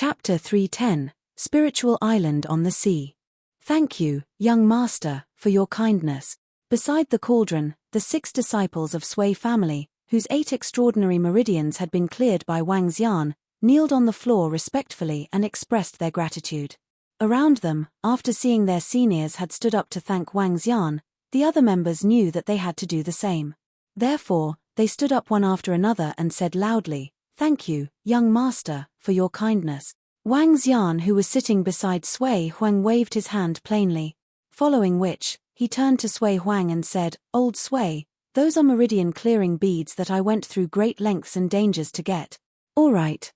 Chapter 310, Spiritual Island on the Sea. Thank you, young master, for your kindness. Beside the cauldron, the 6 disciples of Sui family, whose 8 extraordinary meridians had been cleared by Wang Xian, kneeled on the floor respectfully and expressed their gratitude. Around them, after seeing their seniors had stood up to thank Wang Xian, the other members knew that they had to do the same. Therefore, they stood up one after another and said loudly, "Thank you, young master, for your kindness." Wang Xian, who was sitting beside Sui Huang, waved his hand plainly. Following which, he turned to Sui Huang and said, "Old Sui, those are meridian clearing beads that I went through great lengths and dangers to get." All right.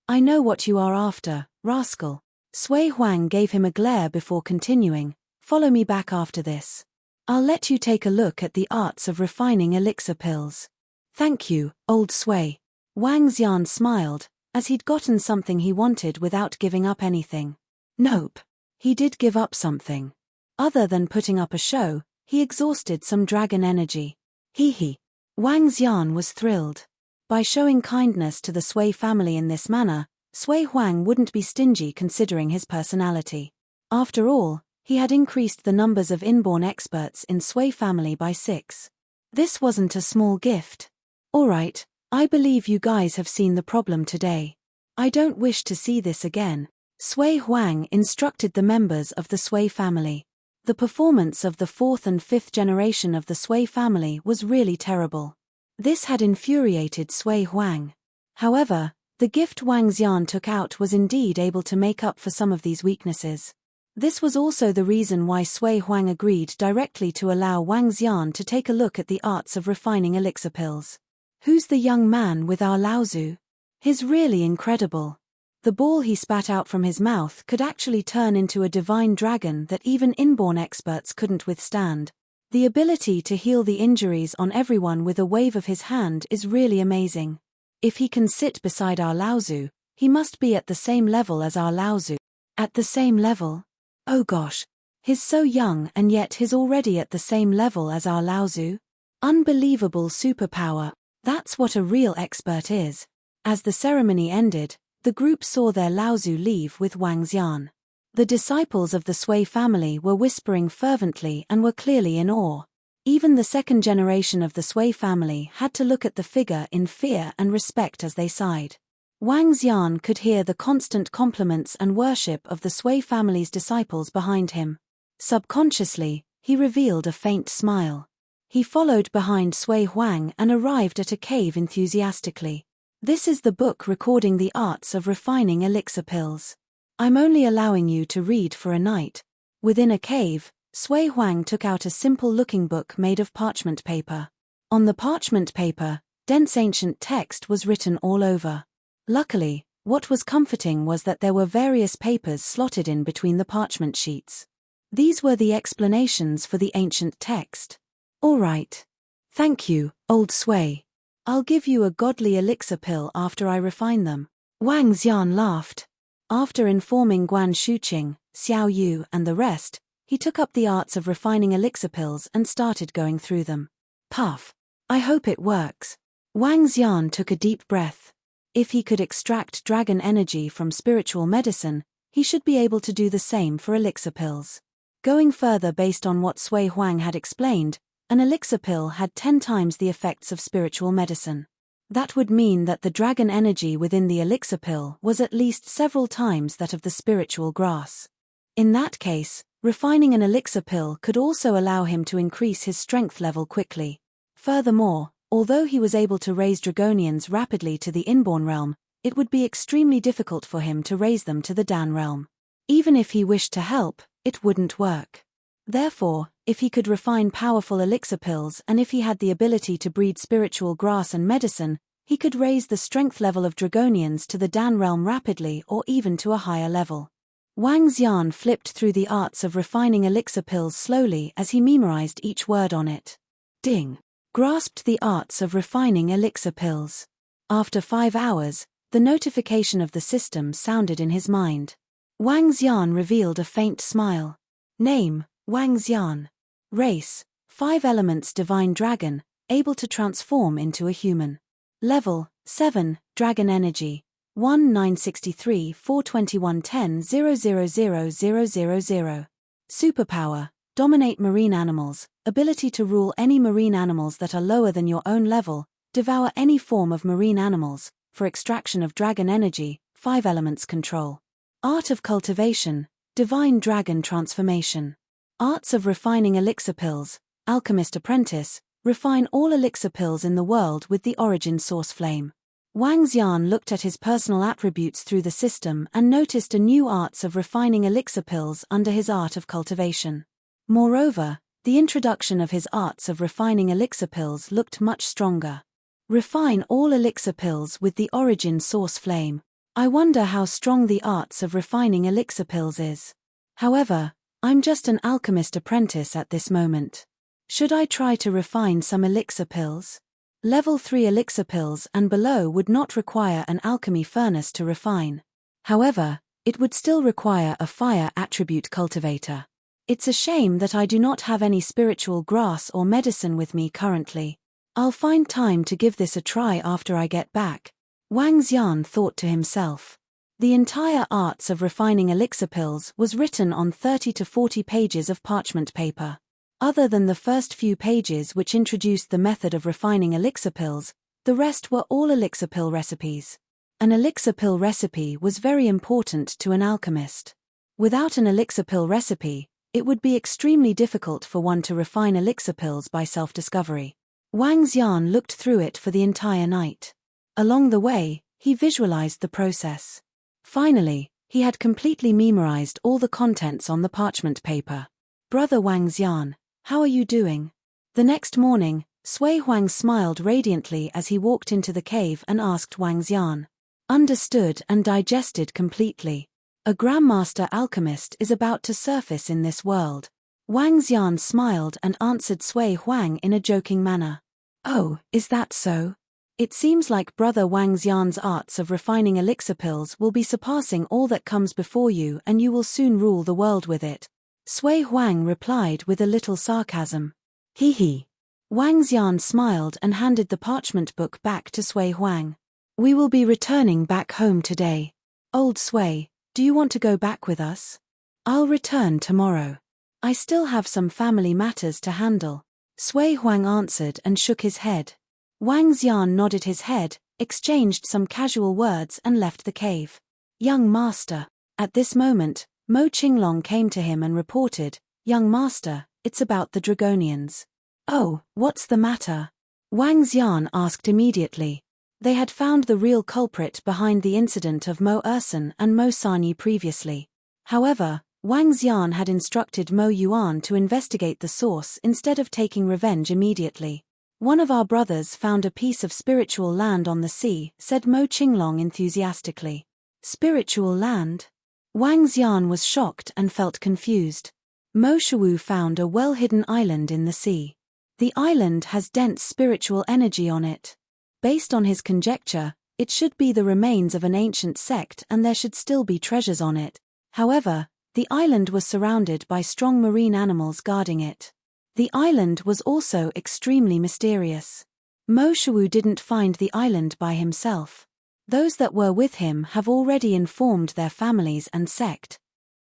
I know what you are after, rascal." Sui Huang gave him a glare before continuing, "Follow me back after this. I'll let you take a look at the arts of refining elixir pills." "Thank you, old Sui." Wang Xian smiled, as he'd gotten something he wanted without giving up anything. Nope. He did give up something. Other than putting up a show, he exhausted some dragon energy. Hee. Wang Xian was thrilled. By showing kindness to the Sui family in this manner, Sui Huang wouldn't be stingy considering his personality. After all, he had increased the numbers of inborn experts in Sui family by 6. This wasn't a small gift. All right, I believe you guys have seen the problem today. I don't wish to see this again. Sui Huang instructed the members of the Sui family. The performance of the 4th and 5th generation of the Sui family was really terrible. This had infuriated Sui Huang. However, the gift Wang Xian took out was indeed able to make up for some of these weaknesses. This was also the reason why Sui Huang agreed directly to allow Wang Xian to take a look at the arts of refining elixir pills. Who's the young man with our Laozu? He's really incredible. The ball he spat out from his mouth could actually turn into a divine dragon that even inborn experts couldn't withstand. The ability to heal the injuries on everyone with a wave of his hand is really amazing. If he can sit beside our Laozu, he must be at the same level as our Laozu. At the same level? Oh gosh. He's so young and yet he's already at the same level as our Laozu? Unbelievable superpower. That's what a real expert is. As the ceremony ended, the group saw their Laozu leave with Wang Xian. The disciples of the Sui family were whispering fervently and were clearly in awe. Even the 2nd generation of the Sui family had to look at the figure in fear and respect as they sighed. Wang Xian could hear the constant compliments and worship of the Sui family's disciples behind him. Subconsciously, he revealed a faint smile. He followed behind Sui Huang and arrived at a cave enthusiastically. "This is the book recording the arts of refining elixir pills. I'm only allowing you to read for a night." Within a cave, Sui Huang took out a simple-looking book made of parchment paper. On the parchment paper, dense ancient text was written all over. Luckily, what was comforting was that there were various papers slotted in between the parchment sheets. These were the explanations for the ancient text. "All right. Thank you, old Sui. I'll give you a godly elixir pill after I refine them." Wang Xian laughed. After informing Guan Shuqing, Xiao Yu and the rest, he took up the arts of refining elixir pills and started going through them. Puff. I hope it works. Wang Xian took a deep breath. If he could extract dragon energy from spiritual medicine, he should be able to do the same for elixir pills. Going further based on what Sui Huang had explained, an elixir pill had 10 times the effects of spiritual medicine. That would mean that the dragon energy within the elixir pill was at least several times that of the spiritual grass. In that case, refining an elixir pill could also allow him to increase his strength level quickly. Furthermore, although he was able to raise dragonians rapidly to the inborn realm, it would be extremely difficult for him to raise them to the Dan realm. Even if he wished to help, it wouldn't work. Therefore, if he could refine powerful elixir pills and if he had the ability to breed spiritual grass and medicine, he could raise the strength level of dragonians to the Dan realm rapidly or even to a higher level. Wang Xian flipped through the arts of refining elixir pills slowly as he memorized each word on it. Ding. Grasped the arts of refining elixir pills. After 5 hours, the notification of the system sounded in his mind. Wang Xian revealed a faint smile. Name, Wang Xian. Race, 5 elements divine dragon, able to transform into a human. Level, 7, dragon energy. 1-963 421 10 000 Superpower: dominate marine animals, ability to rule any marine animals that are lower than your own level, devour any form of marine animals, for extraction of dragon energy, 5 elements control. Art of cultivation, divine dragon transformation. Arts of refining elixir pills, alchemist apprentice, refine all elixir pills in the world with the origin source flame. Wang Xian looked at his personal attributes through the system and noticed a new arts of refining elixir pills under his art of cultivation. Moreover, the introduction of his arts of refining elixir pills looked much stronger. Refine all elixir pills with the origin source flame. I wonder how strong the arts of refining elixir pills is. However, I'm just an alchemist apprentice at this moment. Should I try to refine some elixir pills? Level 3 elixir pills and below would not require an alchemy furnace to refine. However, it would still require a fire attribute cultivator. It's a shame that I do not have any spiritual grass or medicine with me currently. I'll find time to give this a try after I get back. Wang Xian thought to himself. The entire arts of refining elixir pills was written on 30 to 40 pages of parchment paper. Other than the first few pages which introduced the method of refining elixir pills, the rest were all elixir pill recipes. An elixir pill recipe was very important to an alchemist. Without an elixir pill recipe, it would be extremely difficult for one to refine elixir pills by self-discovery. Wang Xian looked through it for the entire night. Along the way, he visualized the process. Finally, he had completely memorized all the contents on the parchment paper. Brother Wang Xian, how are you doing? The next morning, Sui Huang smiled radiantly as he walked into the cave and asked Wang Xian. Understood and digested completely. A Grandmaster alchemist is about to surface in this world. Wang Xian smiled and answered Sui Huang in a joking manner. Oh, is that so? It seems like Brother Wang Xian's arts of refining elixir pills will be surpassing all that comes before you and you will soon rule the world with it. Sui Huang replied with a little sarcasm. Hee hee. Wang Xian smiled and handed the parchment book back to Sui Huang. We will be returning back home today. Old Sui, do you want to go back with us? I'll return tomorrow. I still have some family matters to handle. Sui Huang answered and shook his head. Wang Xian nodded his head, exchanged some casual words and left the cave. Young master. At this moment, Mo Qinglong came to him and reported, Young master, it's about the Dragonians. Oh, what's the matter? Wang Xian asked immediately. They had found the real culprit behind the incident of Mo Ersan and Mo Sanyi previously. However, Wang Xian had instructed Mo Yuan to investigate the source instead of taking revenge immediately. One of our brothers found a piece of spiritual land on the sea, said Mo Qinglong enthusiastically. Spiritual land? Wang Xian was shocked and felt confused. Mo Shuwu found a well-hidden island in the sea. The island has dense spiritual energy on it. Based on his conjecture, it should be the remains of an ancient sect and there should still be treasures on it. However, the island was surrounded by strong marine animals guarding it. The island was also extremely mysterious. Mo Shuwu didn't find the island by himself. Those that were with him have already informed their families and sect.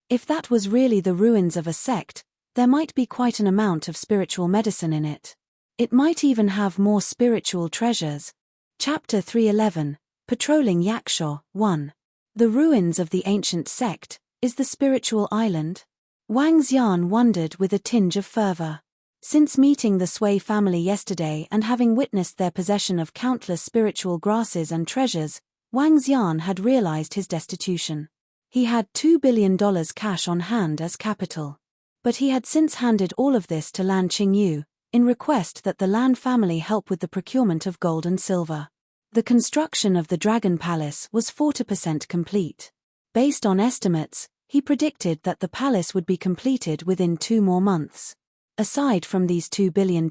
If that was really the ruins of a sect, there might be quite an amount of spiritual medicine in it. It might even have more spiritual treasures. Chapter 311, Patrolling Yakshaw, 1. The ruins of the ancient sect. Is the spiritual island? Wang Xian wondered with a tinge of fervor. Since meeting the Sui family yesterday and having witnessed their possession of countless spiritual grasses and treasures, Wang Xian had realized his destitution. He had $2 billion cash on hand as capital. But he had since handed all of this to Lan Qingyu, in request that the Lan family help with the procurement of gold and silver. The construction of the Dragon Palace was 40% complete. Based on estimates, he predicted that the palace would be completed within 2 more months. Aside from these $2 billion,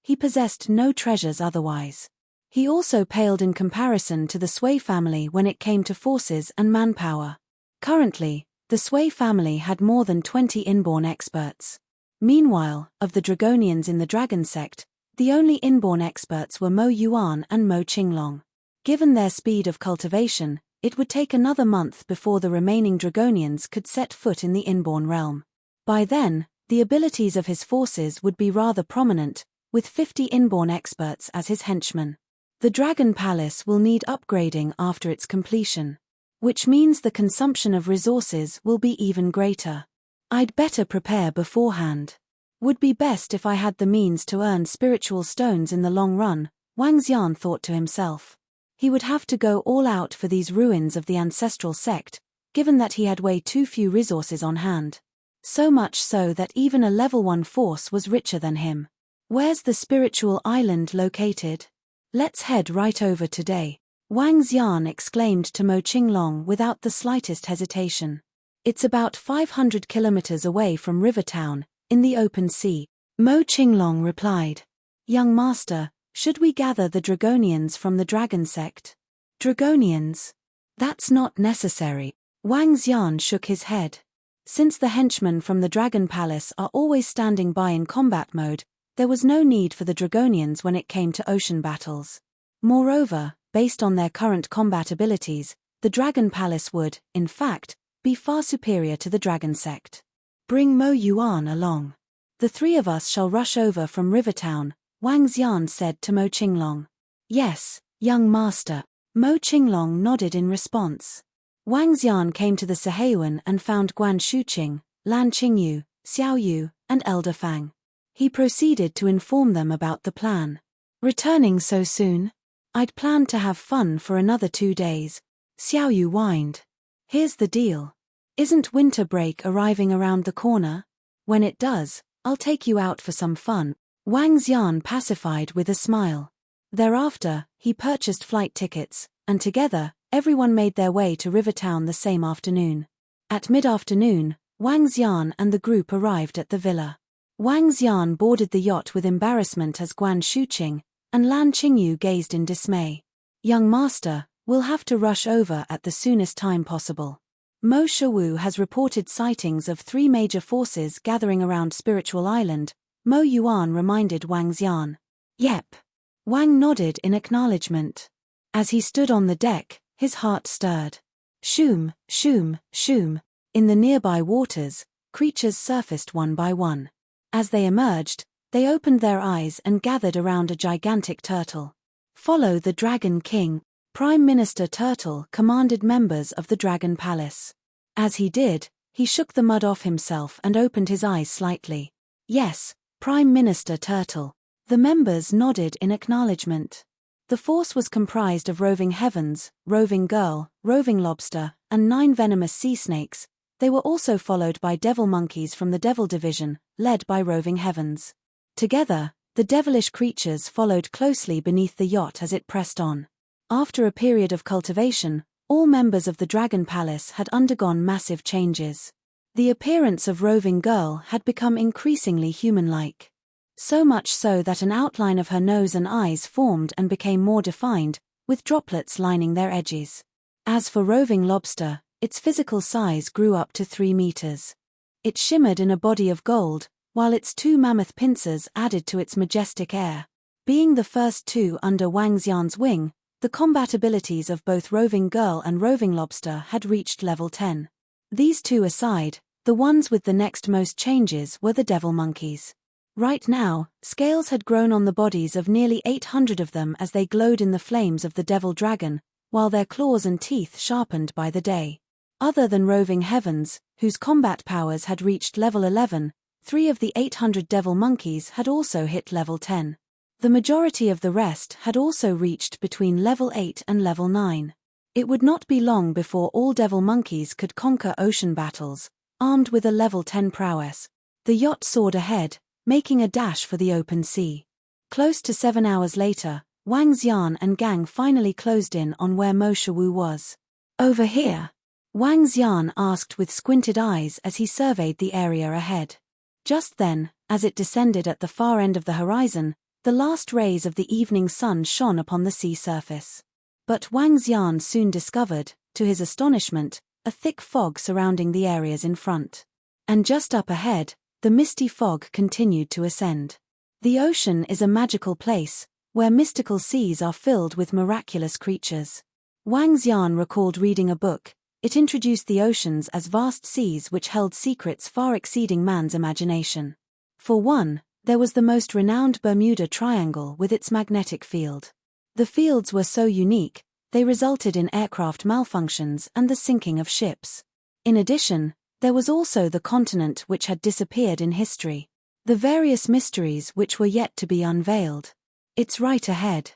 he possessed no treasures otherwise. He also paled in comparison to the Sui family when it came to forces and manpower. Currently, the Sui family had more than 20 inborn experts. Meanwhile, of the Dragonians in the Dragon sect, the only inborn experts were Mo Yuan and Mo Qinglong. Given their speed of cultivation, it would take another month before the remaining Dragonians could set foot in the inborn realm. By then, the abilities of his forces would be rather prominent, with 50 inborn experts as his henchmen. The Dragon Palace will need upgrading after its completion, which means the consumption of resources will be even greater. I'd better prepare beforehand. Would be best if I had the means to earn spiritual stones in the long run, Wang Xian thought to himself. He would have to go all out for these ruins of the ancestral sect, given that he had way too few resources on hand. So much so that even a level 1 force was richer than him. Where's the spiritual island located? Let's head right over today, Wang Xian exclaimed to Mo Qinglong without the slightest hesitation. It's about 500 kilometers away from Rivertown, in the open sea. Mo Qinglong replied. Young master, should we gather the Dragonians from the Dragon sect? Dragonians? That's not necessary. Wang Xian shook his head. Since the henchmen from the Dragon Palace are always standing by in combat mode, there was no need for the Dragonians when it came to ocean battles. Moreover, based on their current combat abilities, the Dragon Palace would, in fact, be far superior to the Dragon sect. Bring Mo Yuan along. The three of us shall rush over from Rivertown, Wang Xian said to Mo Qinglong. Yes, young master. Mo Qinglong nodded in response. Wang Xian came to the Siheyuan and found Guan Shuqing, Lan Qingyu, Xiao Yu, and Elder Fang. He proceeded to inform them about the plan. Returning so soon? I'd planned to have fun for another 2 days. Xiao Yu whined. Here's the deal. Isn't winter break arriving around the corner? When it does, I'll take you out for some fun. Wang Xian pacified with a smile. Thereafter, he purchased flight tickets, and together, everyone made their way to Rivertown the same afternoon. At mid-afternoon, Wang Xian and the group arrived at the villa. Wang Xian boarded the yacht with embarrassment as Guan Shuqing and Lan Qingyu gazed in dismay. Young master, we'll have to rush over at the soonest time possible. Mo Shawu has reported sightings of 3 major forces gathering around Spiritual Island, Mo Yuan reminded Wang Xian. Yep. Wang nodded in acknowledgement. As he stood on the deck, his heart stirred. Shoom, shoom, shoom. In the nearby waters, creatures surfaced one by one. As they emerged, they opened their eyes and gathered around a gigantic turtle. Follow the Dragon King, Prime Minister Turtle commanded members of the Dragon Palace. As he did, he shook the mud off himself and opened his eyes slightly. Yes, Prime Minister Turtle. The members nodded in acknowledgement. The force was comprised of Roving Heavens, Roving Girl, Roving Lobster, and 9 venomous sea snakes. They were also followed by devil monkeys from the Devil Division, led by Roving Heavens. Together, the devilish creatures followed closely beneath the yacht as it pressed on. After a period of cultivation, all members of the Dragon Palace had undergone massive changes. The appearance of Roving Girl had become increasingly human-like. So much so that an outline of her nose and eyes formed and became more defined, with droplets lining their edges. As for Roving Lobster, its physical size grew up to 3 meters. It shimmered in a body of gold, while its 2 mammoth pincers added to its majestic air. Being the first 2 under Wang Xian's wing, the combat abilities of both Roving Girl and Roving Lobster had reached level 10. These 2 aside, the ones with the next most changes were the devil monkeys. Right now, scales had grown on the bodies of nearly 800 of them as they glowed in the flames of the devil dragon, while their claws and teeth sharpened by the day. Other than Roving Heavens, whose combat powers had reached level 11, 3 of the 800 devil monkeys had also hit level 10. The majority of the rest had also reached between level 8 and level 9. It would not be long before all devil monkeys could conquer ocean battles, armed with a level 10 prowess. The yacht soared ahead, making a dash for the open sea. Close to 7 hours later, Wang Xian and gang finally closed in on where Mo Shawu was. Over here? Wang Xian asked with squinted eyes as he surveyed the area ahead. Just then, as it descended at the far end of the horizon, the last rays of the evening sun shone upon the sea surface. But Wang Xian soon discovered, to his astonishment, a thick fog surrounding the areas in front. And just up ahead, the misty fog continued to ascend. The ocean is a magical place, where mystical seas are filled with miraculous creatures. Wang Xian recalled reading a book. It introduced the oceans as vast seas which held secrets far exceeding man's imagination. For one, there was the most renowned Bermuda Triangle with its magnetic field. The fields were so unique, they resulted in aircraft malfunctions and the sinking of ships. In addition, there was also the continent which had disappeared in history. The various mysteries which were yet to be unveiled. It's right ahead.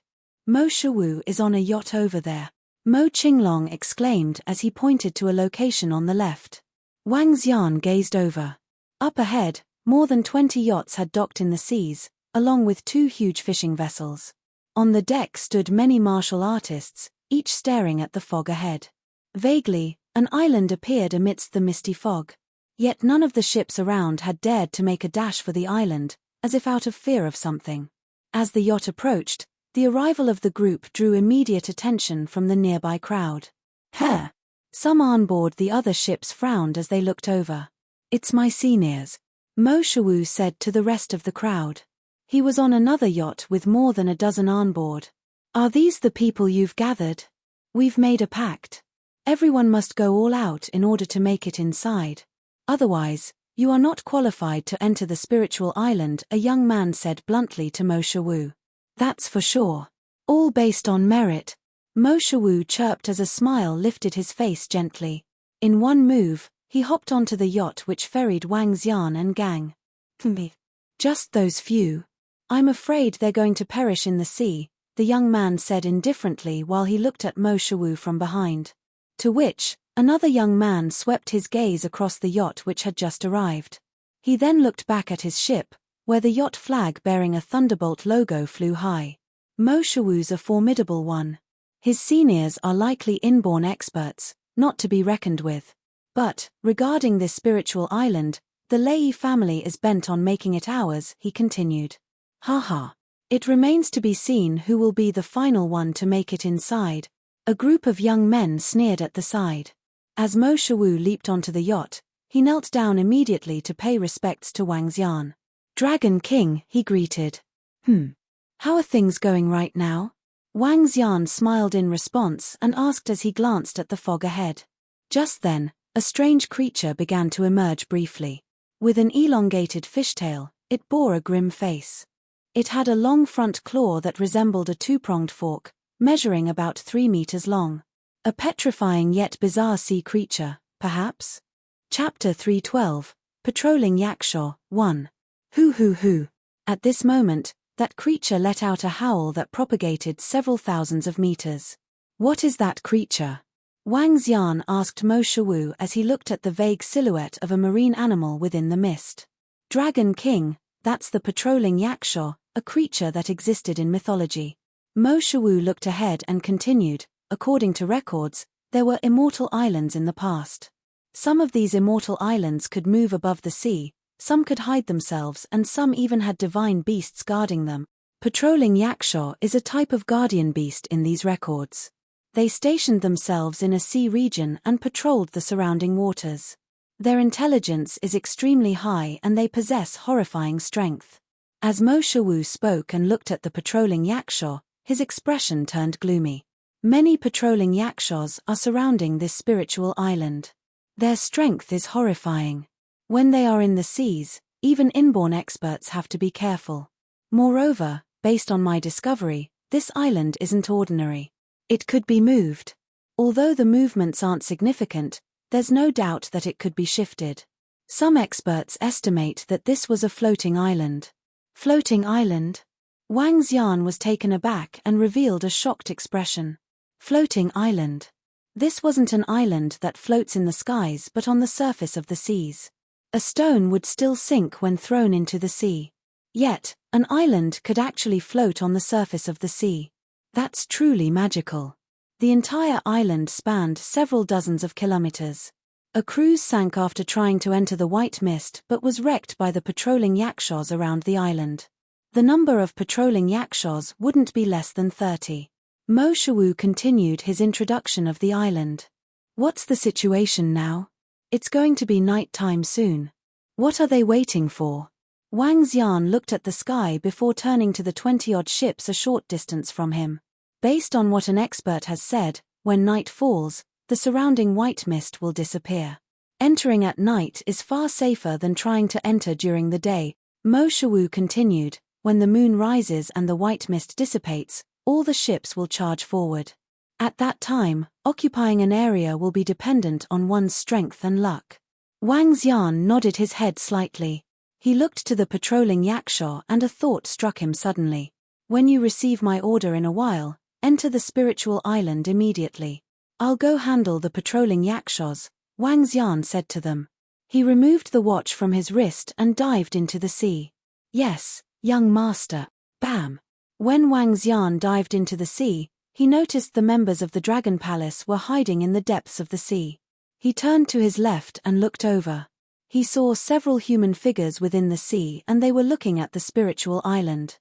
Mo Shiwu is on a yacht over there. Mo Qinglong exclaimed as he pointed to a location on the left. Wang Xian gazed over. Up ahead, more than 20 yachts had docked in the seas, along with 2 huge fishing vessels. On the deck stood many martial artists, each staring at the fog ahead. Vaguely, an island appeared amidst the misty fog. Yet none of the ships around had dared to make a dash for the island, as if out of fear of something. As the yacht approached, the arrival of the group drew immediate attention from the nearby crowd. Huh! Some on board the other ships frowned as they looked over. It's my seniors, Mo Shiwu said to the rest of the crowd. He was on another yacht with more than a dozen on board. Are these the people you've gathered? We've made a pact. Everyone must go all out in order to make it inside. Otherwise, you are not qualified to enter the spiritual island, a young man said bluntly to Mo Shiwu. That's for sure. All based on merit. Mo Shiwu chirped as a smile lifted his face gently. In one move, he hopped onto the yacht which ferried Wang Xian and gang. Just those few. I'm afraid they're going to perish in the sea, the young man said indifferently while he looked at Mo Shiwu from behind. To which, another young man swept his gaze across the yacht which had just arrived. He then looked back at his ship, where the yacht flag bearing a Thunderbolt logo flew high. Mo Shiwu's a formidable one. His seniors are likely inborn experts, not to be reckoned with. But, regarding this spiritual island, the Lei family is bent on making it ours, he continued. Haha. It remains to be seen who will be the final one to make it inside. A group of young men sneered at the side. As Mo Shiwu leaped onto the yacht, he knelt down immediately to pay respects to Wang Xian. Dragon King, he greeted. How are things going right now? Wang Xian smiled in response and asked as he glanced at the fog ahead. Just then, a strange creature began to emerge briefly. With an elongated fishtail, it bore a grim face. It had a long front claw that resembled a 2-pronged fork, measuring about 3 meters long. A petrifying yet bizarre sea creature, perhaps? Chapter 312, Patrolling Yakshaw, 1. Hoo. At this moment, that creature let out a howl that propagated several thousands of meters. What is that creature? Wang Xian asked Mo Shiwu as he looked at the vague silhouette of a marine animal within the mist. Dragon King, that's the patrolling Yakshaw, a creature that existed in mythology. Mo Shiwu looked ahead and continued, according to records, there were immortal islands in the past. Some of these immortal islands could move above the sea, some could hide themselves and some even had divine beasts guarding them. Patrolling Yakshaw is a type of guardian beast in these records. They stationed themselves in a sea region and patrolled the surrounding waters. Their intelligence is extremely high and they possess horrifying strength. As Mo Shiwu spoke and looked at the patrolling Yakshaw, his expression turned gloomy. Many patrolling Yakshaws are surrounding this spiritual island. Their strength is horrifying. When they are in the seas, even inborn experts have to be careful. Moreover, based on my discovery, this island isn't ordinary. It could be moved. Although the movements aren't significant, there's no doubt that it could be shifted. Some experts estimate that this was a floating island. Floating island? Wang Xian was taken aback and revealed a shocked expression. Floating island. This wasn't an island that floats in the skies but on the surface of the seas. A stone would still sink when thrown into the sea. Yet, an island could actually float on the surface of the sea. That's truly magical. The entire island spanned several dozens of kilometers. A cruise sank after trying to enter the white mist but was wrecked by the patrolling Yakshaws around the island. The number of patrolling Yakshaws wouldn't be less than 30. Mo Shiwu continued his introduction of the island. What's the situation now? It's going to be night time soon. What are they waiting for? Wang Xian looked at the sky before turning to the 20-odd ships a short distance from him. Based on what an expert has said, When night falls, the surrounding white mist will disappear. Entering at night is far safer than trying to enter during the day, Mo Shawu continued. When the moon rises and the white mist dissipates, all the ships will charge forward. At that time, occupying an area will be dependent on one's strength and luck. Wang Xian nodded his head slightly. He looked to the patrolling yakshaw and a thought struck him suddenly. When you receive my order in a while, enter the spiritual island immediately. I'll go handle the patrolling yakshaws, Wang Xian said to them. He removed the watch from his wrist and dived into the sea. Yes, young master. Bam! When Wang Xian dived into the sea, he noticed the members of the Dragon Palace were hiding in the depths of the sea. He turned to his left and looked over. He saw several human figures within the sea and they were looking at the spiritual island.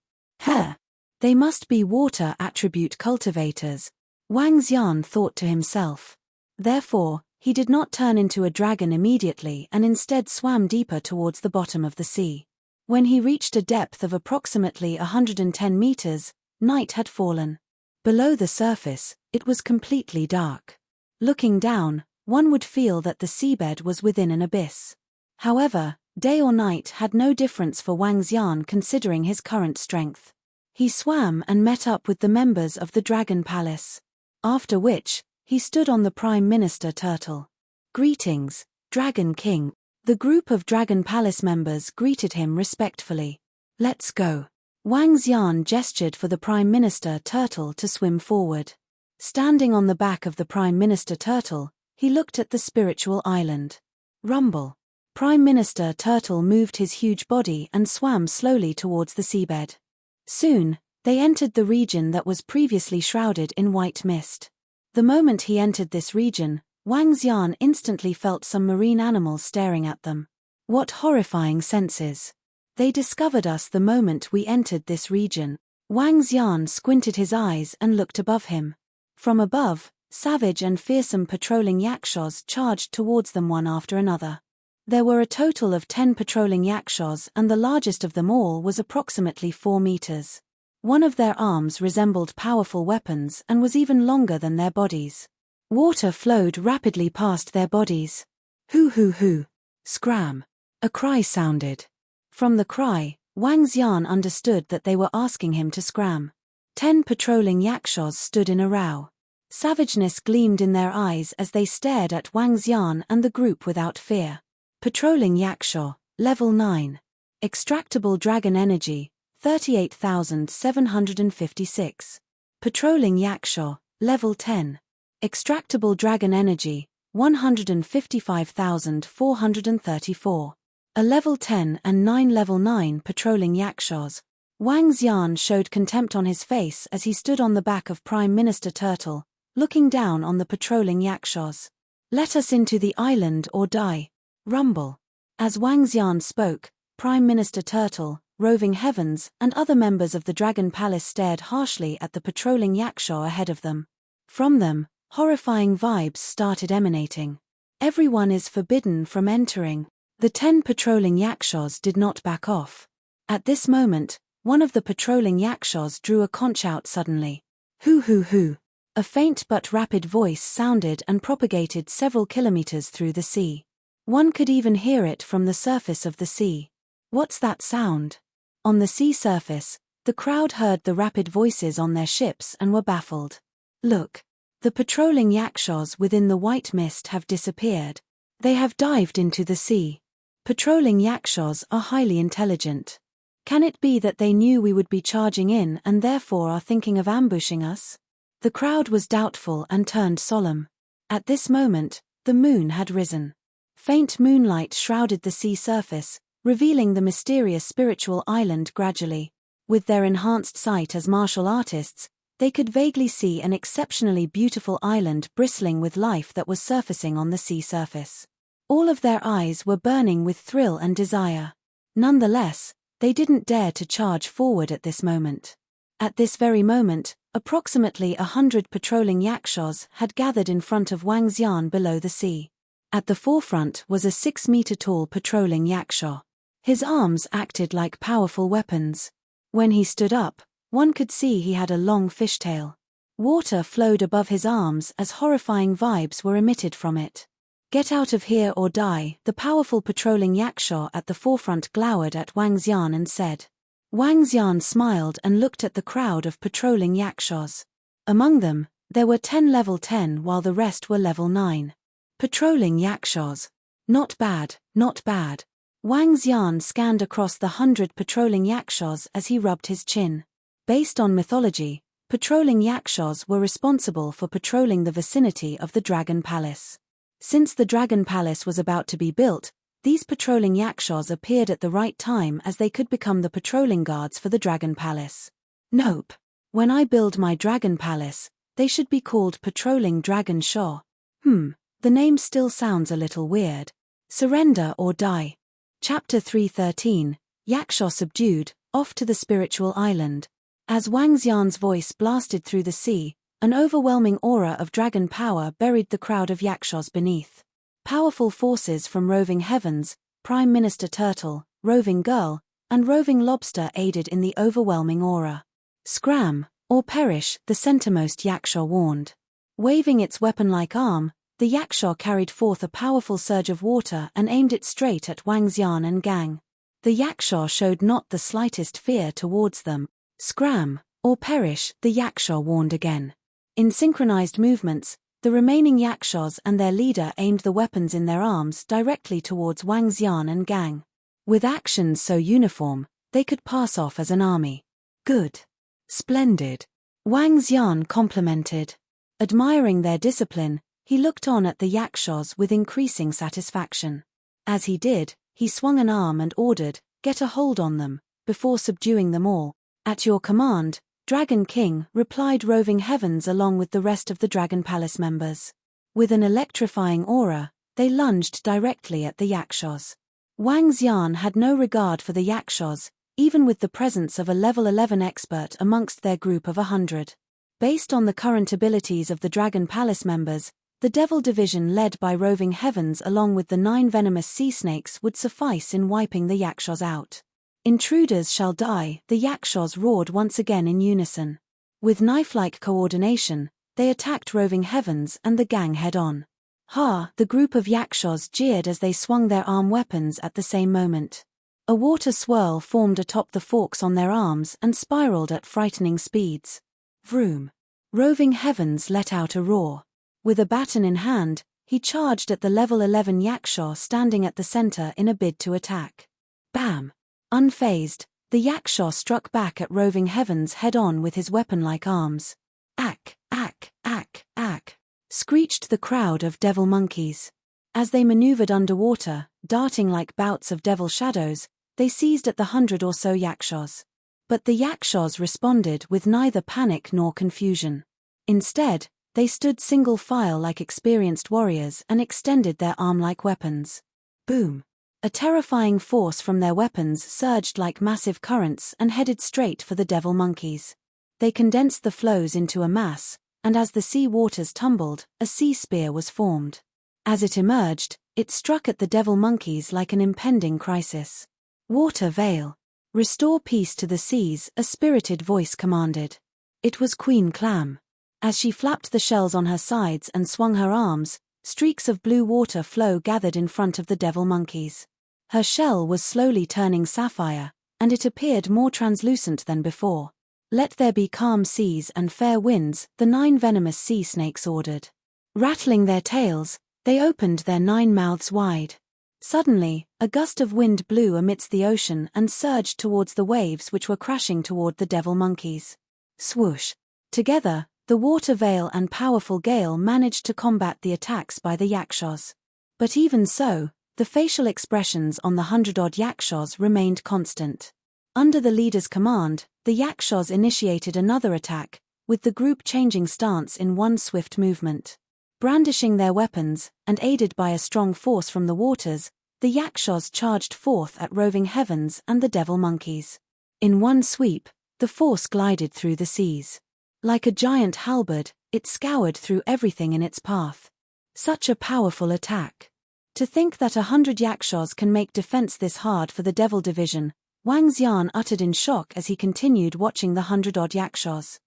They must be water attribute cultivators, Wang Xian thought to himself. Therefore, he did not turn into a dragon immediately and instead swam deeper towards the bottom of the sea. When he reached a depth of approximately 110 meters, night had fallen. Below the surface, it was completely dark. Looking down, one would feel that the seabed was within an abyss. However, day or night had no difference for Wang Xian considering his current strength. He swam and met up with the members of the Dragon Palace. After which, he stood on the Prime Minister Turtle. Greetings, Dragon King. The group of Dragon Palace members greeted him respectfully. Let's go. Wang Xian gestured for the Prime Minister Turtle to swim forward. Standing on the back of the Prime Minister Turtle, he looked at the spiritual island. Rumble. Prime Minister Turtle moved his huge body and swam slowly towards the seabed. Soon, they entered the region that was previously shrouded in white mist. The moment he entered this region, Wang Xian instantly felt some marine animals staring at them. What horrifying senses! They discovered us the moment we entered this region. Wang Xian squinted his eyes and looked above him. From above, savage and fearsome patrolling yakshaws charged towards them one after another. There were a total of 10 patrolling yakshaws and the largest of them all was approximately 4 meters. One of their arms resembled powerful weapons and was even longer than their bodies. Water flowed rapidly past their bodies. Hoo. Scram. A cry sounded. From the cry, Wang Xian understood that they were asking him to scram. 10 patrolling yakshaws stood in a row. Savageness gleamed in their eyes as they stared at Wang Xian and the group without fear. Patrolling yakshaw, level 9. Extractable dragon energy, 38,756. Patrolling yakshaw, level 10. Extractable dragon energy, 155,434. A level 10 and 9 level 9 patrolling yakshaws. Wang Xian showed contempt on his face as he stood on the back of Prime Minister Turtle, looking down on the patrolling yakshaws. Let us into the island or die. Rumble. As Wang Xian spoke, Prime Minister Turtle, Roving Heavens, and other members of the Dragon Palace stared harshly at the patrolling yakshaw ahead of them. From them, horrifying vibes started emanating. Everyone is forbidden from entering. The 10 patrolling yakshaws did not back off. At this moment, one of the patrolling yakshaws drew a conch out suddenly. Hoo. A faint but rapid voice sounded and propagated several kilometers through the sea. One could even hear it from the surface of the sea. What's that sound? On the sea surface, the crowd heard the rapid voices on their ships and were baffled. Look. The patrolling yakshaws within the white mist have disappeared. They have dived into the sea. Patrolling yakshaws are highly intelligent. Can it be that they knew we would be charging in and therefore are thinking of ambushing us? The crowd was doubtful and turned solemn. At this moment, the moon had risen. Faint moonlight shrouded the sea surface, revealing the mysterious spiritual island gradually. With their enhanced sight as martial artists, they could vaguely see an exceptionally beautiful island bristling with life that was surfacing on the sea surface. All of their eyes were burning with thrill and desire. Nonetheless, they didn't dare to charge forward at this moment. At this very moment, approximately 100 patrolling yakshaws had gathered in front of Wang Xian below the sea. At the forefront was a 6-meter-tall patrolling yakshaw. His arms acted like powerful weapons. When he stood up, one could see he had a long fishtail. Water flowed above his arms as horrifying vibes were emitted from it. "Get out of here or die," the powerful patrolling Yakshaw at the forefront glowered at Wang Xian and said. Wang Xian smiled and looked at the crowd of patrolling Yakshaws. Among them, there were 10 level 10 while the rest were level 9. Patrolling Yakshaws. Not bad, not bad. Wang Xian scanned across the 100 patrolling Yakshaws as he rubbed his chin. Based on mythology, patrolling Yakshaws were responsible for patrolling the vicinity of the Dragon Palace. Since the Dragon Palace was about to be built, these patrolling Yakshaws appeared at the right time as they could become the patrolling guards for the Dragon Palace. Nope. When I build my Dragon Palace, they should be called Patrolling Dragon Shaw. The name still sounds a little weird. Surrender or die. Chapter 313, Yakshaw subdued, off to the spiritual island. As Wang Xian's voice blasted through the sea, an overwhelming aura of dragon power buried the crowd of Yakshaws beneath. Powerful forces from Roving Heavens, Prime Minister Turtle, Roving Girl, and Roving Lobster aided in the overwhelming aura. "Scram, or perish," the centermost Yakshaw warned. Waving its weapon-like arm, the Yakshaw carried forth a powerful surge of water and aimed it straight at Wang Xian and gang. The Yakshaw showed not the slightest fear towards them. "Scram, or perish," the Yakshaw warned again. In synchronized movements, the remaining Yakshaws and their leader aimed the weapons in their arms directly towards Wang Xian and gang. With actions so uniform, they could pass off as an army. "Good. Splendid," Wang Xian complimented. Admiring their discipline, he looked on at the Yakshaws with increasing satisfaction. As he did, he swung an arm and ordered, "Get a hold on them," before subduing them all. "At your command, Dragon King," replied Roving Heavens along with the rest of the Dragon Palace members. With an electrifying aura, they lunged directly at the Yakshaws. Wang Xian had no regard for the Yakshaws, even with the presence of a level 11 expert amongst their group of 100. Based on the current abilities of the Dragon Palace members, the Devil Division led by Roving Heavens along with the 9 venomous sea snakes would suffice in wiping the Yakshaws out. "Intruders shall die," the Yakshaws roared once again in unison. With knife-like coordination, they attacked Roving Heavens and the gang head-on. "Ha!" the group of Yakshaws jeered as they swung their arm weapons at the same moment. A water swirl formed atop the forks on their arms and spiraled at frightening speeds. Vroom! Roving Heavens let out a roar. With a baton in hand, he charged at the level 11 Yakshaw standing at the center in a bid to attack. Bam! Unfazed, the Yakshaw struck back at Roving Heavens head-on with his weapon-like arms. "Ack, ack, ack, ack," screeched the crowd of devil monkeys. As they maneuvered underwater, darting like bouts of devil shadows, they seized at the 100 or so Yakshaws. But the Yakshaws responded with neither panic nor confusion. Instead, they stood single file like experienced warriors and extended their arm-like weapons. Boom! A terrifying force from their weapons surged like massive currents and headed straight for the devil monkeys. They condensed the flows into a mass, and as the sea waters tumbled, a sea spear was formed. As it emerged, it struck at the devil monkeys like an impending crisis. "Water Veil. Restore peace to the seas," a spirited voice commanded. It was Queen Clam. As she flapped the shells on her sides and swung her arms, streaks of blue water flow gathered in front of the devil monkeys. Her shell was slowly turning sapphire, and it appeared more translucent than before. "Let there be calm seas and fair winds," the 9 venomous sea snakes ordered. Rattling their tails, they opened their 9 mouths wide. Suddenly, a gust of wind blew amidst the ocean and surged towards the waves which were crashing toward the devil monkeys. Swoosh! Together, the water veil and powerful gale managed to combat the attacks by the Yakshaws. But even so, the facial expressions on the 100-odd Yakshaws remained constant. Under the leader's command, the Yakshaws initiated another attack, with the group changing stance in one swift movement. Brandishing their weapons, and aided by a strong force from the waters, the Yakshaws charged forth at Roving Heavens and the devil monkeys. In one sweep, the force glided through the seas. Like a giant halberd, it scoured through everything in its path. Such a powerful attack. To think that 100 Yakshaws can make defense this hard for the Devil Division, Wang Xian uttered in shock as he continued watching the 100-odd Yakshaws.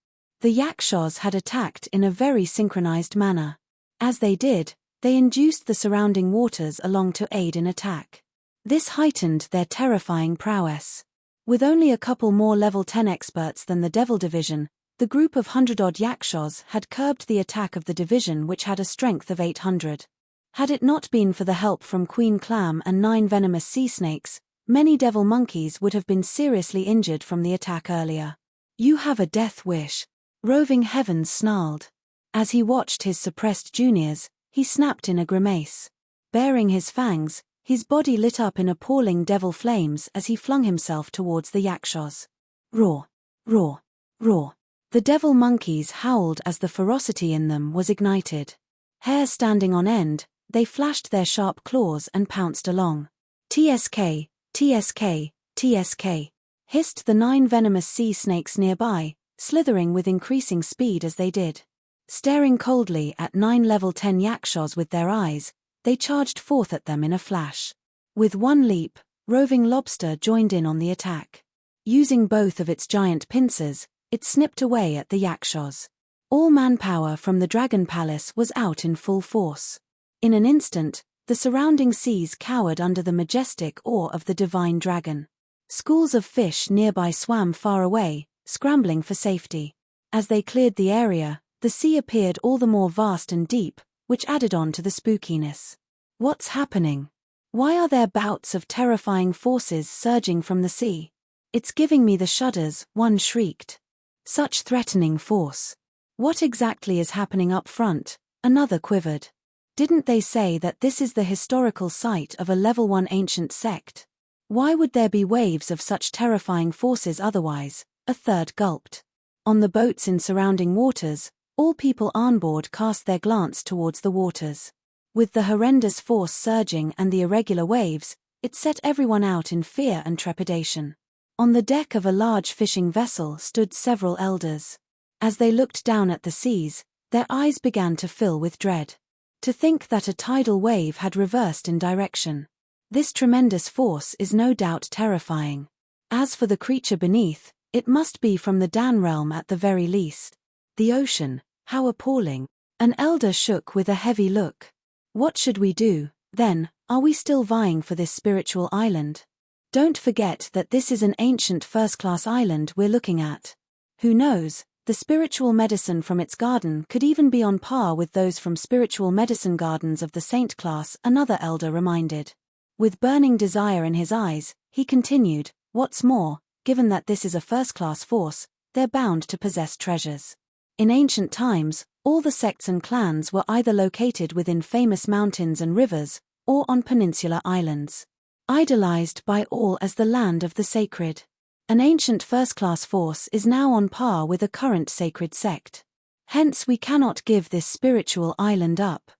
The Yakshas had attacked in a very synchronized manner. As they did, they induced the surrounding waters along to aid in attack. This heightened their terrifying prowess. With only a couple more level 10 experts than the Devil Division, the group of 100-odd Yakshas had curbed the attack of the division, which had a strength of 800. Had it not been for the help from Queen Clam and 9 venomous sea snakes, many devil monkeys would have been seriously injured from the attack earlier. "You have a death wish," Roving Heavens snarled. As he watched his suppressed juniors, he snapped in a grimace. Baring his fangs, his body lit up in appalling devil flames as he flung himself towards the Yakshas. Roar! Roar! Roar! The devil monkeys howled as the ferocity in them was ignited. Hair standing on end, they flashed their sharp claws and pounced along. "TSK, TSK, TSK," hissed the 9 venomous sea snakes nearby, slithering with increasing speed as they did. Staring coldly at 9 level 10 Yakshas with their eyes, they charged forth at them in a flash. With one leap, Roving Lobster joined in on the attack. Using both of its giant pincers, it snipped away at the Yakshas. All manpower from the Dragon Palace was out in full force. In an instant, the surrounding seas cowered under the majestic awe of the divine dragon. Schools of fish nearby swam far away, scrambling for safety. As they cleared the area, the sea appeared all the more vast and deep, which added on to the spookiness. "What's happening? Why are there bouts of terrifying forces surging from the sea? It's giving me the shudders," one shrieked. "Such threatening force. What exactly is happening up front?" another quivered. "Didn't they say that this is the historical site of a level 1 ancient sect? Why would there be waves of such terrifying forces otherwise?" a third gulped. On the boats in surrounding waters, all people on board cast their glance towards the waters. With the horrendous force surging and the irregular waves, it set everyone out in fear and trepidation. On the deck of a large fishing vessel stood several elders. As they looked down at the seas, their eyes began to fill with dread. To think that a tidal wave had reversed in direction. This tremendous force is no doubt terrifying. As for the creature beneath, it must be from the Dan realm at the very least. The ocean, how appalling. An elder shook with a heavy look. "What should we do, then? Are we still vying for this spiritual island? Don't forget that this is an ancient first-class island we're looking at. Who knows, the spiritual medicine from its garden could even be on par with those from spiritual medicine gardens of the saint class," another elder reminded. With burning desire in his eyes, he continued, "What's more, given that this is a first-class force, they're bound to possess treasures. In ancient times, all the sects and clans were either located within famous mountains and rivers, or on peninsular islands. Idolized by all as the land of the sacred. An ancient first-class force is now on par with a current sacred sect. Hence we cannot give this spiritual island up.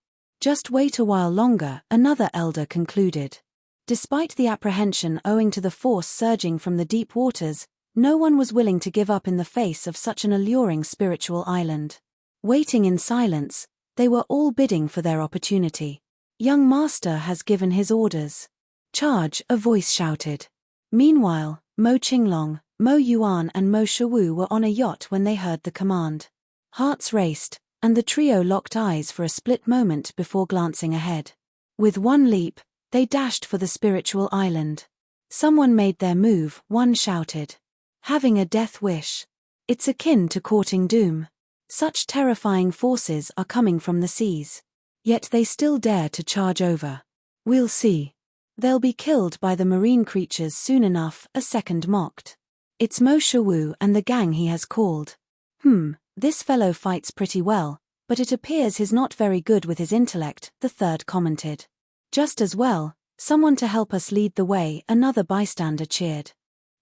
Just wait a while longer," another elder concluded. Despite the apprehension owing to the force surging from the deep waters, no one was willing to give up in the face of such an alluring spiritual island. Waiting in silence, they were all bidding for their opportunity. "Young Master has given his orders. Charge," a voice shouted. Meanwhile, Mo Qinglong, Mo Yuan and Mo Shiwu were on a yacht when they heard the command. Hearts raced, and the trio locked eyes for a split moment before glancing ahead. With one leap, they dashed for the spiritual island. "Someone made their move," one shouted. "Having a death wish. It's akin to courting doom. Such terrifying forces are coming from the seas. Yet they still dare to charge over. We'll see. They'll be killed by the marine creatures soon enough," a second mocked. "It's Mo Shiwu and the gang he has called. This fellow fights pretty well, but it appears he's not very good with his intellect," the third commented. "Just as well, someone to help us lead the way," another bystander cheered.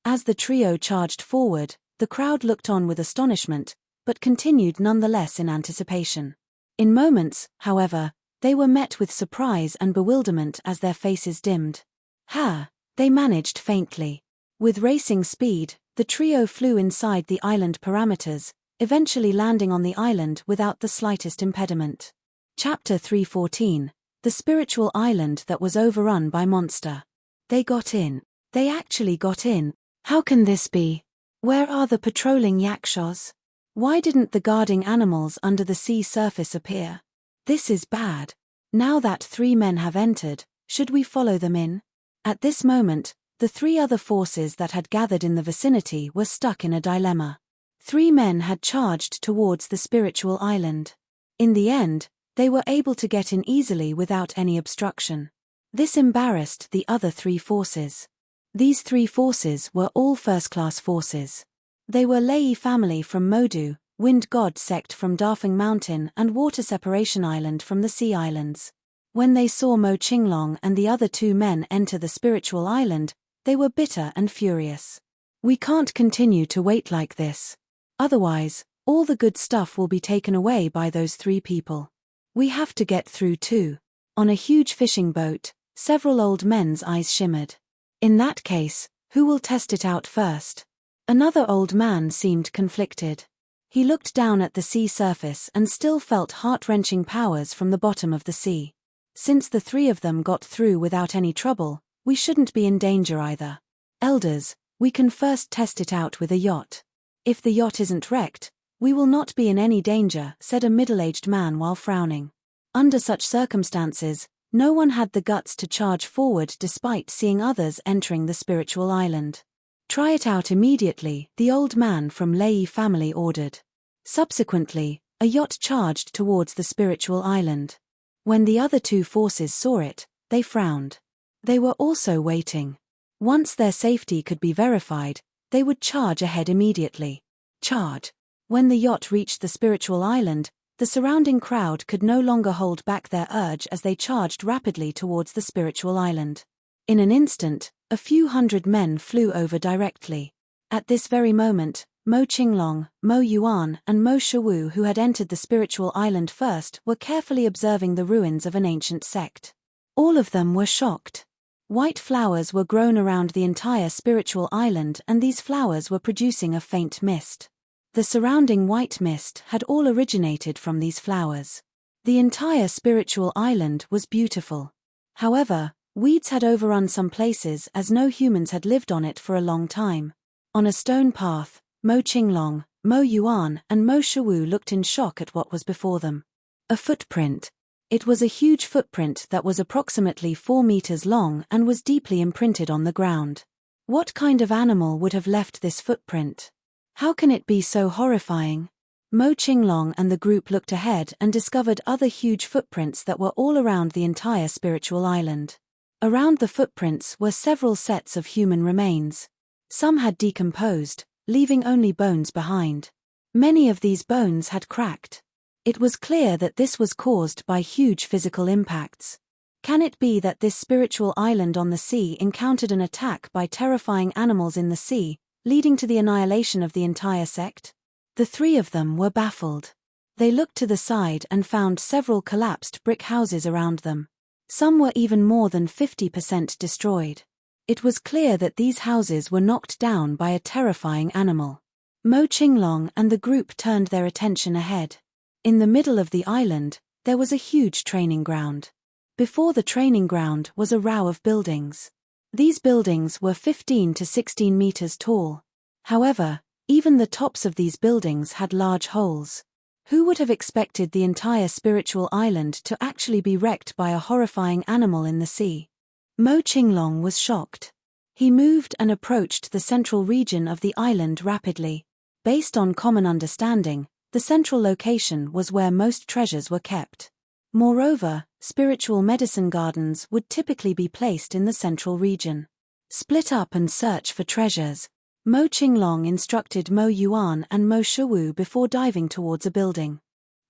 As the trio charged forward, the crowd looked on with astonishment, but continued nonetheless in anticipation. In moments, however, they were met with surprise and bewilderment as their faces dimmed. "Ha!" they managed faintly. With racing speed, the trio flew inside the island parameters, eventually landing on the island without the slightest impediment. Chapter 314, The Spiritual Island That Was Overrun by Monster. They got in. They actually got in. How can this be? Where are the patrolling Yakshas? Why didn't the guarding animals under the sea surface appear? This is bad. Now that 3 men have entered, should we follow them in? At this moment, the 3 other forces that had gathered in the vicinity were stuck in a dilemma. 3 men had charged towards the spiritual island. In the end, they were able to get in easily without any obstruction. This embarrassed the other 3 forces. These 3 forces were all first-class forces. They were Lei family from Modu, Wind God sect from Darfang Mountain and Water Separation Island from the Sea Islands. When they saw Mo Qinglong and the other 2 men enter the spiritual island, they were bitter and furious. We can't continue to wait like this. Otherwise, all the good stuff will be taken away by those 3 people. We have to get through too. On a huge fishing boat, several old men's eyes shimmered. In that case, who will test it out first? Another old man seemed conflicted. He looked down at the sea surface and still felt heart-wrenching powers from the bottom of the sea. Since the 3 of them got through without any trouble, we shouldn't be in danger either. Elders, we can first test it out with a yacht. If the yacht isn't wrecked, we will not be in any danger, said a middle-aged man while frowning. Under such circumstances, no one had the guts to charge forward despite seeing others entering the spiritual island. Try it out immediately, the old man from Lei family ordered. Subsequently, a yacht charged towards the spiritual island. When the other 2 forces saw it, they frowned. They were also waiting. Once their safety could be verified, they would charge ahead immediately. Charge. When the yacht reached the spiritual island, the surrounding crowd could no longer hold back their urge as they charged rapidly towards the spiritual island. In an instant, a few hundred men flew over directly. At this very moment, Mo Qinglong, Mo Yuan and Mo Shiwu, who had entered the spiritual island first, were carefully observing the ruins of an ancient sect. All of them were shocked. White flowers were grown around the entire spiritual island and these flowers were producing a faint mist. The surrounding white mist had all originated from these flowers. The entire spiritual island was beautiful. However, weeds had overrun some places as no humans had lived on it for a long time. On a stone path, Mo Qinglong, Mo Yuan and Mo Shiwu looked in shock at what was before them. A footprint. It was a huge footprint that was approximately 4 meters long and was deeply imprinted on the ground. What kind of animal would have left this footprint? How can it be so horrifying? Mo Qinglong and the group looked ahead and discovered other huge footprints that were all around the entire spiritual island. Around the footprints were several sets of human remains. Some had decomposed, leaving only bones behind. Many of these bones had cracked. It was clear that this was caused by huge physical impacts. Can it be that this spiritual island on the sea encountered an attack by terrifying animals in the sea, leading to the annihilation of the entire sect? The 3 of them were baffled. They looked to the side and found several collapsed brick houses around them. Some were even more than 50% destroyed. It was clear that these houses were knocked down by a terrifying animal. Mo Qinglong and the group turned their attention ahead. In the middle of the island, there was a huge training ground. Before the training ground was a row of buildings. These buildings were 15 to 16 meters tall. However, even the tops of these buildings had large holes. Who would have expected the entire spiritual island to actually be wrecked by a horrifying animal in the sea? Mo Qinglong was shocked. He moved and approached the central region of the island rapidly. Based on common understanding, the central location was where most treasures were kept. Moreover, spiritual medicine gardens would typically be placed in the central region. Split up and search for treasures. Mo Qinglong instructed Mo Yuan and Mo Shiwu before diving towards a building.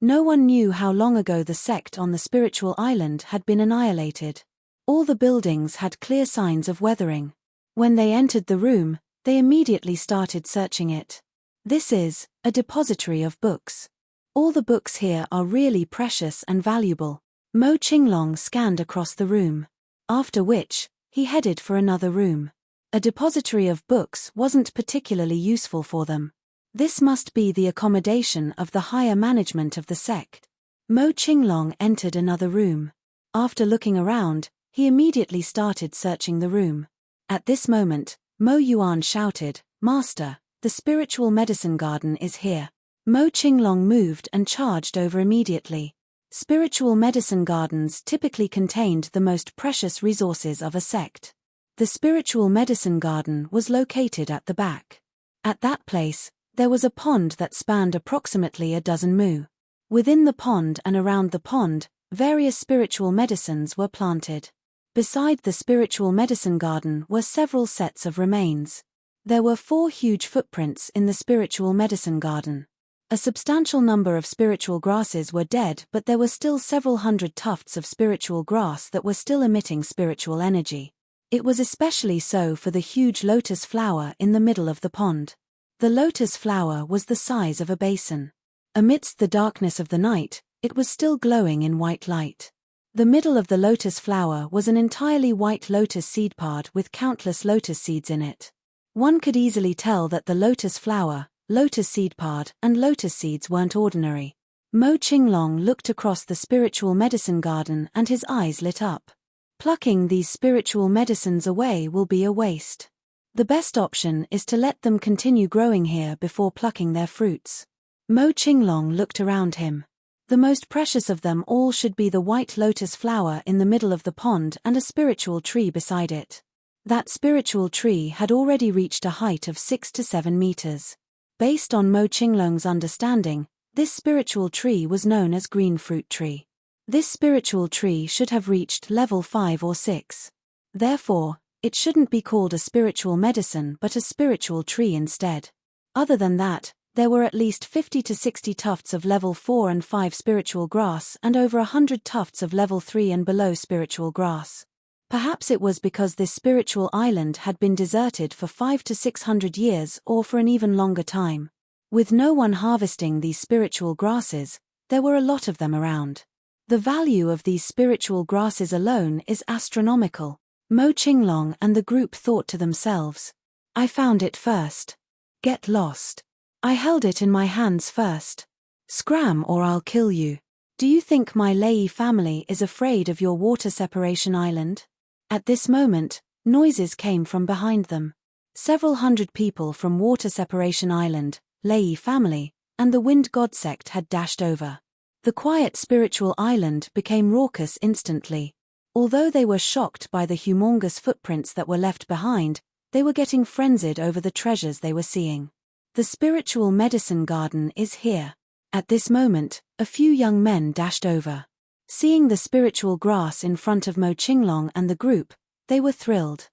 No one knew how long ago the sect on the spiritual island had been annihilated. All the buildings had clear signs of weathering. When they entered the room, they immediately started searching it. This is a depository of books. All the books here are really precious and valuable. Mo Qinglong scanned across the room. After which, he headed for another room. A depository of books wasn't particularly useful for them. This must be the accommodation of the higher management of the sect. Mo Qinglong entered another room. After looking around, he immediately started searching the room. At this moment, Mo Yuan shouted, "Master, the spiritual medicine garden is here." Mo Qinglong moved and charged over immediately. Spiritual medicine gardens typically contained the most precious resources of a sect. The spiritual medicine garden was located at the back. At that place, there was a pond that spanned approximately a dozen mu. Within the pond and around the pond, various spiritual medicines were planted. Beside the spiritual medicine garden were several sets of remains. There were 4 huge footprints in the spiritual medicine garden. A substantial number of spiritual grasses were dead, but there were still several hundred tufts of spiritual grass that were still emitting spiritual energy. It was especially so for the huge lotus flower in the middle of the pond. The lotus flower was the size of a basin. Amidst the darkness of the night, it was still glowing in white light. The middle of the lotus flower was an entirely white lotus seed pod with countless lotus seeds in it. One could easily tell that the lotus flower, lotus seed pod, and lotus seeds weren't ordinary. Mo Qinglong looked across the spiritual medicine garden and his eyes lit up. Plucking these spiritual medicines away will be a waste. The best option is to let them continue growing here before plucking their fruits. Mo Qinglong looked around him. The most precious of them all should be the white lotus flower in the middle of the pond and a spiritual tree beside it. That spiritual tree had already reached a height of 6 to 7 meters. Based on Mo Qinglong's understanding, this spiritual tree was known as green fruit tree. This spiritual tree should have reached level 5 or 6. Therefore, it shouldn't be called a spiritual medicine but a spiritual tree instead. Other than that, there were at least 50 to 60 tufts of level 4 and 5 spiritual grass and over 100 tufts of level 3 and below spiritual grass. Perhaps it was because this spiritual island had been deserted for 500 to 600 years or for an even longer time. With no one harvesting these spiritual grasses, there were a lot of them around. The value of these spiritual grasses alone is astronomical. Mo Qinglong and the group thought to themselves. I found it first. Get lost. I held it in my hands first. Scram or I'll kill you. Do you think my Lei family is afraid of your water separation island? At this moment, noises came from behind them. Several hundred people from Water Separation Island, Lei family, and the Wind God sect had dashed over. The quiet spiritual island became raucous instantly. Although they were shocked by the humongous footprints that were left behind, they were getting frenzied over the treasures they were seeing. The spiritual medicine garden is here. At this moment, a few young men dashed over. Seeing the spiritual grass in front of Mo Qinglong and the group, they were thrilled.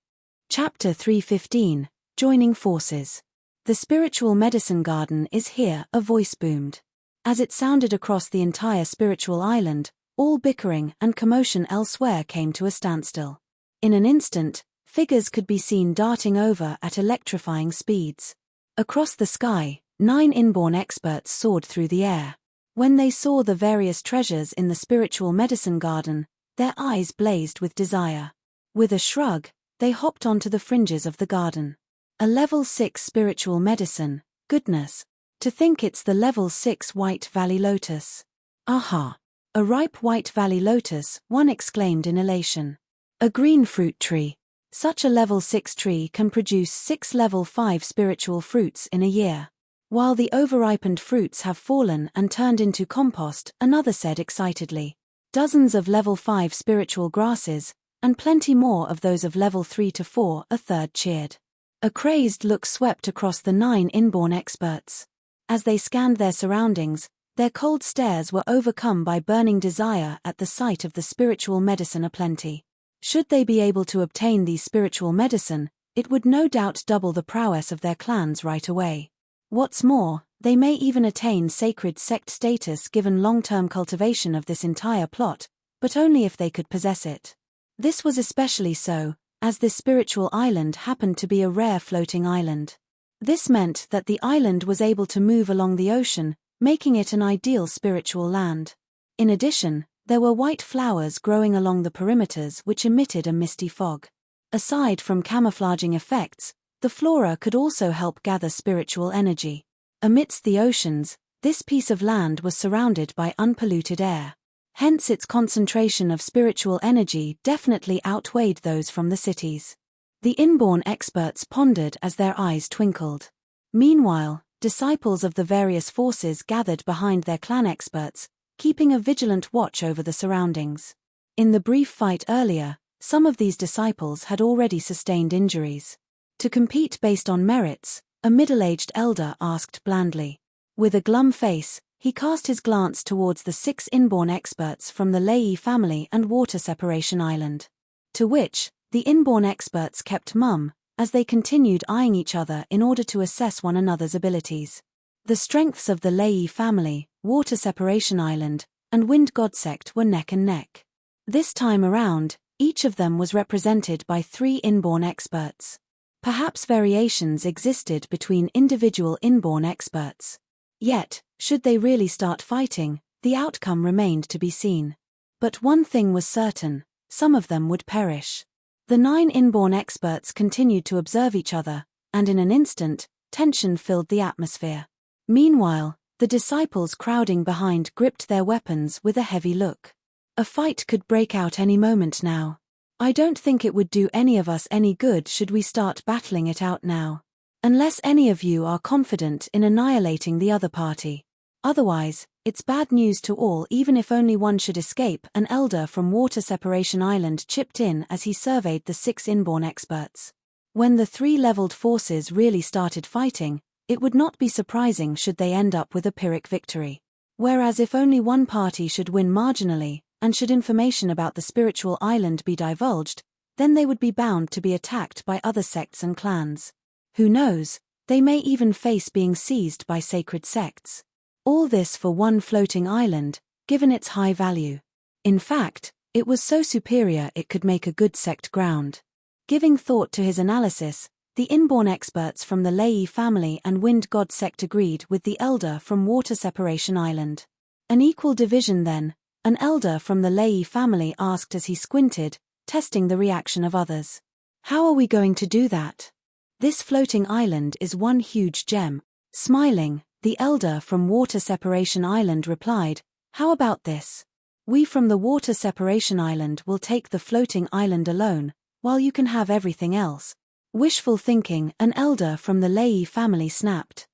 Chapter 315, Joining Forces. The spiritual medicine garden is here, a voice boomed. As it sounded across the entire spiritual island, all bickering and commotion elsewhere came to a standstill. In an instant, figures could be seen darting over at electrifying speeds. Across the sky, 9 inborn experts soared through the air. When they saw the various treasures in the spiritual medicine garden, their eyes blazed with desire. With a shrug, they hopped onto the fringes of the garden. A level 6 spiritual medicine, goodness. To think it's the level 6 White Valley Lotus. Aha! A ripe White Valley Lotus, one exclaimed in elation. A green fruit tree. Such a level 6 tree can produce 6 level 5 spiritual fruits in a year. While the overripened fruits have fallen and turned into compost, another said excitedly. Dozens of level 5 spiritual grasses, and plenty more of those of level 3 to 4, a third cheered. A crazed look swept across the 9 inborn experts. As they scanned their surroundings, their cold stares were overcome by burning desire at the sight of the spiritual medicine aplenty. Should they be able to obtain these spiritual medicine, it would no doubt double the prowess of their clans right away. What's more, they may even attain sacred sect status given long-term cultivation of this entire plot, but only if they could possess it. This was especially so, as this spiritual island happened to be a rare floating island. This meant that the island was able to move along the ocean, making it an ideal spiritual land. In addition, there were white flowers growing along the perimeters which emitted a misty fog. Aside from camouflaging effects, the flora could also help gather spiritual energy. Amidst the oceans, this piece of land was surrounded by unpolluted air. Hence its concentration of spiritual energy definitely outweighed those from the cities. The inborn experts pondered as their eyes twinkled. Meanwhile, disciples of the various forces gathered behind their clan experts, keeping a vigilant watch over the surroundings. In the brief fight earlier, some of these disciples had already sustained injuries. To compete based on merits, a middle-aged elder asked blandly. With a glum face, he cast his glance towards the 6 inborn experts from the Lei family and Water Separation Island. To which, the inborn experts kept mum, as they continued eyeing each other in order to assess one another's abilities. The strengths of the Lei family, Water Separation Island, and Wind God sect were neck and neck. This time around, each of them was represented by 3 inborn experts. Perhaps variations existed between individual inborn experts. Yet, should they really start fighting, the outcome remained to be seen. But one thing was certain, some of them would perish. The 9 inborn experts continued to observe each other, and in an instant, tension filled the atmosphere. Meanwhile, the disciples crowding behind gripped their weapons with a heavy look. A fight could break out any moment now. I don't think it would do any of us any good should we start battling it out now. Unless any of you are confident in annihilating the other party. Otherwise, it's bad news to all even if only one should escape. An elder from Water Separation Island chipped in as he surveyed the 6 inborn experts. When the 3 leveled forces really started fighting, it would not be surprising should they end up with a Pyrrhic victory. Whereas if only one party should win marginally, and should information about the spiritual island be divulged, then they would be bound to be attacked by other sects and clans. Who knows, they may even face being seized by sacred sects. All this for one floating island, given its high value. In fact, it was so superior it could make a good sect ground. Giving thought to his analysis, the inborn experts from the Lei family and Wind God sect agreed with the elder from Water Separation Island. An equal division then, an elder from the Lei family asked as he squinted, testing the reaction of others. How are we going to do that? This floating island is one huge gem. Smiling, the elder from Water Separation Island replied, how about this? We from the Water Separation Island will take the floating island alone, while you can have everything else. Wishful thinking, an elder from the Lei family snapped.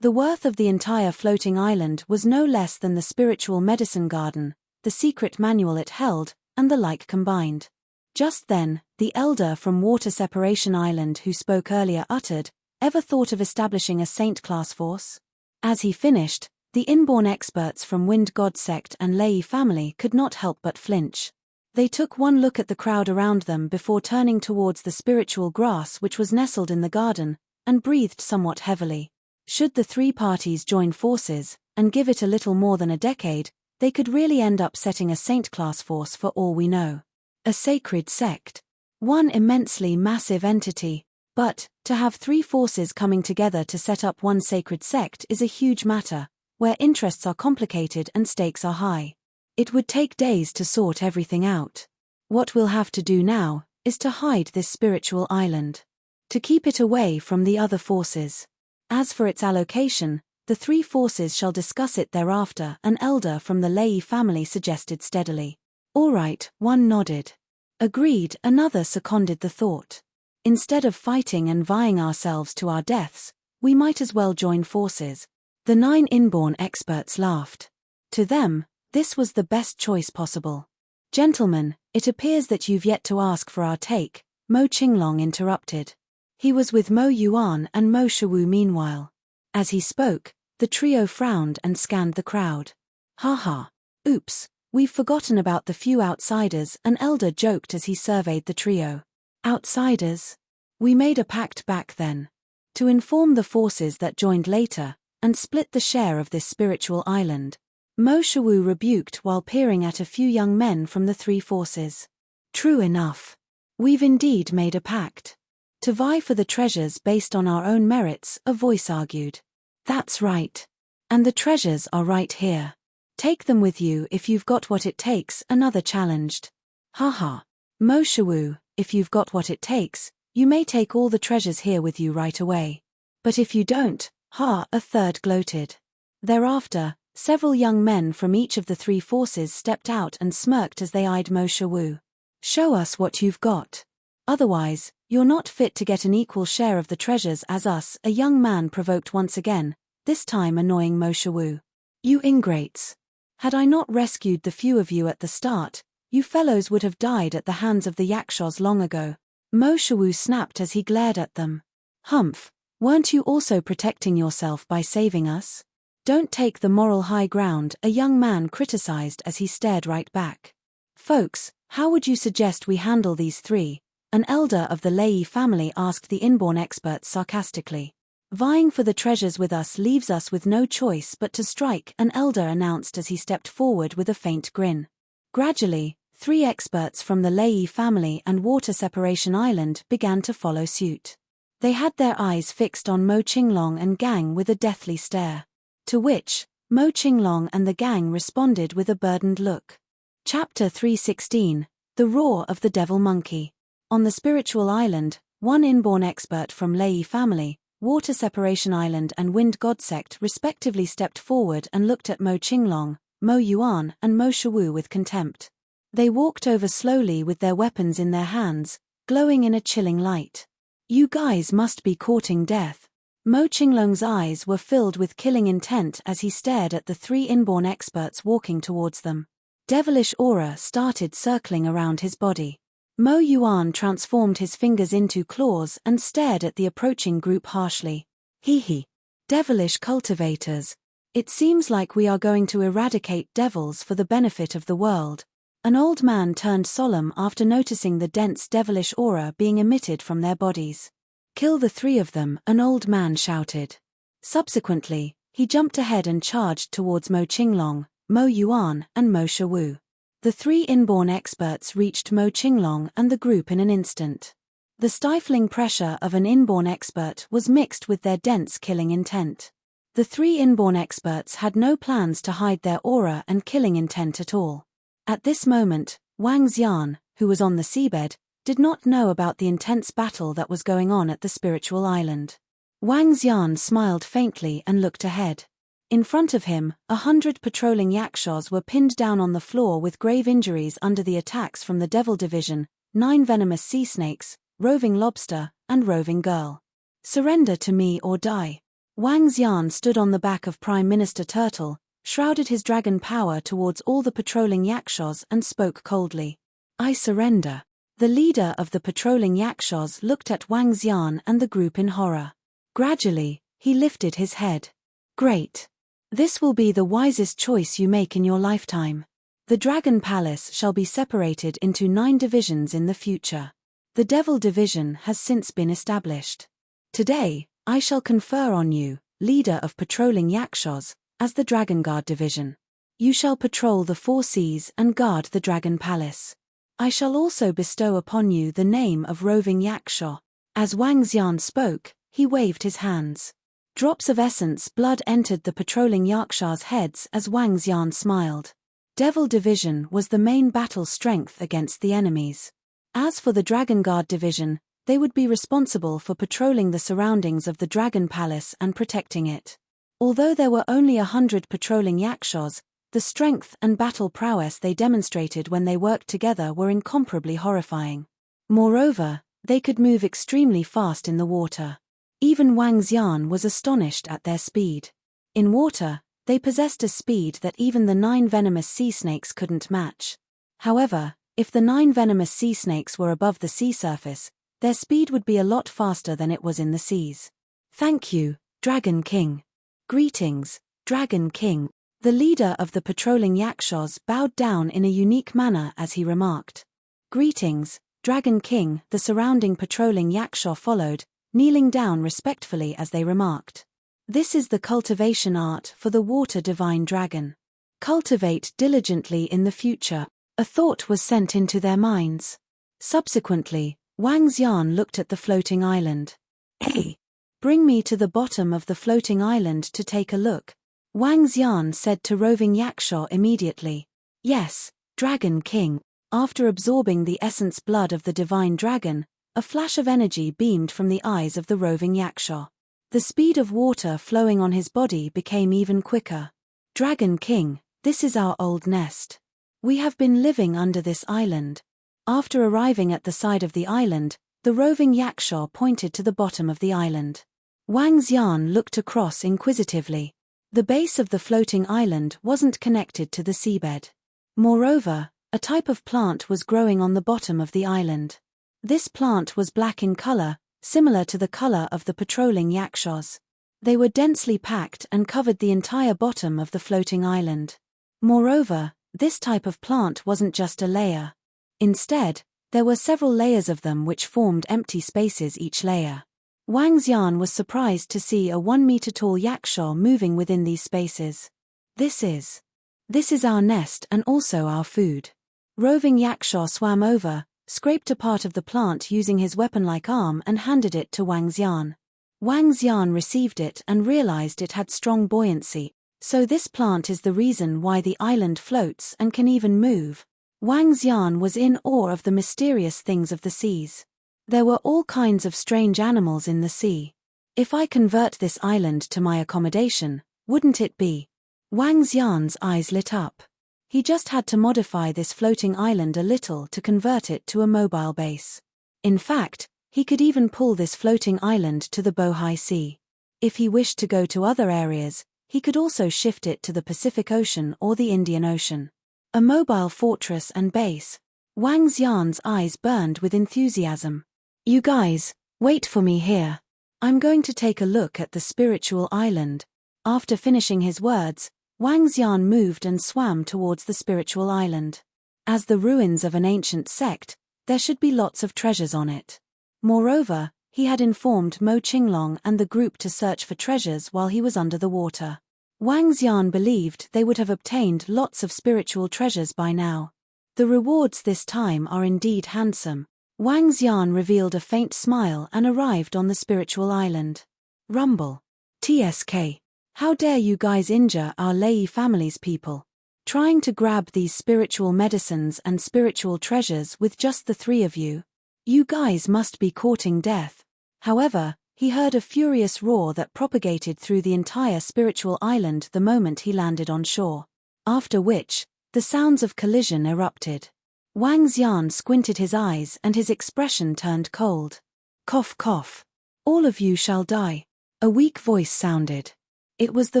The worth of the entire floating island was no less than the spiritual medicine garden, the secret manual it held, and the like combined. Just then, the elder from Water Separation Island who spoke earlier uttered, ever thought of establishing a saint-class force? As he finished, the inborn experts from Wind God sect and Lei family could not help but flinch. They took one look at the crowd around them before turning towards the spiritual grass which was nestled in the garden, and breathed somewhat heavily. Should the 3 parties join forces, and give it a little more than a decade, they could really end up setting a saint-class force for all we know. A sacred sect. One immensely massive entity. But, to have 3 forces coming together to set up one sacred sect is a huge matter, where interests are complicated and stakes are high. It would take days to sort everything out. What we'll have to do now, is to hide this spiritual island. To keep it away from the other forces. As for its allocation, the 3 forces shall discuss it thereafter, an elder from the Lei family suggested steadily. All right, one nodded. Agreed, another seconded the thought. Instead of fighting and vying ourselves to our deaths, we might as well join forces. The 9 inborn experts laughed. To them, this was the best choice possible. Gentlemen, it appears that you've yet to ask for our take, Mo Qinglong interrupted. He was with Mo Yuan and Mo Shiwu meanwhile. As he spoke, the trio frowned and scanned the crowd. Ha. Oops, we've forgotten about the few outsiders, an elder joked as he surveyed the trio. Outsiders? We made a pact back then. To inform the forces that joined later, and split the share of this spiritual island. Mo Shiwu rebuked while peering at a few young men from the 3 forces. True enough. We've indeed made a pact. To vie for the treasures based on our own merits, a voice argued. That's right. And the treasures are right here. Take them with you if you've got what it takes, another challenged. Ha. Mo Shiwu, if you've got what it takes, you may take all the treasures here with you right away. But if you don't, a third gloated. Thereafter, several young men from each of the 3 forces stepped out and smirked as they eyed Mo Shiwu. Show us what you've got. Otherwise, you're not fit to get an equal share of the treasures as us, a young man provoked once again, this time annoying Mo Shawu. You ingrates. Had I not rescued the few of you at the start, you fellows would have died at the hands of the Yakshas long ago. Mo Shawu snapped as he glared at them. Humph, weren't you also protecting yourself by saving us? Don't take the moral high ground, a young man criticized as he stared right back. Folks, how would you suggest we handle these three? An elder of the Lei family asked the inborn experts sarcastically. Vying for the treasures with us leaves us with no choice but to strike, an elder announced as he stepped forward with a faint grin. Gradually, 3 experts from the Lei family and Water Separation Island began to follow suit. They had their eyes fixed on Mo Qinglong and gang with a deathly stare. To which, Mo Qinglong and the gang responded with a burdened look. Chapter 316, The Roar of the Devil Monkey. On the spiritual island, 1 inborn expert from Lei family, Water Separation Island and Wind God Sect respectively stepped forward and looked at Mo Qinglong, Mo Yuan and Mo Shawu with contempt. They walked over slowly with their weapons in their hands, glowing in a chilling light. You guys must be courting death. Mo Qinglong's eyes were filled with killing intent as he stared at the 3 inborn experts walking towards them. Devilish aura started circling around his body. Mo Yuan transformed his fingers into claws and stared at the approaching group harshly. Hee. Devilish cultivators. It seems like we are going to eradicate devils for the benefit of the world. An old man turned solemn after noticing the dense devilish aura being emitted from their bodies. Kill the 3 of them, an old man shouted. Subsequently, he jumped ahead and charged towards Mo Qinglong, Mo Yuan and Mo Shawu. The 3 inborn experts reached Mo Qinglong and the group in an instant. The stifling pressure of an inborn expert was mixed with their dense killing intent. The 3 inborn experts had no plans to hide their aura and killing intent at all. At this moment, Wang Xian, who was on the seabed, did not know about the intense battle that was going on at the spiritual island. Wang Xian smiled faintly and looked ahead. In front of him, 100 patrolling Yakshas were pinned down on the floor with grave injuries under the attacks from the Devil Division, 9 venomous sea snakes, roving lobster, and roving girl. Surrender to me or die. Wang Xian stood on the back of Prime Minister Turtle, shrouded his dragon power towards all the patrolling Yakshas and spoke coldly. I surrender. The leader of the patrolling Yakshas looked at Wang Xian and the group in horror. Gradually, he lifted his head. Great. This will be the wisest choice you make in your lifetime. The Dragon Palace shall be separated into 9 divisions in the future. The Devil Division has since been established. Today, I shall confer on you, leader of patrolling Yakshas, as the Dragon Guard Division. You shall patrol the 4 seas and guard the Dragon Palace. I shall also bestow upon you the name of Roving Yaksha. As Wang Xian spoke, he waved his hands. Drops of essence blood entered the patrolling Yakshas' heads as Wang Xian smiled. Devil Division was the main battle strength against the enemies. As for the Dragon Guard Division, they would be responsible for patrolling the surroundings of the Dragon Palace and protecting it. Although there were only 100 patrolling Yakshas, the strength and battle prowess they demonstrated when they worked together were incomparably horrifying. Moreover, they could move extremely fast in the water. Even Wang Xian was astonished at their speed. In water, they possessed a speed that even the 9 venomous sea snakes couldn't match. However, if the 9 venomous sea snakes were above the sea surface, their speed would be a lot faster than it was in the seas. Thank you, Dragon King. Greetings, Dragon King. The leader of the patrolling Yakshas bowed down in a unique manner as he remarked. Greetings, Dragon King. The surrounding patrolling Yaksha followed, kneeling down respectfully as they remarked. This is the cultivation art for the water divine dragon. Cultivate diligently in the future. A thought was sent into their minds. Subsequently, Wang Xian looked at the floating island. Hey! Bring me to the bottom of the floating island to take a look. Wang Xian said to Roving Yaksha immediately. Yes, Dragon King. After absorbing the essence blood of the divine dragon, a flash of energy beamed from the eyes of the Roving Yaksha. The speed of water flowing on his body became even quicker. Dragon King, this is our old nest. We have been living under this island. After arriving at the side of the island, the Roving Yaksha pointed to the bottom of the island. Wang Xian looked across inquisitively. The base of the floating island wasn't connected to the seabed. Moreover, a type of plant was growing on the bottom of the island. This plant was black in color, similar to the color of the patrolling yakshas. They were densely packed and covered the entire bottom of the floating island. Moreover, this type of plant wasn't just a layer. Instead, there were several layers of them which formed empty spaces each layer. Wang Xian was surprised to see a 1-meter-tall yaksha moving within these spaces. This is our nest and also our food. Roving yaksha swam over, scraped a part of the plant using his weapon-like arm and handed it to Wang Xian. Wang Xian received it and realized it had strong buoyancy, so this plant is the reason why the island floats and can even move. Wang Xian was in awe of the mysterious things of the seas. There were all kinds of strange animals in the sea. If I convert this island to my accommodation, wouldn't it be? Wang Xian's eyes lit up. He just had to modify this floating island a little to convert it to a mobile base. In fact, he could even pull this floating island to the Bohai Sea. If he wished to go to other areas, he could also shift it to the Pacific Ocean or the Indian Ocean. A mobile fortress and base. Wang Xian's eyes burned with enthusiasm. You guys, wait for me here. I'm going to take a look at the spiritual island. After finishing his words, Wang Xian moved and swam towards the spiritual island. As the ruins of an ancient sect, there should be lots of treasures on it. Moreover, he had informed Mo Qinglong and the group to search for treasures while he was under the water. Wang Xian believed they would have obtained lots of spiritual treasures by now. The rewards this time are indeed handsome. Wang Xian revealed a faint smile and arrived on the spiritual island. Rumble. TSK. How dare you guys injure our Lei family's people? Trying to grab these spiritual medicines and spiritual treasures with just the three of you? You guys must be courting death. However, he heard a furious roar that propagated through the entire spiritual island the moment he landed on shore. After which, the sounds of collision erupted. Wang Xian squinted his eyes and his expression turned cold. Cough cough. All of you shall die. A weak voice sounded. It was the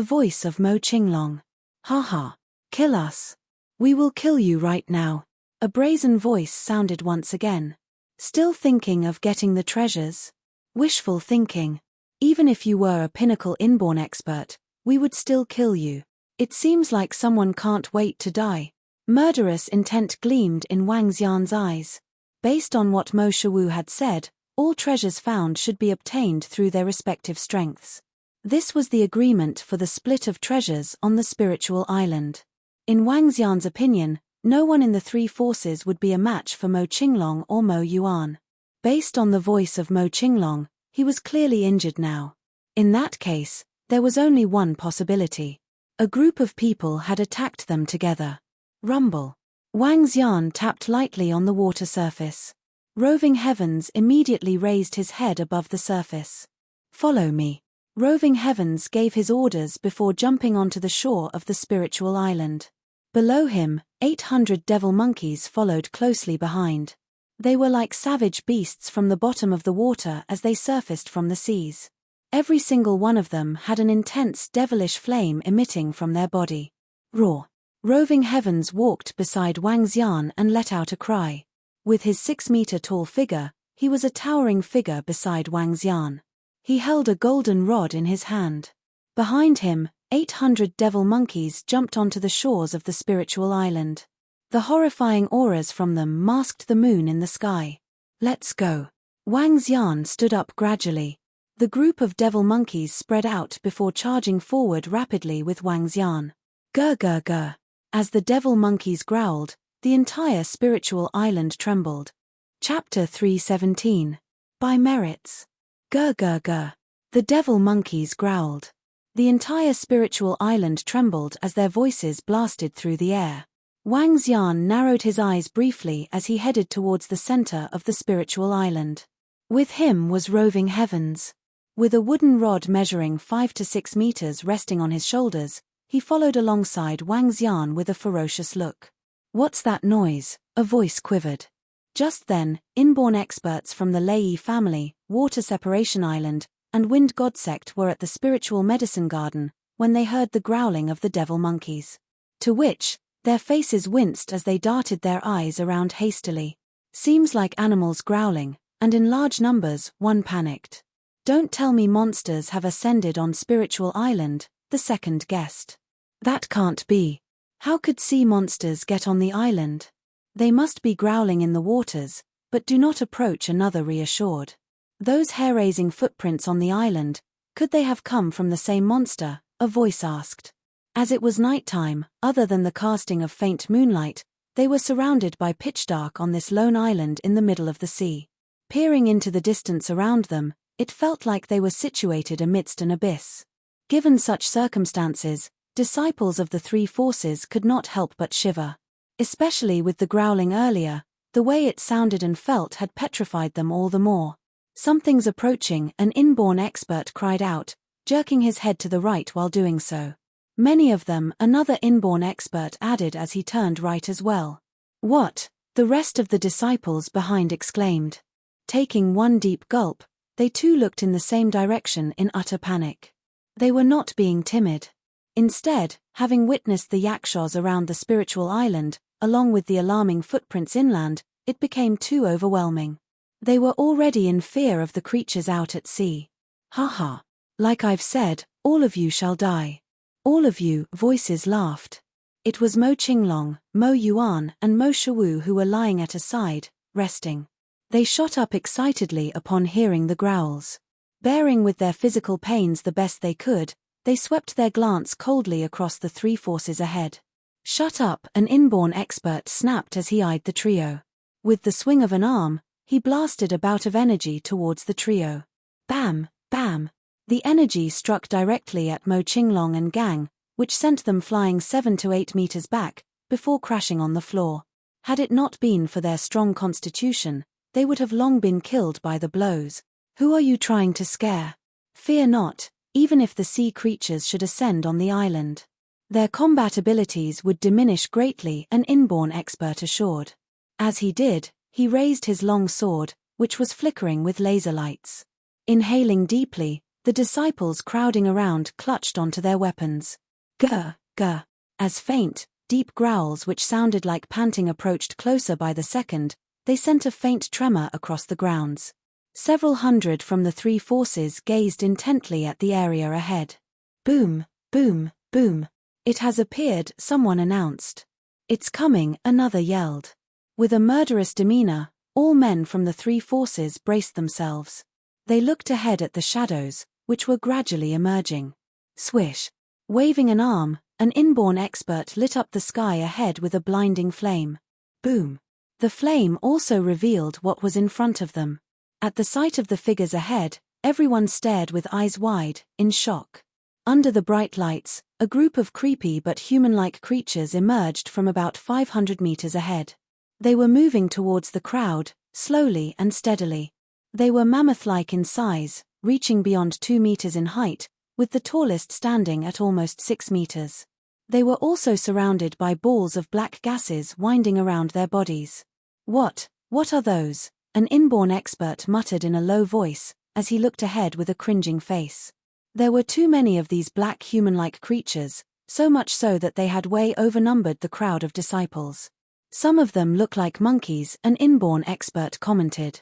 voice of Mo Qinglong. Ha ha. Kill us. We will kill you right now. A brazen voice sounded once again. Still thinking of getting the treasures? Wishful thinking. Even if you were a pinnacle inborn expert, we would still kill you. It seems like someone can't wait to die. Murderous intent gleamed in Wang Xian's eyes. Based on what Mo Shiwu had said, all treasures found should be obtained through their respective strengths. This was the agreement for the split of treasures on the spiritual island. In Wang Xian's opinion, no one in the three forces would be a match for Mo Qinglong or Mo Yuan. Based on the voice of Mo Qinglong, he was clearly injured now. In that case, there was only one possibility. A group of people had attacked them together. Rumble. Wang Xian tapped lightly on the water surface. Roving Heavens immediately raised his head above the surface. Follow me. Roving Heavens gave his orders before jumping onto the shore of the spiritual island. Below him, 800 devil monkeys followed closely behind. They were like savage beasts from the bottom of the water as they surfaced from the seas. Every single one of them had an intense devilish flame emitting from their body. Roar. Roving Heavens walked beside Wang Xian and let out a cry. With his 6-meter-tall figure, he was a towering figure beside Wang Xian. He held a golden rod in his hand. Behind him, 800 devil monkeys jumped onto the shores of the spiritual island. The horrifying auras from them masked the moon in the sky. Let's go. Wang Xian stood up gradually. The group of devil monkeys spread out before charging forward rapidly with Wang Xian. Gur gur gur. As the devil monkeys growled, the entire spiritual island trembled. Chapter 317. By merits. Gur gur gur. The devil monkeys growled. The entire spiritual island trembled as their voices blasted through the air. Wang Xian narrowed his eyes briefly as he headed towards the center of the spiritual island. With him was Roving Heavens. With a wooden rod measuring 5 to 6 meters resting on his shoulders, he followed alongside Wang Xian with a ferocious look. What's that noise? A voice quivered. Just then, inborn experts from the Lei family, Water Separation Island, and Wind God sect were at the spiritual medicine garden when they heard the growling of the devil monkeys. To which, their faces winced as they darted their eyes around hastily. Seems like animals growling, and in large numbers, one panicked. Don't tell me monsters have ascended on Spiritual Island, the second guessed. That can't be. How could sea monsters get on the island? They must be growling in the waters, but do not approach, another reassured. Those hair-raising footprints on the island, could they have come from the same monster? A voice asked. As it was nighttime, other than the casting of faint moonlight, they were surrounded by pitch dark on this lone island in the middle of the sea. Peering into the distance around them, it felt like they were situated amidst an abyss. Given such circumstances, disciples of the three forces could not help but shiver. Especially with the growling earlier, the way it sounded and felt had petrified them all the more. Something's approaching, an inborn expert cried out, jerking his head to the right while doing so. Many of them, another inborn expert added as he turned right as well. What? The rest of the disciples behind exclaimed. Taking one deep gulp, they too looked in the same direction in utter panic. They were not being timid. Instead, having witnessed the yakshas around the spiritual island, along with the alarming footprints inland, it became too overwhelming. They were already in fear of the creatures out at sea. Ha ha. Like I've said, all of you shall die. All of you, voices laughed. It was Mo Qinglong, Mo Yuan, and Mo Shawu who were lying at a side, resting. They shot up excitedly upon hearing the growls. Bearing with their physical pains the best they could, they swept their glance coldly across the three forces ahead. Shut up, an inborn expert snapped as he eyed the trio. With the swing of an arm, he blasted a bout of energy towards the trio. Bam, bam. The energy struck directly at Mo Qinglong and gang, which sent them flying 7 to 8 meters back, before crashing on the floor. Had it not been for their strong constitution, they would have long been killed by the blows. Who are you trying to scare? Fear not, even if the sea creatures should ascend on the island. Their combat abilities would diminish greatly, an inborn expert assured. As he did, he raised his long sword, which was flickering with laser lights. Inhaling deeply, the disciples crowding around clutched onto their weapons. Gah, gah. As faint, deep growls which sounded like panting approached closer by the second, they sent a faint tremor across the grounds. Several hundred from the three forces gazed intently at the area ahead. Boom, boom, boom. It has appeared, someone announced. It's coming, another yelled. With a murderous demeanor, all men from the three forces braced themselves. They looked ahead at the shadows, which were gradually emerging. Swish. Waving an arm, an inborn expert lit up the sky ahead with a blinding flame. Boom. The flame also revealed what was in front of them. At the sight of the figures ahead, everyone stared with eyes wide, in shock. Under the bright lights, a group of creepy but human-like creatures emerged from about 500 meters ahead. They were moving towards the crowd, slowly and steadily. They were mammoth-like in size, reaching beyond 2 meters in height, with the tallest standing at almost 6 meters. They were also surrounded by balls of black gases winding around their bodies. What are those? An inborn expert muttered in a low voice, as he looked ahead with a cringing face. There were too many of these black human-like creatures, so much so that they had way overnumbered the crowd of disciples. Some of them look like monkeys, an inborn expert commented.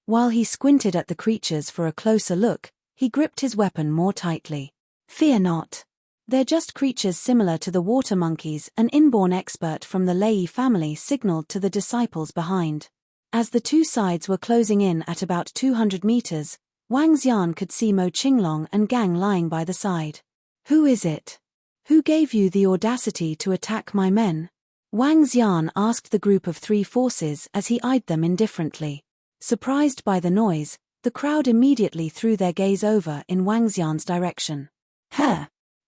While he squinted at the creatures for a closer look, he gripped his weapon more tightly. Fear not. They're just creatures similar to the water monkeys, an inborn expert from the Lei family signaled to the disciples behind. As the two sides were closing in at about 200 meters, Wang Xian could see Mo Qinglong and gang lying by the side. Who is it? Who gave you the audacity to attack my men? Wang Xian asked the group of three forces as he eyed them indifferently. Surprised by the noise, the crowd immediately threw their gaze over in Wang Xian's direction.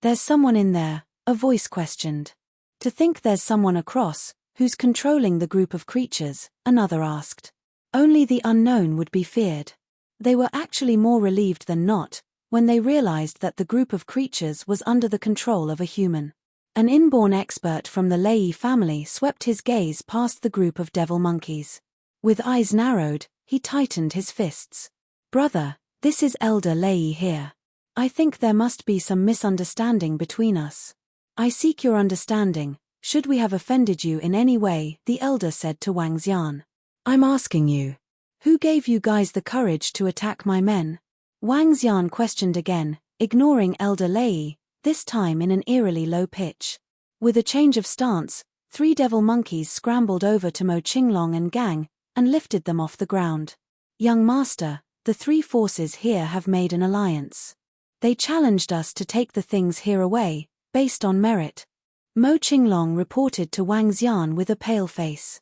There's someone in there, a voice questioned. To think there's someone across, who's controlling the group of creatures, another asked. Only the unknown would be feared. They were actually more relieved than not, when they realized that the group of creatures was under the control of a human. An inborn expert from the Lei family swept his gaze past the group of devil monkeys. With eyes narrowed, he tightened his fists. Brother, This is Elder Lei here. I think there must be some misunderstanding between us. I seek your understanding. Should we have offended you in any way, the elder said to Wang Xian. I'm asking you. Who gave you guys the courage to attack my men? Wang Xian questioned again, ignoring Elder Lei, this time in an eerily low pitch. With a change of stance, 3 devil monkeys scrambled over to Mo Qinglong and gang, and lifted them off the ground. Young master, the 3 forces here have made an alliance. They challenged us to take the things here away, based on merit. Mo Qinglong reported to Wang Xian with a pale face.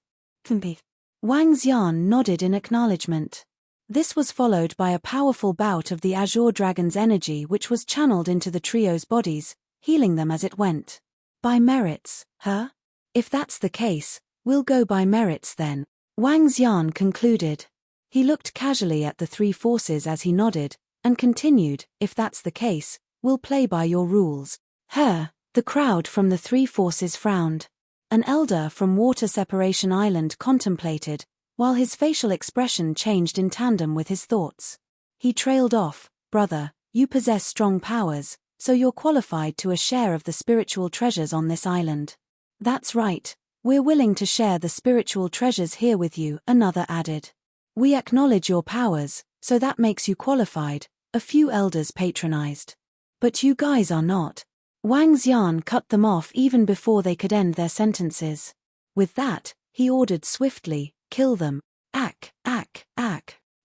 Wang Xian nodded in acknowledgement. This was followed by a powerful bout of the Azure Dragon's energy which was channeled into the trio's bodies, healing them as it went. By merits, huh? If that's the case, we'll go by merits then, Wang Xian concluded. He looked casually at the 3 forces as he nodded, and continued, if that's the case, we'll play by your rules. The crowd from the 3 forces frowned. An elder from Water Separation Island contemplated, while his facial expression changed in tandem with his thoughts. He trailed off, brother, you possess strong powers, so you're qualified to a share of the spiritual treasures on this island. That's right, we're willing to share the spiritual treasures here with you, another added. We acknowledge your powers, so that makes you qualified, a few elders patronized. But you guys are not. Wang Xian cut them off even before they could end their sentences. With that, he ordered swiftly, kill them. Ack.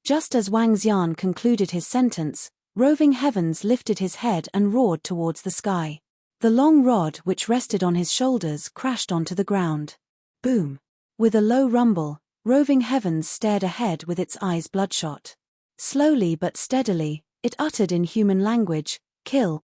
Just as Wang Xian concluded his sentence, Roving Heavens lifted his head and roared towards the sky. The long rod which rested on his shoulders crashed onto the ground. Boom. With a low rumble, Roving Heavens stared ahead with its eyes bloodshot. Slowly but steadily, it uttered in human language, kill.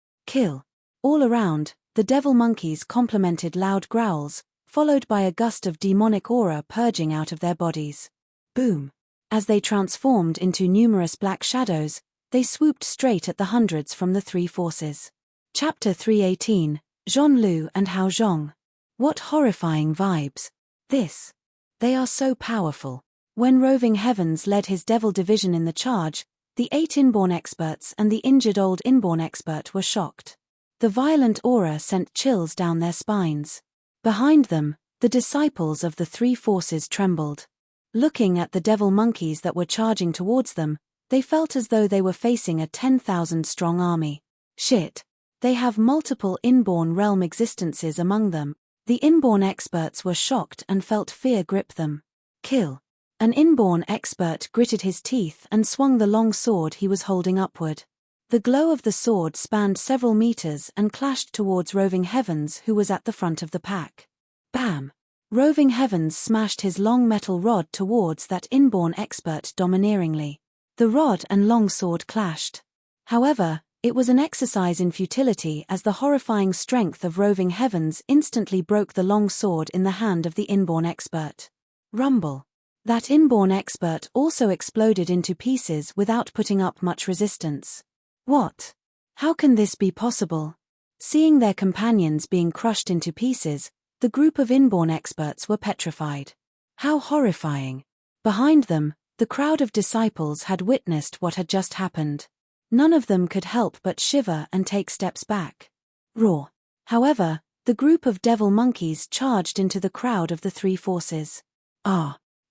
All around, the devil monkeys complemented loud growls, followed by a gust of demonic aura purging out of their bodies. Boom. As they transformed into numerous black shadows, they swooped straight at the hundreds from the 3 forces. Chapter 318, Zhon Lu and Hao Zhong. What horrifying vibes. This. They are so powerful. When Roving Heavens led his devil division in the charge, the 8 inborn experts and the injured old inborn expert were shocked. The violent aura sent chills down their spines. Behind them, the disciples of the 3 forces trembled. Looking at the devil monkeys that were charging towards them, they felt as though they were facing a 10,000-strong army. Shit. They have multiple inborn realm existences among them. The inborn experts were shocked and felt fear grip them. Kill. An inborn expert gritted his teeth and swung the long sword he was holding upward. The glow of the sword spanned several meters and clashed towards Roving Heavens, who was at the front of the pack. Bam! Roving Heavens smashed his long metal rod towards that inborn expert domineeringly. The rod and long sword clashed. However, it was an exercise in futility as the horrifying strength of Roving Heavens instantly broke the long sword in the hand of the inborn expert. Rumble. That inborn expert also exploded into pieces without putting up much resistance. What? How can this be possible? Seeing their companions being crushed into pieces, the group of inborn experts were petrified. How horrifying. Behind them, the crowd of disciples had witnessed what had just happened. None of them could help but shiver and take steps back. Roar. However, the group of devil monkeys charged into the crowd of the 3 forces.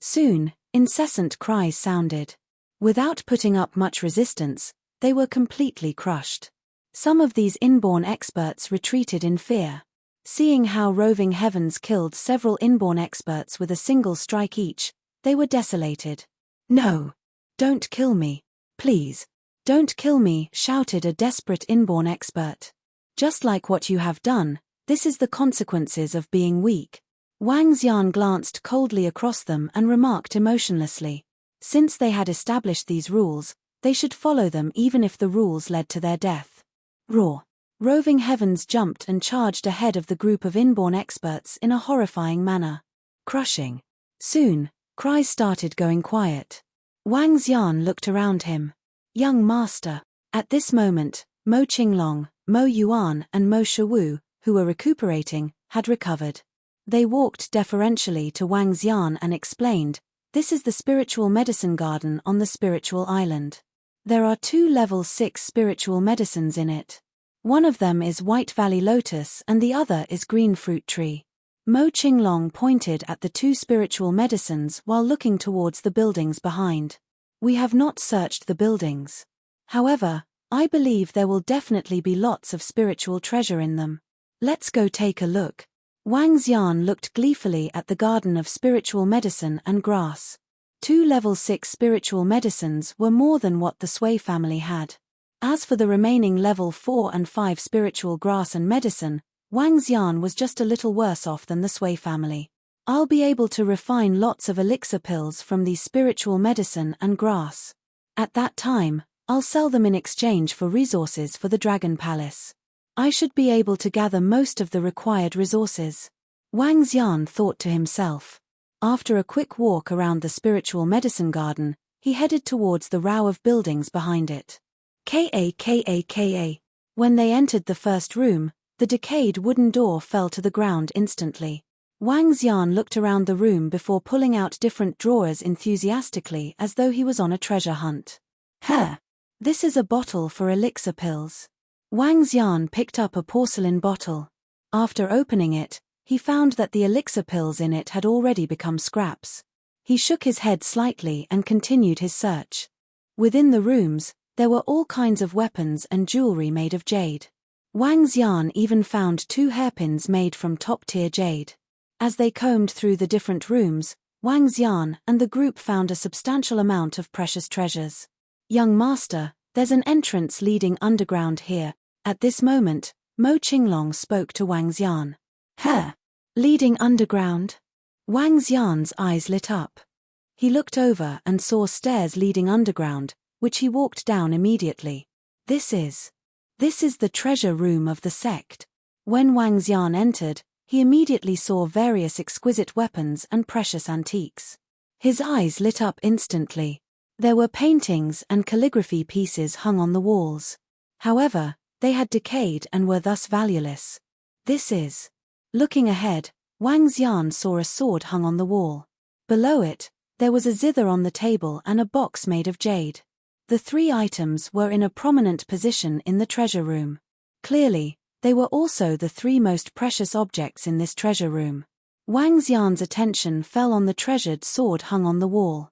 Soon, incessant cries sounded. Without putting up much resistance, they were completely crushed. Some of these inborn experts retreated in fear. Seeing how Roving Heavens killed several inborn experts with a single strike each, they were desolated. No! Don't kill me. Please. Don't kill me, shouted a desperate inborn expert. Just like what you have done, this is the consequences of being weak. Wang Xian glanced coldly across them and remarked emotionlessly. Since they had established these rules, they should follow them even if the rules led to their death. Roar. Roving Heavens jumped and charged ahead of the group of inborn experts in a horrifying manner. Crushing. Soon, cries started going quiet. Wang Xian looked around him. Young master. At this moment, Mo Qinglong, Mo Yuan and Mo Shiwu, who were recuperating, had recovered. They walked deferentially to Wang Xian and explained, "This is the spiritual medicine garden on the spiritual island. There are 2 level 6 spiritual medicines in it. One of them is White Valley Lotus and the other is Green Fruit Tree. Mo Qinglong pointed at the 2 spiritual medicines while looking towards the buildings behind. We have not searched the buildings. However, I believe there will definitely be lots of spiritual treasure in them. Let's go take a look. Wang Xian looked gleefully at the garden of spiritual medicine and grass. 2 level 6 spiritual medicines were more than what the Sui family had. As for the remaining level 4 and 5 spiritual grass and medicine, Wang Xian was just a little worse off than the Sui family. I'll be able to refine lots of elixir pills from these spiritual medicine and grass. At that time, I'll sell them in exchange for resources for the Dragon Palace. I should be able to gather most of the required resources. Wang Xian thought to himself. After a quick walk around the spiritual medicine garden, he headed towards the row of buildings behind it. Ka. When they entered the first room, the decayed wooden door fell to the ground instantly. Wang Xian looked around the room before pulling out different drawers enthusiastically as though he was on a treasure hunt. This is a bottle for elixir pills. Wang Xian picked up a porcelain bottle. After opening it, he found that the elixir pills in it had already become scraps. He shook his head slightly and continued his search. Within the rooms, there were all kinds of weapons and jewelry made of jade. Wang Xian even found 2 hairpins made from top-tier jade. As they combed through the different rooms, Wang Xian and the group found a substantial amount of precious treasures. Young master, there's an entrance leading underground here. At this moment, Mo Qinglong spoke to Wang Xian. Leading underground? Wang Xian's eyes lit up. He looked over and saw stairs leading underground, which he walked down immediately. This is the treasure room of the sect. When Wang Xian entered, he immediately saw various exquisite weapons and precious antiques. His eyes lit up instantly. There were paintings and calligraphy pieces hung on the walls. However, they had decayed and were thus valueless. Looking ahead, Wang Xian saw a sword hung on the wall. Below it, there was a zither on the table and a box made of jade. The 3 items were in a prominent position in the treasure room. Clearly, they were also the 3 most precious objects in this treasure room. Wang Xian's attention fell on the treasured sword hung on the wall.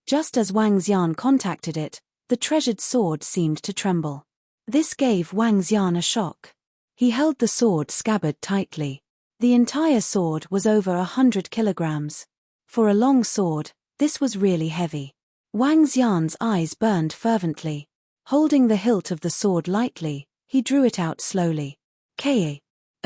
Just as Wang Xian contacted it, the treasured sword seemed to tremble. This gave Wang Xian a shock. He held the sword scabbard tightly. The entire sword was over 100 kilograms. For a long sword, this was really heavy. Wang Xian's eyes burned fervently. Holding the hilt of the sword lightly, he drew it out slowly. A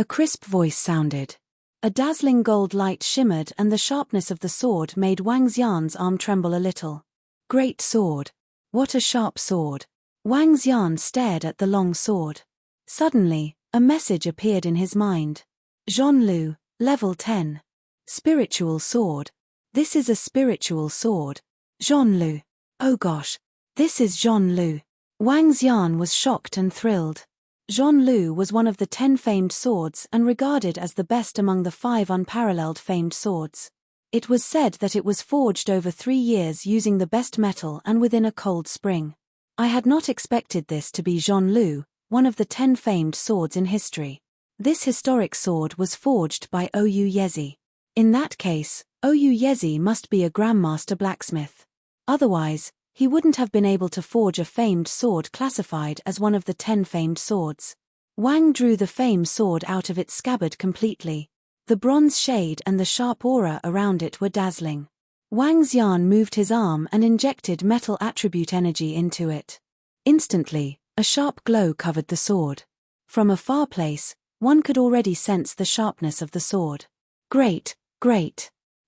crisp voice sounded. A dazzling gold light shimmered and the sharpness of the sword made Wang Xian's arm tremble a little. Great sword. What a sharp sword. Wang Xian stared at the long sword. Suddenly, a message appeared in his mind. Zhonlu, level 10. Spiritual sword. This is a spiritual sword. Zhonlu. Oh gosh. This is Zhonlu. Wang Xian was shocked and thrilled. Zhonlu was one of the 10 famed swords and regarded as the best among the 5 unparalleled famed swords. It was said that it was forged over 3 years using the best metal and within a cold spring. I had not expected this to be Zhonlu, one of the 10 famed swords in history. This historic sword was forged by Ou Yezi. In that case, Ou Yezi must be a grandmaster blacksmith. Otherwise, he wouldn't have been able to forge a famed sword classified as one of the 10 famed swords. Wang drew the famed sword out of its scabbard completely. The bronze shade and the sharp aura around it were dazzling. Wang Xian moved his arm and injected metal attribute energy into it. Instantly, a sharp glow covered the sword. From a far place, one could already sense the sharpness of the sword. Great.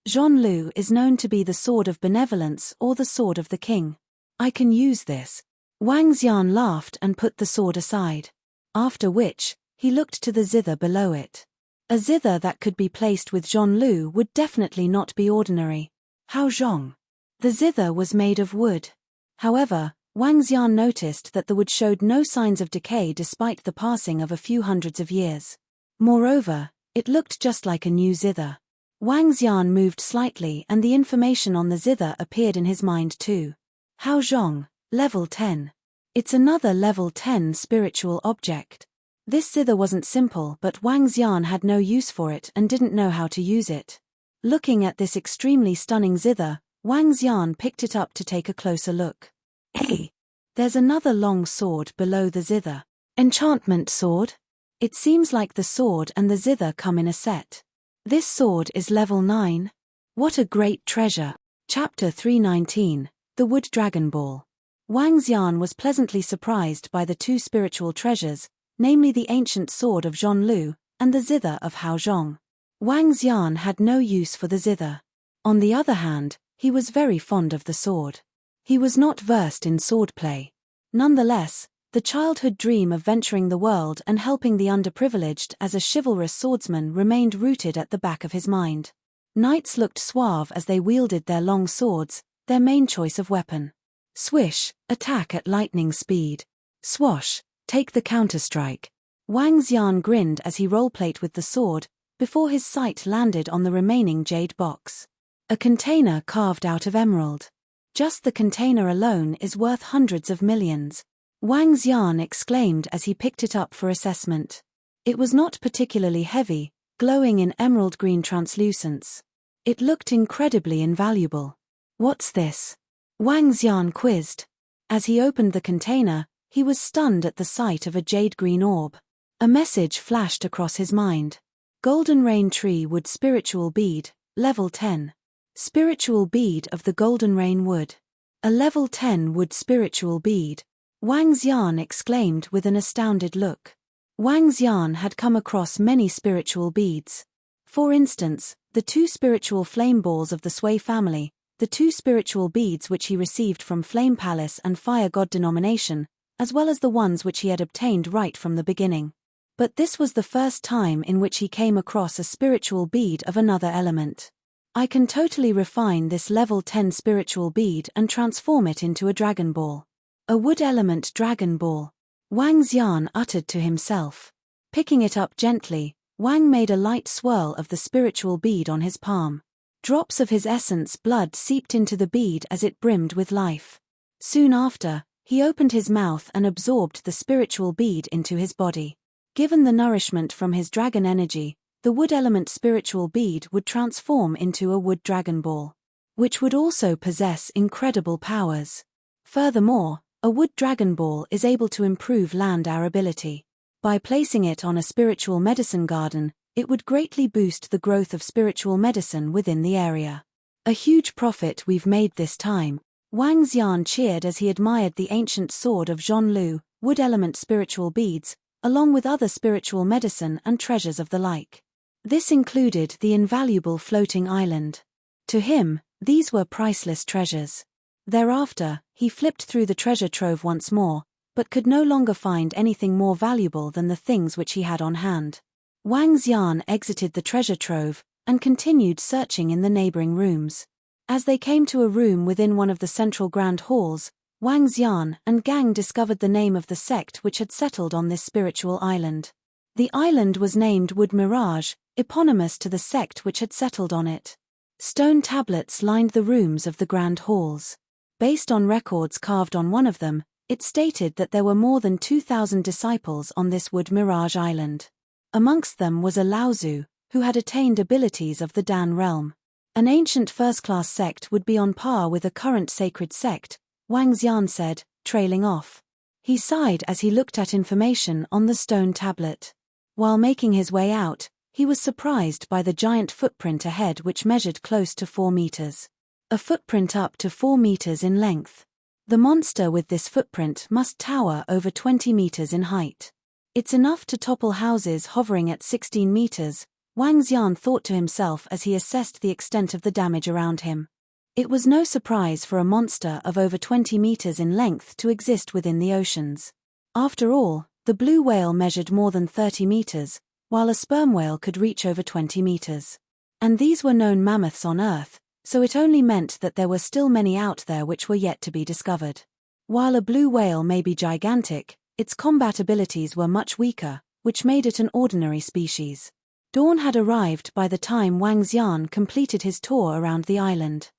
Zhonlu is known to be the sword of benevolence or the sword of the king. I can use this. Wang Xian laughed and put the sword aside. After which, he looked to the zither below it. A zither that could be placed with Zhonlu would definitely not be ordinary. How zhong? The zither was made of wood. However, Wang Xian noticed that the wood showed no signs of decay despite the passing of a few hundreds of years. Moreover, it looked just like a new zither. Wang Xian moved slightly and the information on the zither appeared in his mind too. How zhong, Level 10. It's another level 10 spiritual object. This zither wasn't simple, but Wang Xian had no use for it and didn't know how to use it. Looking at this extremely stunning zither, Wang Xian picked it up to take a closer look. Hey! There's another long sword below the zither. Enchantment sword? It seems like the sword and the zither come in a set. This sword is level 9. What a great treasure. Chapter 319, The Wood Dragon Ball. Wang Xian was pleasantly surprised by the two spiritual treasures, namely the ancient sword of Zhong Lu and the zither of Hao Zhong. Wang Xian had no use for the zither. On the other hand, he was very fond of the sword. He was not versed in swordplay. Nonetheless, the childhood dream of venturing the world and helping the underprivileged as a chivalrous swordsman remained rooted at the back of his mind. Knights looked suave as they wielded their long swords, their main choice of weapon. Swish, attack at lightning speed. Swash, take the counterstrike. Wang Xian grinned as he roleplayed with the sword, before his sight landed on the remaining jade box. A container carved out of emerald. Just the container alone is worth hundreds of millions. Wang Xian exclaimed as he picked it up for assessment. It was not particularly heavy, glowing in emerald green translucence. It looked incredibly invaluable. What's this? Wang Xian quizzed. As he opened the container, he was stunned at the sight of a jade green orb. A message flashed across his mind. Golden Rain Tree Wood Spiritual Bead, Level 10. Spiritual Bead of the Golden Rain Wood. A Level 10 wood spiritual bead. Wang Xian exclaimed with an astounded look. Wang Xian had come across many spiritual beads. For instance, the two spiritual flame balls of the Sui family, the two spiritual beads which he received from Flame Palace and Fire God denomination, as well as the ones which he had obtained right from the beginning. But this was the first time in which he came across a spiritual bead of another element. I can totally refine this level 10 spiritual bead and transform it into a Dragon Ball. A wood element Dragon Ball. Wang Xian uttered to himself. Picking it up gently, Wang made a light swirl of the spiritual bead on his palm. Drops of his essence blood seeped into the bead as it brimmed with life. Soon after, he opened his mouth and absorbed the spiritual bead into his body. Given the nourishment from his dragon energy, the wood element spiritual bead would transform into a wood Dragon Ball, which would also possess incredible powers. Furthermore, a wood Dragon Ball is able to improve land ability. By placing it on a spiritual medicine garden, it would greatly boost the growth of spiritual medicine within the area. A huge profit we've made this time. Wang Xian cheered as he admired the ancient sword of Zhong Lu, wood element spiritual beads, along with other spiritual medicine and treasures of the like. This included the invaluable floating island. To him, these were priceless treasures. Thereafter, he flipped through the treasure trove once more, but could no longer find anything more valuable than the things which he had on hand. Wang Xian exited the treasure trove, and continued searching in the neighboring rooms. As they came to a room within one of the central grand halls, Wang Xian and gang discovered the name of the sect which had settled on this spiritual island. The island was named Wood Mirage, eponymous to the sect which had settled on it. Stone tablets lined the rooms of the grand halls. Based on records carved on one of them, it stated that there were more than 2,000 disciples on this Wood Mirage Island. Amongst them was a Laozu, who had attained abilities of the Dan realm. An ancient first-class sect would be on par with a current sacred sect, Wang Xian said, trailing off. He sighed as he looked at information on the stone tablet. While making his way out, he was surprised by the giant footprint ahead which measured close to 4 meters. A footprint up to 4 meters in length. The monster with this footprint must tower over 20 meters in height. It's enough to topple houses hovering at 16 meters, Wang Xian thought to himself as he assessed the extent of the damage around him. It was no surprise for a monster of over 20 meters in length to exist within the oceans. After all, the blue whale measured more than 30 meters, while a sperm whale could reach over 20 meters. And these were known mammoths on Earth, so it only meant that there were still many out there which were yet to be discovered. While a blue whale may be gigantic, its combat abilities were much weaker, which made it an ordinary species. Dawn had arrived by the time Wang Xian completed his tour around the island.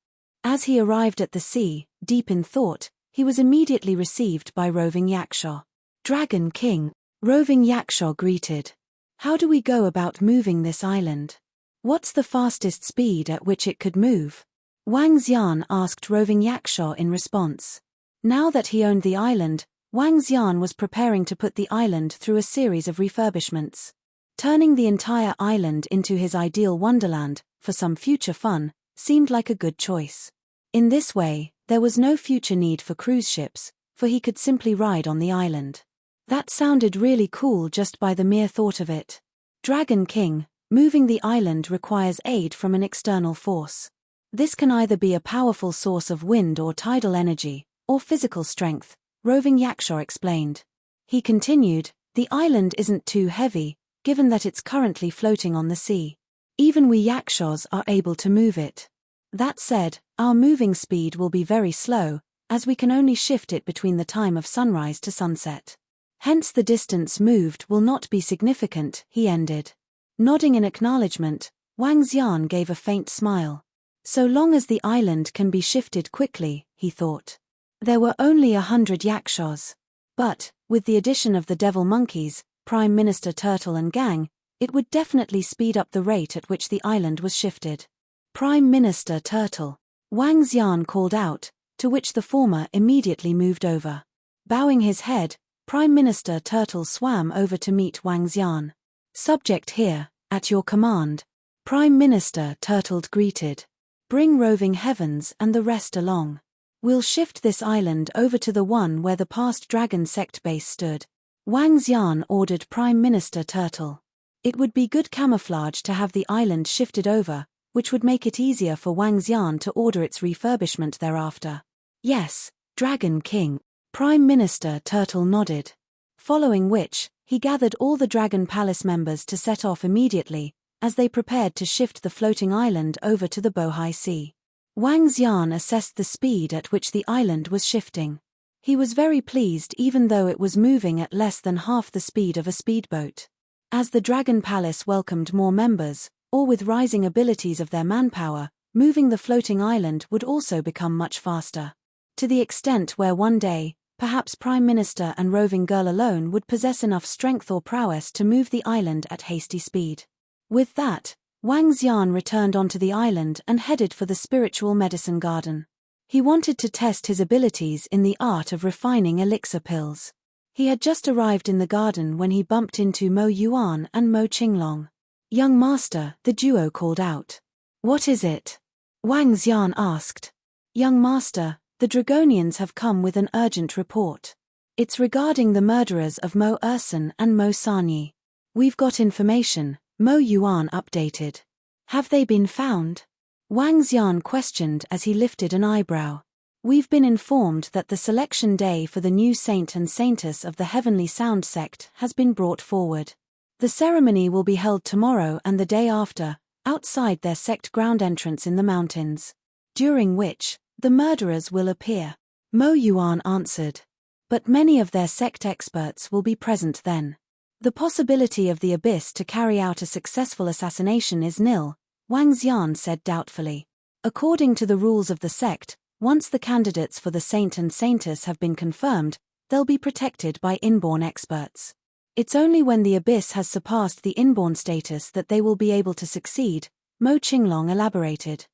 As he arrived at the sea, deep in thought, he was immediately received by roving Yaksha. Dragon King, roving Yaksha greeted. How do we go about moving this island? What's the fastest speed at which it could move? Wang Xian asked roving Yaksha in response. Now that he owned the island, Wang Xian was preparing to put the island through a series of refurbishments. Turning the entire island into his ideal wonderland, for some future fun, seemed like a good choice. In this way, there was no future need for cruise ships, for he could simply ride on the island. That sounded really cool just by the mere thought of it. Dragon King, moving the island requires aid from an external force. This can either be a powerful source of wind or tidal energy, or physical strength, roving Yaksha explained. He continued, the island isn't too heavy, given that it's currently floating on the sea. Even we Yakshas are able to move it. That said, our moving speed will be very slow, as we can only shift it between the time of sunrise to sunset. Hence the distance moved will not be significant, he ended. Nodding in acknowledgement, Wang Xian gave a faint smile. So long as the island can be shifted quickly, he thought. There were only 100 Yakshas. But, with the addition of the devil monkeys, Prime Minister Turtle and gang, it would definitely speed up the rate at which the island was shifted. Prime Minister Turtle, Wang Xian called out, to which the former immediately moved over. Bowing his head, Prime Minister Turtle swam over to meet Wang Xian. Subject here, at your command. Prime Minister Turtle greeted. Bring roving heavens and the rest along. We'll shift this island over to the one where the past dragon sect base stood. Wang Xian ordered Prime Minister Turtle. It would be good camouflage to have the island shifted over, which would make it easier for Wang Xian to order its refurbishment thereafter. Yes, Dragon King. Prime Minister Turtle nodded. Following which, he gathered all the Dragon Palace members to set off immediately, as they prepared to shift the floating island over to the Bohai Sea. Wang Xian assessed the speed at which the island was shifting. He was very pleased even though it was moving at less than half the speed of a speedboat. As the Dragon Palace welcomed more members, or with rising abilities of their manpower, moving the floating island would also become much faster. To the extent where one day, perhaps Prime Minister and roving girl alone would possess enough strength or prowess to move the island at hasty speed. With that, Wang Xian returned onto the island and headed for the spiritual medicine garden. He wanted to test his abilities in the art of refining elixir pills. He had just arrived in the garden when he bumped into Mo Yuan and Mo Qinglong. Young master, the duo called out. What is it? Wang Xian asked. Young master, the Dragonians have come with an urgent report. It's regarding the murderers of Mo Urson and Mo Sanyi. We've got information, Mo Yuan updated. Have they been found? Wang Xian questioned as he lifted an eyebrow. We've been informed that the selection day for the new saint and saintess of the Heavenly Sound sect has been brought forward. The ceremony will be held tomorrow and the day after, outside their sect ground entrance in the mountains. During which, the murderers will appear. Mo Yuan answered. But many of their sect experts will be present then. The possibility of the Abyss to carry out a successful assassination is nil, Wang Xian said doubtfully. According to the rules of the sect, once the candidates for the saint and saintess have been confirmed, they'll be protected by inborn experts. It's only when the Abyss has surpassed the inborn status that they will be able to succeed, Mo Qinglong elaborated.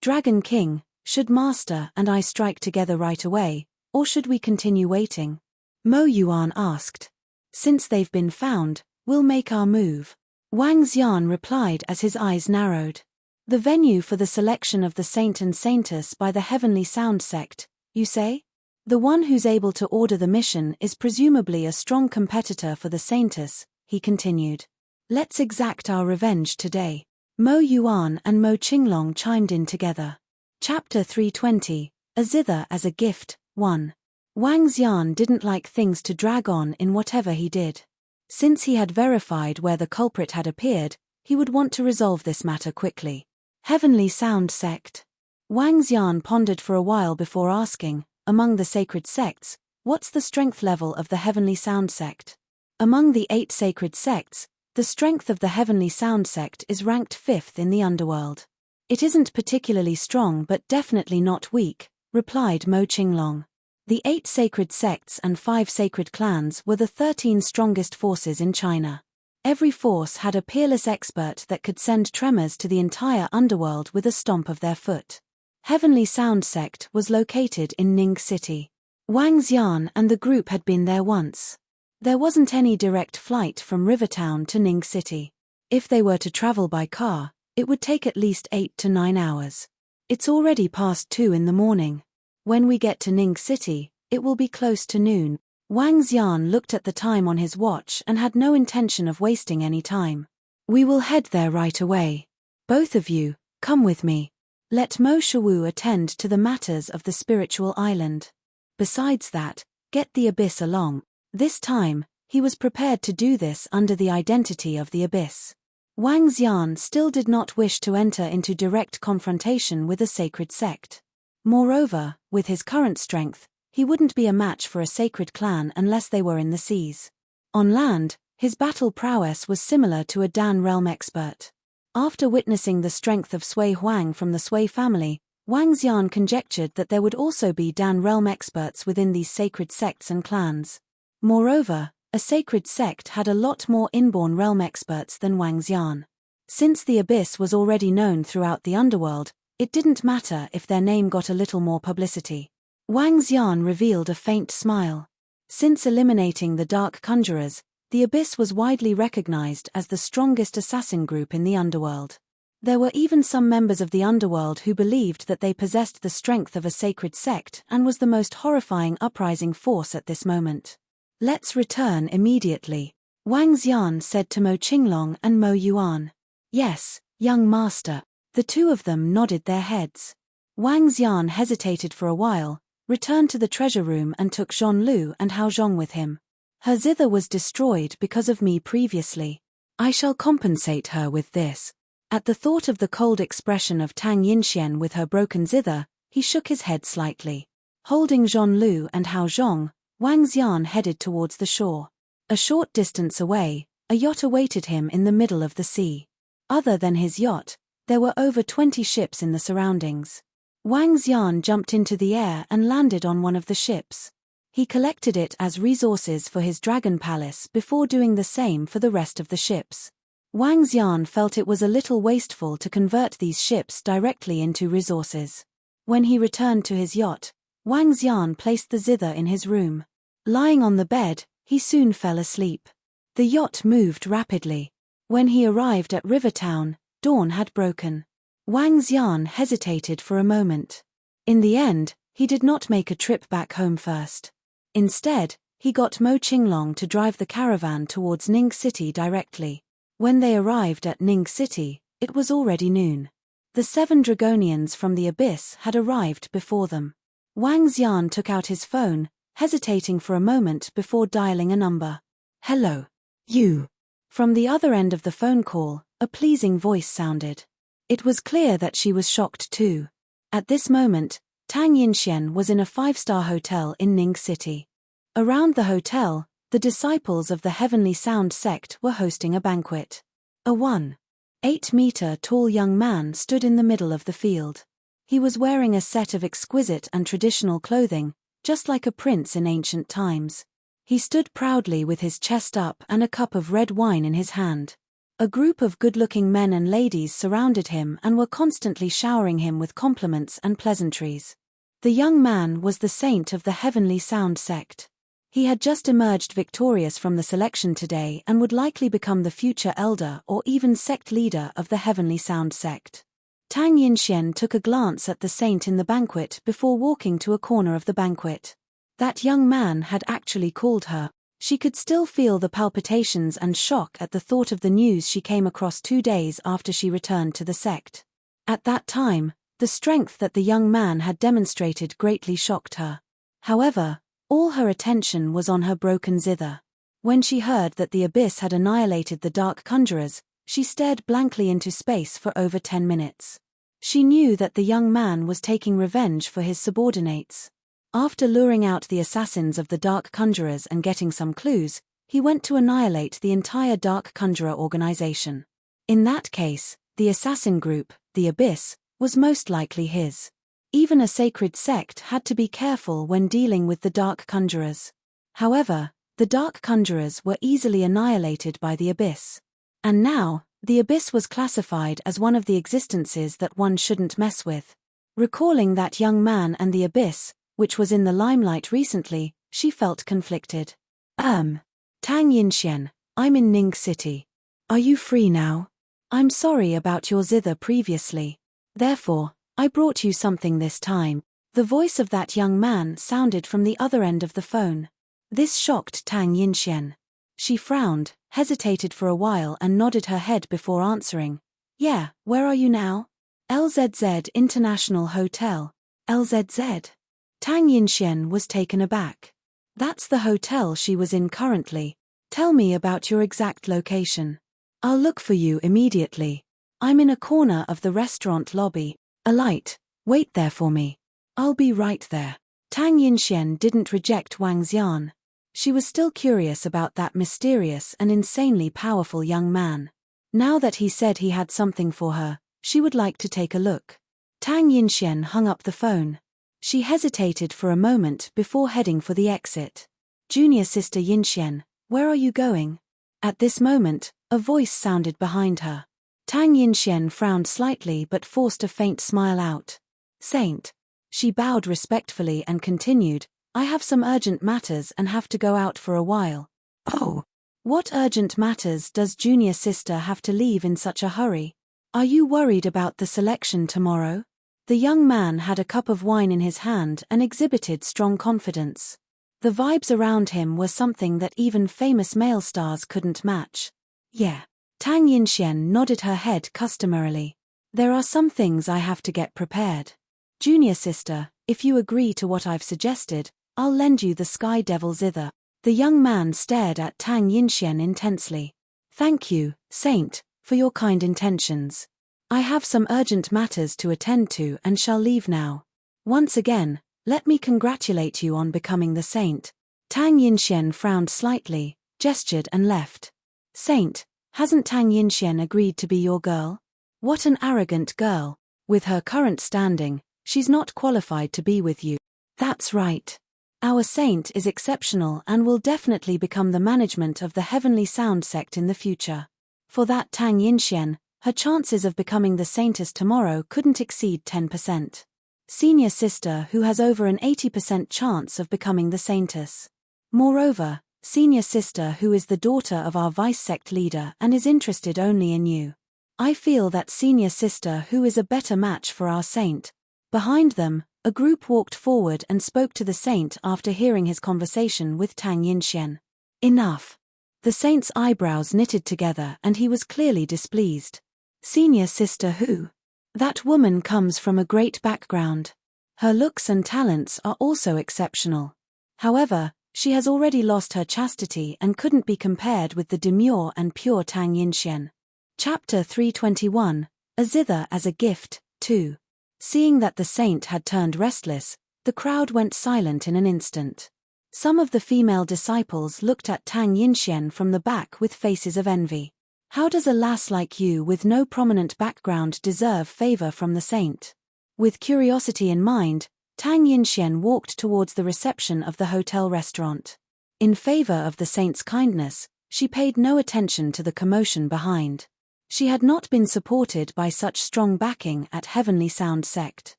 Dragon King, should Master and I strike together right away, or should we continue waiting? Mo Yuan asked. Since they've been found, we'll make our move. Wang Xian replied as his eyes narrowed. The venue for the selection of the saint and saintess by the Heavenly Sound sect, you say? The one who's able to order the mission is presumably a strong competitor for the saintess, he continued. Let's exact our revenge today. Mo Yuan and Mo Qinglong chimed in together. Chapter 320, A Zither as a Gift, 1. Wang Xian didn't like things to drag on in whatever he did. Since he had verified where the culprit had appeared, he would want to resolve this matter quickly. Heavenly Sound sect. Wang Xian pondered for a while before asking, among the sacred sects, what's the strength level of the Heavenly Sound sect? Among the 8 sacred sects, the strength of the Heavenly Sound sect is ranked 5th in the underworld. It isn't particularly strong but definitely not weak, replied Mo Qinglong. The 8 sacred sects and 5 sacred clans were the 13 strongest forces in China. Every force had a peerless expert that could send tremors to the entire underworld with a stomp of their foot. Heavenly Sound Sect was located in Ning City. Wang Xian and the group had been there once. There wasn't any direct flight from Rivertown to Ning City. If they were to travel by car, it would take at least 8 to 9 hours. It's already past 2 in the morning. When we get to Ning City, it will be close to noon. Wang Xian looked at the time on his watch and had no intention of wasting any time. We will head there right away. Both of you, come with me. Let Mo Shawu attend to the matters of the spiritual island. Besides that, get the Abyss along. This time, he was prepared to do this under the identity of the Abyss. Wang Xian still did not wish to enter into direct confrontation with a sacred sect. Moreover, with his current strength, he wouldn't be a match for a sacred clan unless they were in the seas. On land, his battle prowess was similar to a Dan realm expert. After witnessing the strength of Sui Huang from the Sui family, Wang Xian conjectured that there would also be Dan realm experts within these sacred sects and clans. Moreover, a sacred sect had a lot more inborn realm experts than Wang Xian. Since the Abyss was already known throughout the underworld, it didn't matter if their name got a little more publicity. Wang Xian revealed a faint smile. Since eliminating the Dark Conjurers, the Abyss was widely recognized as the strongest assassin group in the underworld. There were even some members of the underworld who believed that they possessed the strength of a sacred sect and was the most horrifying uprising force at this moment. Let's return immediately, Wang Xian said to Mo Qinglong and Mo Yuan. Yes, young master. The two of them nodded their heads. Wang Xian hesitated for a while, returned to the treasure room and took Zhong Lu and Hao Zhong with him. Her zither was destroyed because of me previously. I shall compensate her with this. At the thought of the cold expression of Tang Yinxian with her broken zither, he shook his head slightly. Holding Zhong Lu and Hao Zhong, Wang Xian headed towards the shore. A short distance away, a yacht awaited him in the middle of the sea. Other than his yacht, there were over 20 ships in the surroundings. Wang Xian jumped into the air and landed on one of the ships. He collected it as resources for his dragon palace before doing the same for the rest of the ships. Wang Xian felt it was a little wasteful to convert these ships directly into resources. When he returned to his yacht, Wang Xian placed the zither in his room. Lying on the bed, he soon fell asleep. The yacht moved rapidly. When he arrived at Rivertown, dawn had broken. Wang Xian hesitated for a moment. In the end, he did not make a trip back home first. Instead, he got Mo Qinglong to drive the caravan towards Ning City directly. When they arrived at Ning City, it was already noon. The 7 Dragonians from the Abyss had arrived before them. Wang Xian took out his phone, hesitating for a moment before dialing a number. Hello. You. From the other end of the phone call, a pleasing voice sounded. It was clear that she was shocked too. At this moment, Tang Yinxian was in a 5-star hotel in Ning City. Around the hotel, the disciples of the Heavenly Sound Sect were hosting a banquet. A 1.8-meter tall young man stood in the middle of the field. He was wearing a set of exquisite and traditional clothing, just like a prince in ancient times. He stood proudly with his chest up and a cup of red wine in his hand. A group of good-looking men and ladies surrounded him and were constantly showering him with compliments and pleasantries. The young man was the saint of the Heavenly Sound Sect. He had just emerged victorious from the selection today and would likely become the future elder or even sect leader of the Heavenly Sound Sect. Tang Yinxian took a glance at the saint in the banquet before walking to a corner of the banquet. That young man had actually called her. She could still feel the palpitations and shock at the thought of the news she came across 2 days after she returned to the sect. At that time, the strength that the young man had demonstrated greatly shocked her. However, all her attention was on her broken zither. When she heard that the Abyss had annihilated the Dark Conjurers, she stared blankly into space for over 10 minutes. She knew that the young man was taking revenge for his subordinates. After luring out the assassins of the Dark Conjurers and getting some clues, he went to annihilate the entire Dark Conjurer organization. In that case, the assassin group, the Abyss, was most likely his. Even a sacred sect had to be careful when dealing with the dark conjurers. However, the dark conjurers were easily annihilated by the abyss. And now, the abyss was classified as one of the existences that one shouldn't mess with. Recalling that young man and the abyss, which was in the limelight recently, she felt conflicted. Tang Yinxian, I'm in Ning City. Are you free now? I'm sorry about your zither previously. Therefore, I brought you something this time. The voice of that young man sounded from the other end of the phone. This shocked Tang Yinxian. She frowned, hesitated for a while and nodded her head before answering. Yeah, where are you now? LZZ International Hotel. LZZ? Tang Yinxian was taken aback. That's the hotel she was in currently. Tell me about your exact location. I'll look for you immediately. I'm in a corner of the restaurant lobby. Alight, wait there for me. I'll be right there. Tang Yinxian didn't reject Wang Xian. She was still curious about that mysterious and insanely powerful young man. Now that he said he had something for her, she would like to take a look. Tang Yinxian hung up the phone. She hesitated for a moment before heading for the exit. Junior sister Yinxian, where are you going? At this moment, a voice sounded behind her. Tang Yinxian frowned slightly but forced a faint smile out. Saint. She bowed respectfully and continued, I have some urgent matters and have to go out for a while. Oh. What urgent matters does junior sister have to leave in such a hurry? Are you worried about the selection tomorrow? The young man had a cup of wine in his hand and exhibited strong confidence. The vibes around him were something that even famous male stars couldn't match. Yeah. Tang Yinxian nodded her head customarily. There are some things I have to get prepared. Junior sister, if you agree to what I've suggested, I'll lend you the Sky Devil zither. The young man stared at Tang Yinxian intensely. Thank you, Saint, for your kind intentions. I have some urgent matters to attend to and shall leave now. Once again, let me congratulate you on becoming the Saint. Tang Yinxian frowned slightly, gestured and left. Saint, hasn't Tang Yinxian agreed to be your girl? What an arrogant girl. With her current standing, she's not qualified to be with you. That's right. Our saint is exceptional and will definitely become the management of the Heavenly Sound sect in the future. For that Tang Yinxian, her chances of becoming the saintess tomorrow couldn't exceed 10%. Senior sister who has over an 80% chance of becoming the saintess. Moreover, senior sister who is the daughter of our vice sect leader and is interested only in you. I feel that senior sister who is a better match for our saint. Behind them, a group walked forward and spoke to the saint after hearing his conversation with Tang Yinxian. Enough. The saint's eyebrows knitted together and he was clearly displeased. Senior sister who? That woman comes from a great background. Her looks and talents are also exceptional. However, she has already lost her chastity and couldn't be compared with the demure and pure Tang Yinxian. Chapter 321, A Zither as a Gift, 2. Seeing that the saint had turned restless, the crowd went silent in an instant. Some of the female disciples looked at Tang Yinxian from the back with faces of envy. How does a lass like you with no prominent background deserve favor from the saint? With curiosity in mind, Tang Yinxian walked towards the reception of the hotel restaurant. In favor of the saint's kindness, she paid no attention to the commotion behind. She had not been supported by such strong backing at Heavenly Sound sect.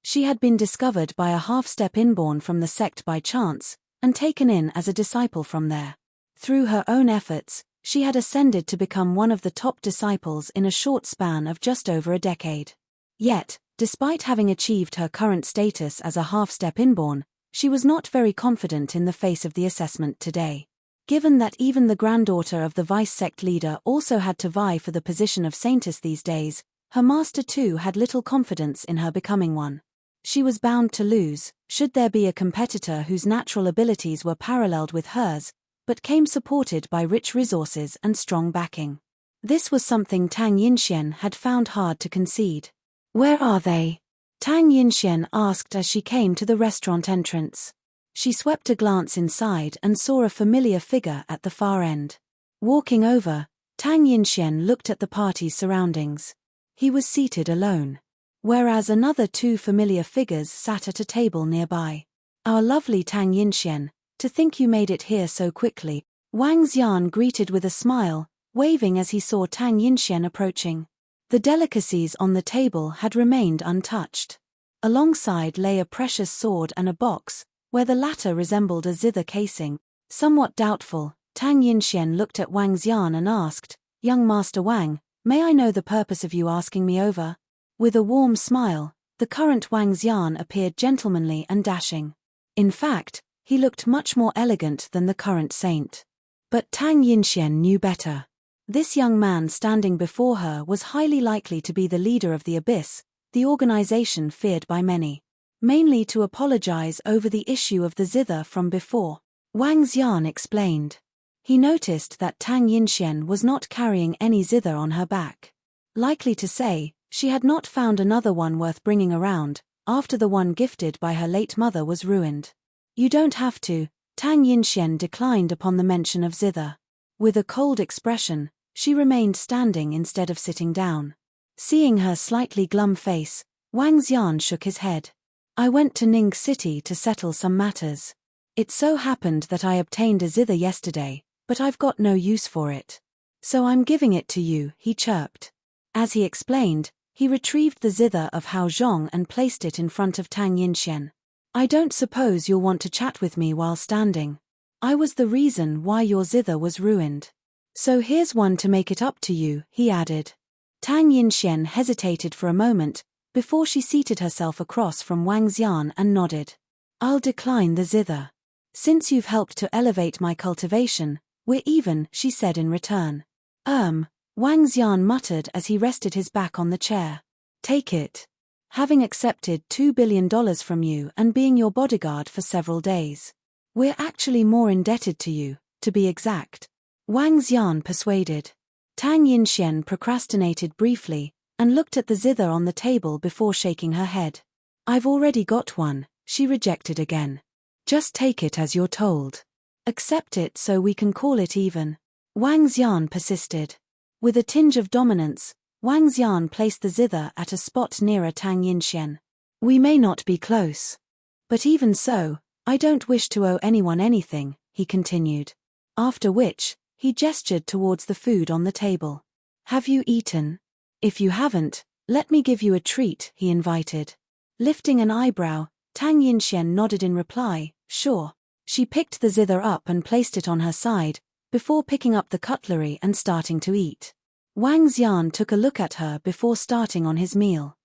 She had been discovered by a half-step inborn from the sect by chance, and taken in as a disciple from there. Through her own efforts, she had ascended to become one of the top disciples in a short span of just over a decade. Yet, despite having achieved her current status as a half-step inborn, she was not very confident in the face of the assessment today. Given that even the granddaughter of the vice sect leader also had to vie for the position of saintess these days, her master too had little confidence in her becoming one. She was bound to lose, should there be a competitor whose natural abilities were paralleled with hers, but came supported by rich resources and strong backing. This was something Tang Yinxian had found hard to concede. Where are they? Tang Yinxian asked as she came to the restaurant entrance. She swept a glance inside and saw a familiar figure at the far end. Walking over, Tang Yinxian looked at the party's surroundings. He was seated alone. whereas another two familiar figures sat at a table nearby. Our lovely Tang Yinxian, to think you made it here so quickly, Wang Xian greeted with a smile, waving as he saw Tang Yinxian approaching. The delicacies on the table had remained untouched. Alongside lay a precious sword and a box, where the latter resembled a zither casing. Somewhat doubtful, Tang Yinxian looked at Wang Xian and asked, "Young Master Wang, may I know the purpose of you asking me over?" With a warm smile, the current Wang Xian appeared gentlemanly and dashing. In fact, he looked much more elegant than the current saint. But Tang Yinxian knew better. This young man standing before her was highly likely to be the leader of the Abyss, the organization feared by many. Mainly to apologize over the issue of the zither from before. Wang Xian explained. He noticed that Tang Yinxian was not carrying any zither on her back. Likely to say, she had not found another one worth bringing around, after the one gifted by her late mother was ruined. "You don't have to," Tang Yinxian declined upon the mention of zither. With a cold expression, she remained standing instead of sitting down. Seeing her slightly glum face, Wang Xian shook his head. "I went to Ning City to settle some matters. It so happened that I obtained a zither yesterday, but I've got no use for it. So I'm giving it to you," he chirped. As he explained, he retrieved the zither of Hao Zhong and placed it in front of Tang Yinxian. "I don't suppose you'll want to chat with me while standing. I was the reason why your zither was ruined. So here's one to make it up to you," he added. Tang Yinxian hesitated for a moment, before she seated herself across from Wang Xian and nodded. "I'll decline the zither. Since you've helped to elevate my cultivation, we're even," she said in return. Wang Xian muttered as he rested his back on the chair. "Take it. Having accepted $2 billion from you and being your bodyguard for several days. We're actually more indebted to you, to be exact." Wang Xian persuaded. Tang Yinxian procrastinated briefly, and looked at the zither on the table before shaking her head. "I've already got one," she rejected again. "Just take it as you're told. Accept it so we can call it even." Wang Xian persisted. With a tinge of dominance, Wang Xian placed the zither at a spot nearer Tang Yinxian. "We may not be close. But even so, I don't wish to owe anyone anything," he continued. After which, he gestured towards the food on the table. "Have you eaten? If you haven't, let me give you a treat," he invited. Lifting an eyebrow, Tang Yinxian nodded in reply, "Sure." She picked the zither up and placed it on her side, before picking up the cutlery and starting to eat. Wang Xian took a look at her before starting on his meal.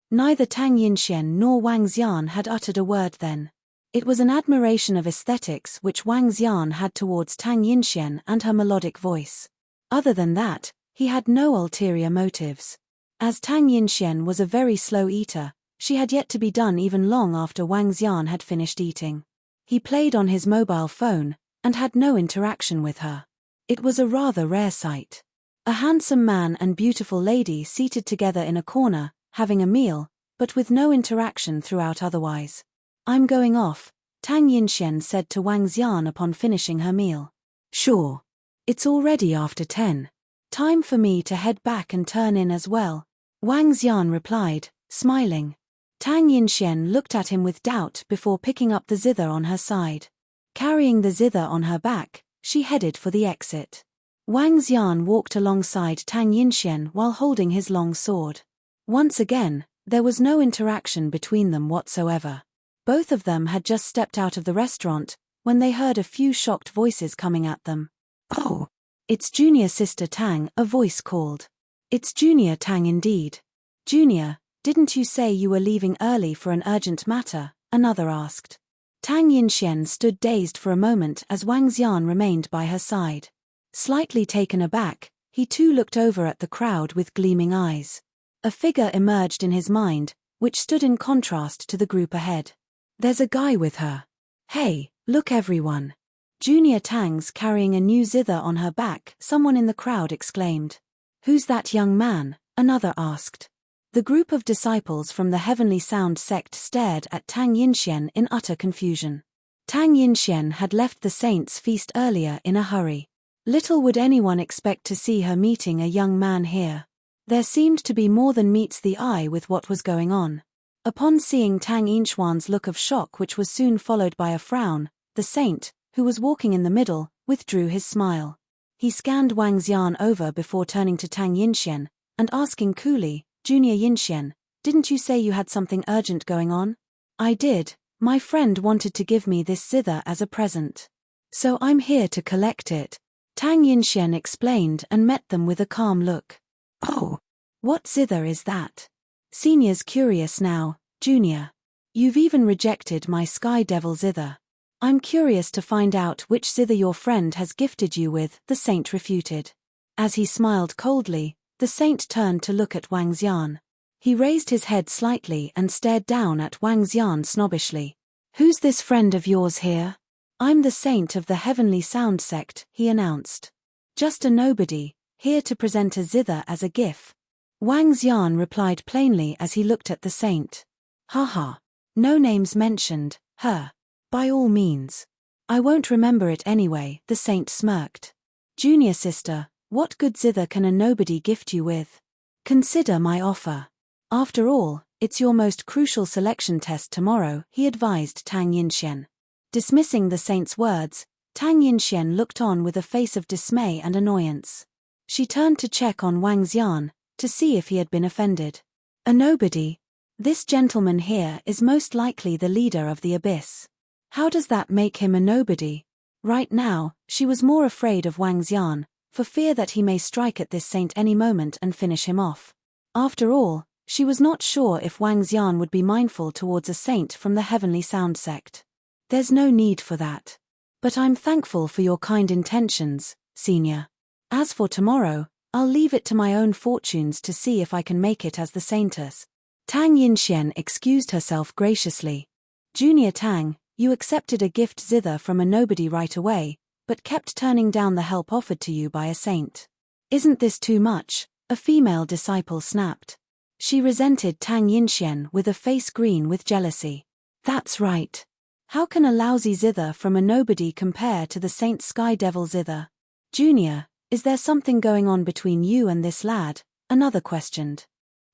Neither Tang Yinxian nor Wang Xian had uttered a word then. It was an admiration of aesthetics which Wang Xian had towards Tang Yinxian and her melodic voice. Other than that, he had no ulterior motives. As Tang Yinxian was a very slow eater, she had yet to be done even long after Wang Xian had finished eating. He played on his mobile phone, and had no interaction with her. It was a rather rare sight. A handsome man and beautiful lady seated together in a corner, having a meal, but with no interaction throughout otherwise. "I'm going off," Tang Yinxian said to Wang Xian upon finishing her meal. "Sure. It's already after 10. Time for me to head back and turn in as well," Wang Xian replied, smiling. Tang Yinxian looked at him with doubt before picking up the zither on her side. Carrying the zither on her back, she headed for the exit. Wang Xian walked alongside Tang Yinxian while holding his long sword. Once again, there was no interaction between them whatsoever. Both of them had just stepped out of the restaurant, when they heard a few shocked voices coming at them. "Oh! It's Junior Sister Tang," a voice called. "It's Junior Tang indeed." "Junior, didn't you say you were leaving early for an urgent matter?" another asked. Tang Yinxian stood dazed for a moment as Wang Xian remained by her side. Slightly taken aback, he too looked over at the crowd with gleaming eyes. A figure emerged in his mind, which stood in contrast to the group ahead. "There's a guy with her. Hey, look everyone. Junior Tang's carrying a new zither on her back," someone in the crowd exclaimed. "Who's that young man?" another asked. The group of disciples from the Heavenly Sound sect stared at Tang Yinxian in utter confusion. Tang Yinxian had left the saints' feast earlier in a hurry. Little would anyone expect to see her meeting a young man here. There seemed to be more than meets the eye with what was going on. Upon seeing Tang Yinxuan's look of shock, which was soon followed by a frown, the saint, who was walking in the middle, withdrew his smile. He scanned Wang Xian over before turning to Tang Yinxian, and asking coolly, "Junior Yinxian, didn't you say you had something urgent going on?" "I did. My friend wanted to give me this zither as a present. So I'm here to collect it," Tang Yinxian explained and met them with a calm look. "Oh, what zither is that?" "Senior's curious now, Junior. You've even rejected my Sky Devil zither. I'm curious to find out which zither your friend has gifted you with," the saint refuted. As he smiled coldly, the saint turned to look at Wang Xian. He raised his head slightly and stared down at Wang Xian snobbishly. "Who's this friend of yours here?" "I'm the saint of the Heavenly Sound sect," he announced. "Just a nobody, here to present a zither as a gift." Wang Xian replied plainly as he looked at the saint. "Haha. No names mentioned, her. By all means. I won't remember it anyway," the saint smirked. "Junior sister, what good zither can a nobody gift you with? Consider my offer. After all, it's your most crucial selection test tomorrow," he advised Tang Yinxian. Dismissing the saint's words, Tang Yinxian looked on with a face of dismay and annoyance. She turned to check on Wang Xian, to see if he had been offended. "A nobody? This gentleman here is most likely the leader of the abyss. How does that make him a nobody?" Right now, she was more afraid of Wang Xian, for fear that he may strike at this saint any moment and finish him off. After all, she was not sure if Wang Xian would be mindful towards a saint from the Heavenly Sound sect. "There's no need for that. But I'm thankful for your kind intentions, Senior. As for tomorrow, I'll leave it to my own fortunes to see if I can make it as the saintess." Tang Yinxian excused herself graciously. "Junior Tang, you accepted a gift zither from a nobody right away, but kept turning down the help offered to you by a saint. Isn't this too much?" a female disciple snapped. She resented Tang Yinxian with a face green with jealousy. "That's right. How can a lousy zither from a nobody compare to the saint's Sky Devil zither? Junior, is there something going on between you and this lad?" another questioned.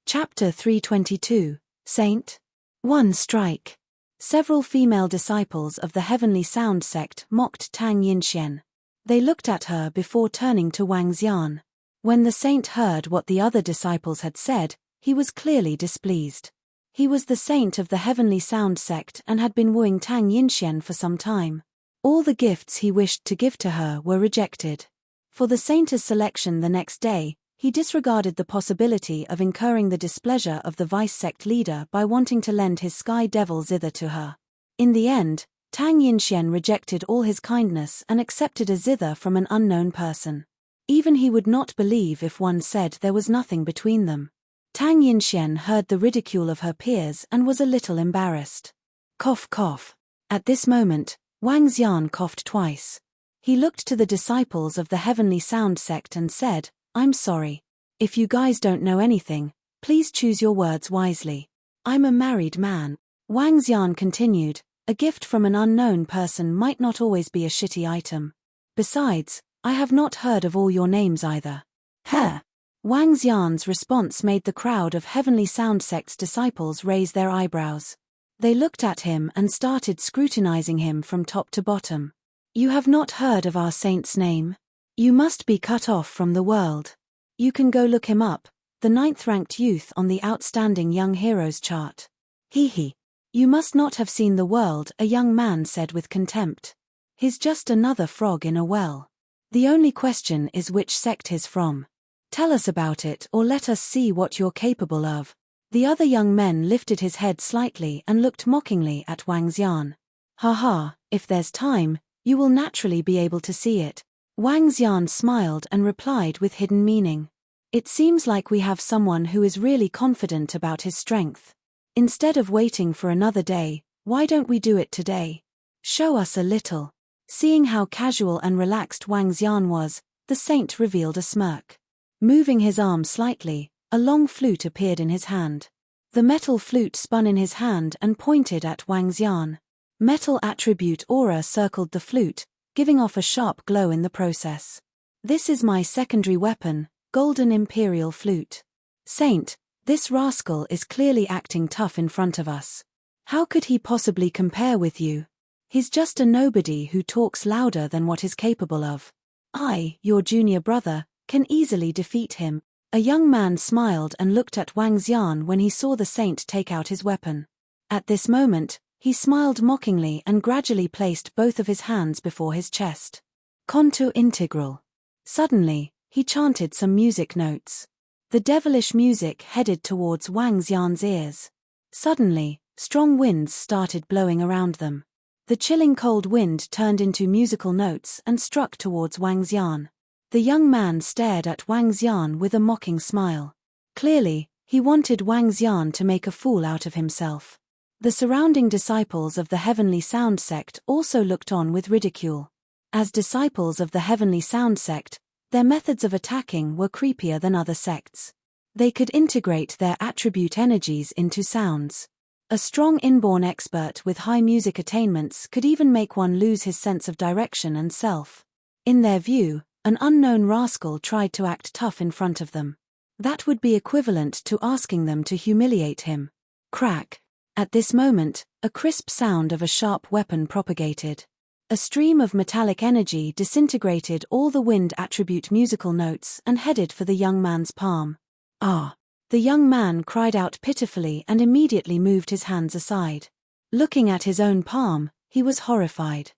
Chapter 322, Saint? One strike. Several female disciples of the Heavenly Sound sect mocked Tang Yinxian. They looked at her before turning to Wang Xian. When the saint heard what the other disciples had said, he was clearly displeased. He was the saint of the Heavenly Sound sect and had been wooing Tang Yinxian for some time. All the gifts he wished to give to her were rejected. For the saint's selection the next day, he disregarded the possibility of incurring the displeasure of the vice sect leader by wanting to lend his Sky Devil zither to her. In the end, Tang Yinxian rejected all his kindness and accepted a zither from an unknown person. Even he would not believe if one said there was nothing between them. Tang Yinxian heard the ridicule of her peers and was a little embarrassed. Cough cough. At this moment, Wang Xian coughed twice. He looked to the disciples of the Heavenly Sound sect and said, "I'm sorry. If you guys don't know anything, please choose your words wisely. I'm a married man." Wang Xian continued, "A gift from an unknown person might not always be a shitty item. Besides, I have not heard of all your names either." "Huh?" Wang Xian's response made the crowd of Heavenly Sound sect's disciples raise their eyebrows. They looked at him and started scrutinizing him from top to bottom. "You have not heard of our saint's name? You must be cut off from the world. You can go look him up, the 9th-ranked youth on the Outstanding Young Heroes chart." "Hee hee. You must not have seen the world," a young man said with contempt. "He's just another frog in a well. The only question is which sect he's from. Tell us about it or let us see what you're capable of." The other young men lifted his head slightly and looked mockingly at Wang Xian. "Haha, if there's time, you will naturally be able to see it." Wang Xian smiled and replied with hidden meaning. "It seems like we have someone who is really confident about his strength. Instead of waiting for another day, why don't we do it today? Show us a little." Seeing how casual and relaxed Wang Xian was, the saint revealed a smirk. Moving his arm slightly, a long flute appeared in his hand. The metal flute spun in his hand and pointed at Wang Xian. Metal attribute aura circled the flute, giving off a sharp glow in the process. "This is my secondary weapon, Golden Imperial Flute. Saint, this rascal is clearly acting tough in front of us. How could he possibly compare with you? He's just a nobody who talks louder than what he's capable of. I, your junior brother, can easily defeat him. A young man smiled and looked at Wang Xian when he saw the saint take out his weapon. At this moment, he smiled mockingly and gradually placed both of his hands before his chest. Contour integral. Suddenly, he chanted some music notes. The devilish music headed towards Wang Xian's ears. Suddenly, strong winds started blowing around them. The chilling cold wind turned into musical notes and struck towards Wang Xian. The young man stared at Wang Xian with a mocking smile. Clearly, he wanted Wang Xian to make a fool out of himself. The surrounding disciples of the Heavenly Sound sect also looked on with ridicule. As disciples of the Heavenly Sound sect, their methods of attacking were creepier than other sects. They could integrate their attribute energies into sounds. A strong inborn expert with high music attainments could even make one lose his sense of direction and self. In their view, an unknown rascal tried to act tough in front of them. That would be equivalent to asking them to humiliate him. Crack. At this moment, a crisp sound of a sharp weapon propagated. A stream of metallic energy disintegrated all the wind attribute musical notes and headed for the young man's palm. Ah! The young man cried out pitifully and immediately moved his hands aside. Looking at his own palm, he was horrified.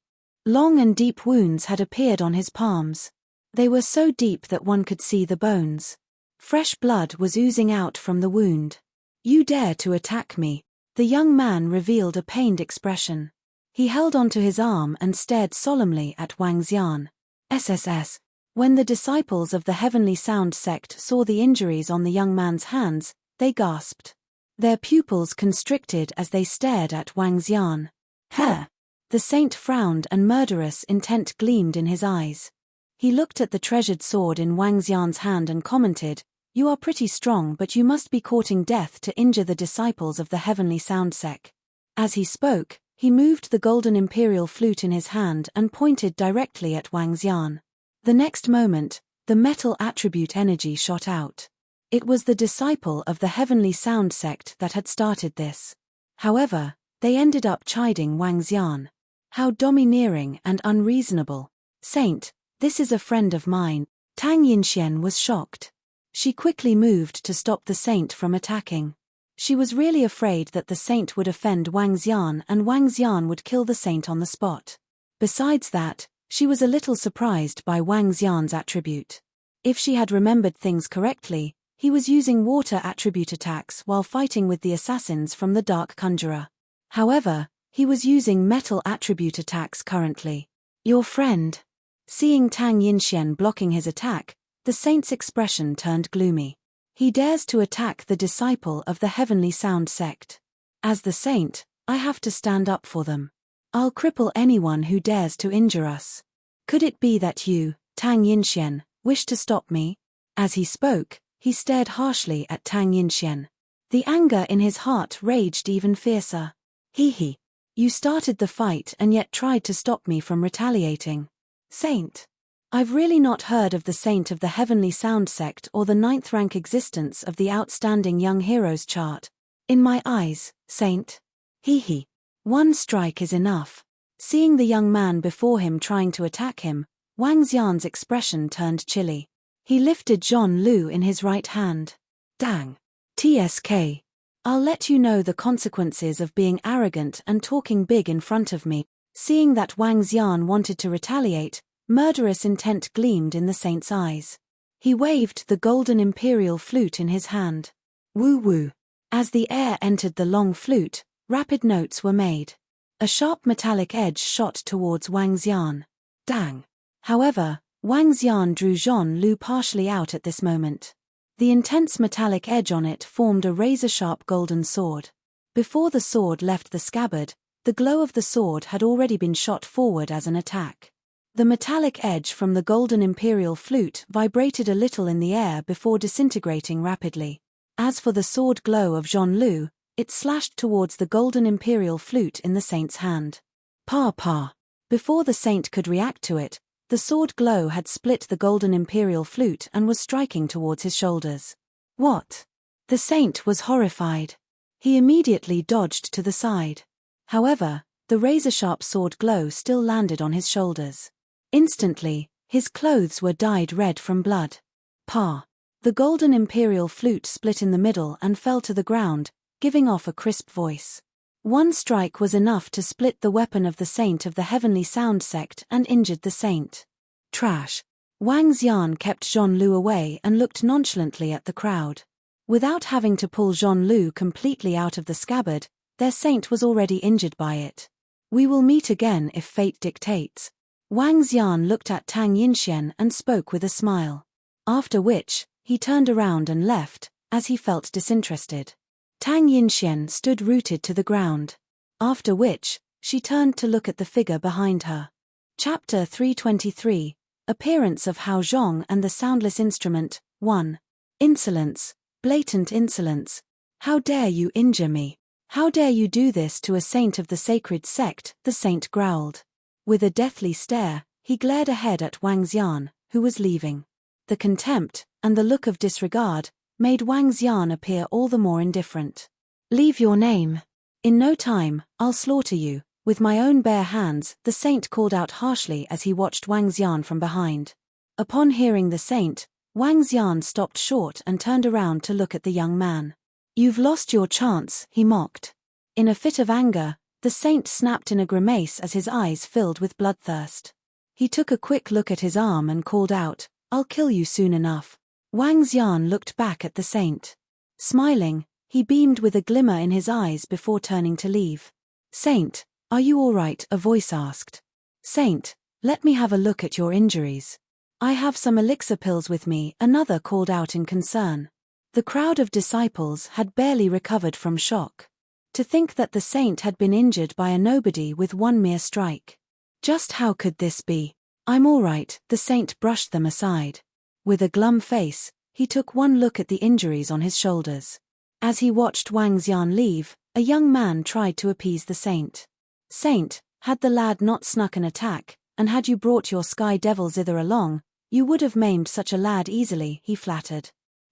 Long and deep wounds had appeared on his palms. They were so deep that one could see the bones. Fresh blood was oozing out from the wound. You dare to attack me? The young man revealed a pained expression. He held onto his arm and stared solemnly at Wang Xian. SSS. When the disciples of the Heavenly Sound sect saw the injuries on the young man's hands, they gasped. Their pupils constricted as they stared at Wang Xian. Huh! The saint frowned and murderous intent gleamed in his eyes. He looked at the treasured sword in Wang Xian's hand and commented, "You are pretty strong, but you must be courting death to injure the disciples of the Heavenly Sound sect." As he spoke, he moved the golden imperial flute in his hand and pointed directly at Wang Xian. The next moment, the metal attribute energy shot out. It was the disciple of the Heavenly Sound sect that had started this. However, they ended up chiding Wang Xian. How domineering and unreasonable. Saint, this is a friend of mine. Tang Yinxian was shocked. She quickly moved to stop the saint from attacking. She was really afraid that the saint would offend Wang Xian and Wang Xian would kill the saint on the spot. Besides that, she was a little surprised by Wang Xian's attribute. If she had remembered things correctly, he was using water attribute attacks while fighting with the assassins from the Dark Conjurer. However, he was using metal attribute attacks currently. Your friend. Seeing Tang Yinxian blocking his attack, the saint's expression turned gloomy. He dares to attack the disciple of the Heavenly Sound sect. As the saint, I have to stand up for them. I'll cripple anyone who dares to injure us. Could it be that you, Tang Yinxian, wish to stop me? As he spoke, he stared harshly at Tang Yinxian. The anger in his heart raged even fiercer. He. You started the fight and yet tried to stop me from retaliating. Saint. I've really not heard of the saint of the Heavenly Sound sect or the 9th rank existence of the Outstanding Young Heroes chart. In my eyes, Saint. He. One strike is enough. Seeing the young man before him trying to attack him, Wang Xian's expression turned chilly. He lifted Zhon Lu in his right hand. Dang. TSK. I'll let you know the consequences of being arrogant and talking big in front of me. Seeing that Wang Xian wanted to retaliate, murderous intent gleamed in the saint's eyes. He waved the golden imperial flute in his hand. Woo-woo. As the air entered the long flute, rapid notes were made. A sharp metallic edge shot towards Wang Xian. Dang. However, Wang Xian drew Zhon Lu partially out at this moment. The intense metallic edge on it formed a razor-sharp golden sword. Before the sword left the scabbard, the glow of the sword had already been shot forward as an attack. The metallic edge from the golden imperial flute vibrated a little in the air before disintegrating rapidly. As for the sword glow of Zhon Lu, it slashed towards the golden imperial flute in the saint's hand. Pa. Before the saint could react to it, the sword glow had split the golden imperial flute and was striking towards his shoulders. What? The saint was horrified. He immediately dodged to the side. However, the razor-sharp sword glow still landed on his shoulders. Instantly, his clothes were dyed red from blood. Pa! The golden imperial flute split in the middle and fell to the ground, giving off a crisp voice. One strike was enough to split the weapon of the saint of the heavenly sound sect and injured the saint. Trash. Wang Xian kept Zhong Lu away and looked nonchalantly at the crowd. Without having to pull Zhong Lu completely out of the scabbard, their saint was already injured by it. We will meet again if fate dictates. Wang Xian looked at Tang Yinxian and spoke with a smile. After which, he turned around and left, as he felt disinterested. Tang Yinxian stood rooted to the ground. After which, she turned to look at the figure behind her. Chapter 323, Appearance of Hao Zhong and the Soundless Instrument, 1. Insolence, blatant insolence. How dare you injure me? How dare you do this to a saint of the sacred sect? The saint growled. With a deathly stare, he glared ahead at Wang Xian, who was leaving. The contempt, and the look of disregard, made Wang Xian appear all the more indifferent. Leave your name. In no time, I'll slaughter you. With my own bare hands, the saint called out harshly as he watched Wang Xian from behind. Upon hearing the saint, Wang Xian stopped short and turned around to look at the young man. You've lost your chance, he mocked. In a fit of anger, the saint snapped in a grimace as his eyes filled with bloodthirst. He took a quick look at his arm and called out, I'll kill you soon enough. Wang Xian looked back at the saint. Smiling, he beamed with a glimmer in his eyes before turning to leave. Saint, are you all right? A voice asked. Saint, let me have a look at your injuries. I have some elixir pills with me, another called out in concern. The crowd of disciples had barely recovered from shock. To think that the saint had been injured by a nobody with one mere strike. Just how could this be? I'm all right, the saint brushed them aside. With a glum face, he took one look at the injuries on his shoulders. As he watched Wang Xian leave, a young man tried to appease the saint. Saint, had the lad not snuck an attack, and had you brought your sky devil zither along, you would have maimed such a lad easily, he flattered.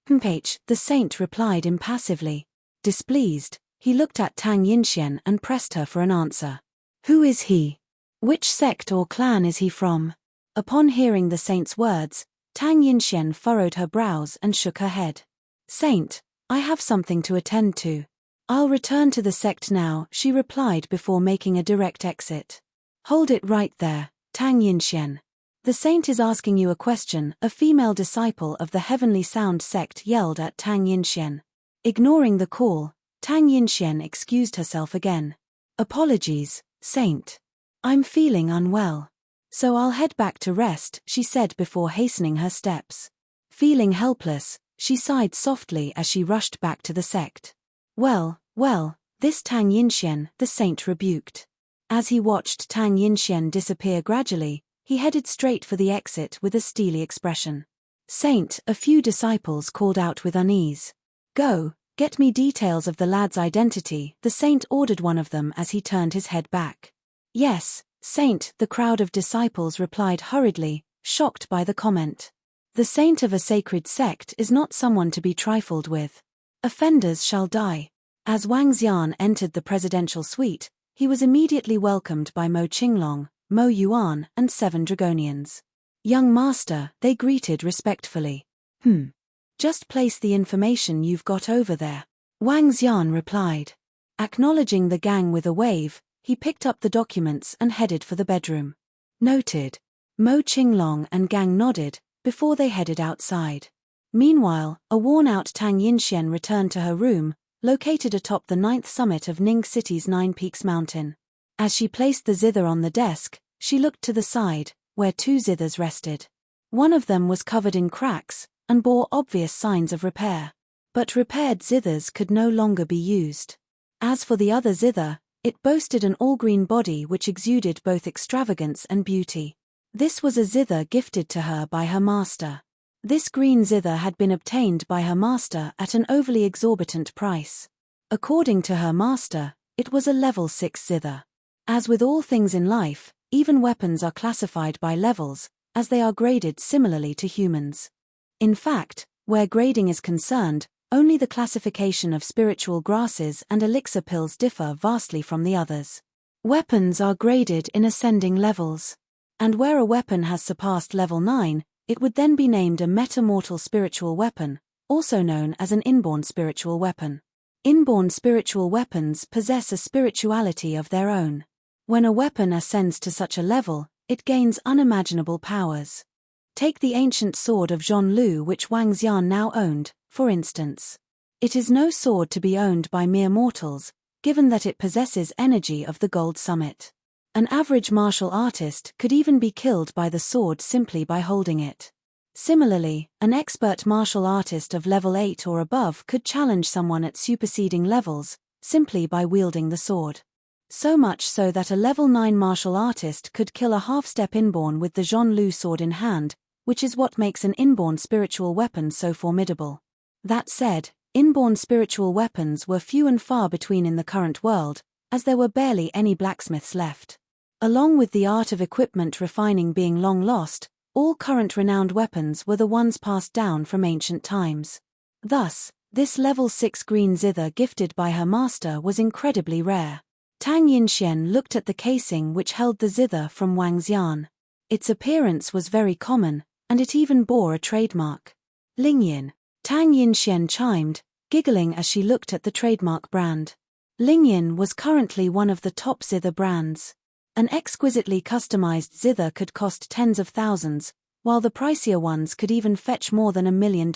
Mph, the saint replied impassively. Displeased, he looked at Tang Yinxian and pressed her for an answer. Who is he? Which sect or clan is he from? Upon hearing the saint's words, Tang Yinxian furrowed her brows and shook her head. Saint, I have something to attend to. I'll return to the sect now, she replied before making a direct exit. Hold it right there, Tang Yinxian. The saint is asking you a question, a female disciple of the Heavenly Sound sect yelled at Tang Yinxian. Ignoring the call, Tang Yinxian excused herself again. Apologies, saint. I'm feeling unwell. So I'll head back to rest, she said before hastening her steps. Feeling helpless, she sighed softly as she rushed back to the sect. Well, this Tang Yinxian, the saint rebuked. As he watched Tang Yinxian disappear gradually, he headed straight for the exit with a steely expression. Saint, a few disciples called out with unease. Go, get me details of the lad's identity, the saint ordered one of them as he turned his head back. Yes, saint, the crowd of disciples replied hurriedly, shocked by the comment. The saint of a sacred sect is not someone to be trifled with. Offenders shall die. As Wang Xian entered the presidential suite, he was immediately welcomed by Mo Qinglong, Mo Yuan, and 7 Dragonians. Young master, they greeted respectfully. Just place the information you've got over there. Wang Xian replied. Acknowledging the gang with a wave, he picked up the documents and headed for the bedroom. Noted. Mo Qinglong and gang nodded, before they headed outside. Meanwhile, a worn-out Tang Yinxian returned to her room, located atop the 9th summit of Ning City's 9 Peaks mountain. As she placed the zither on the desk, she looked to the side, where 2 zithers rested. One of them was covered in cracks, and bore obvious signs of repair. But repaired zithers could no longer be used. As for the other zither, it boasted an all-green body which exuded both extravagance and beauty. This was a zither gifted to her by her master. This green zither had been obtained by her master at an overly exorbitant price. According to her master, it was a level 6 zither. As with all things in life, even weapons are classified by levels, as they are graded similarly to humans. In fact, where grading is concerned, only the classification of spiritual grasses and elixir pills differ vastly from the others. Weapons are graded in ascending levels. And where a weapon has surpassed level 9, it would then be named a metamortal spiritual weapon, also known as an inborn spiritual weapon. Inborn spiritual weapons possess a spirituality of their own. When a weapon ascends to such a level, it gains unimaginable powers. Take the ancient sword of Zhong Lu which Wang Xian now owned, for instance. It is no sword to be owned by mere mortals, given that it possesses energy of the gold summit. An average martial artist could even be killed by the sword simply by holding it. Similarly, an expert martial artist of level 8 or above could challenge someone at superseding levels, simply by wielding the sword. So much so that a level 9 martial artist could kill a half-step inborn with the Zhong Lu sword in hand, which is what makes an inborn spiritual weapon so formidable. That said, inborn spiritual weapons were few and far between in the current world, as there were barely any blacksmiths left. Along with the art of equipment refining being long lost, all current renowned weapons were the ones passed down from ancient times. Thus, this level 6 green zither gifted by her master was incredibly rare. Tang Yinxian looked at the casing which held the zither from Wang Xian. Its appearance was very common, and it even bore a trademark. Lingyin. Tang Yinxian chimed, giggling as she looked at the trademark brand. Lingyin was currently one of the top zither brands. An exquisitely customized zither could cost tens of thousands, while the pricier ones could even fetch more than $1 million.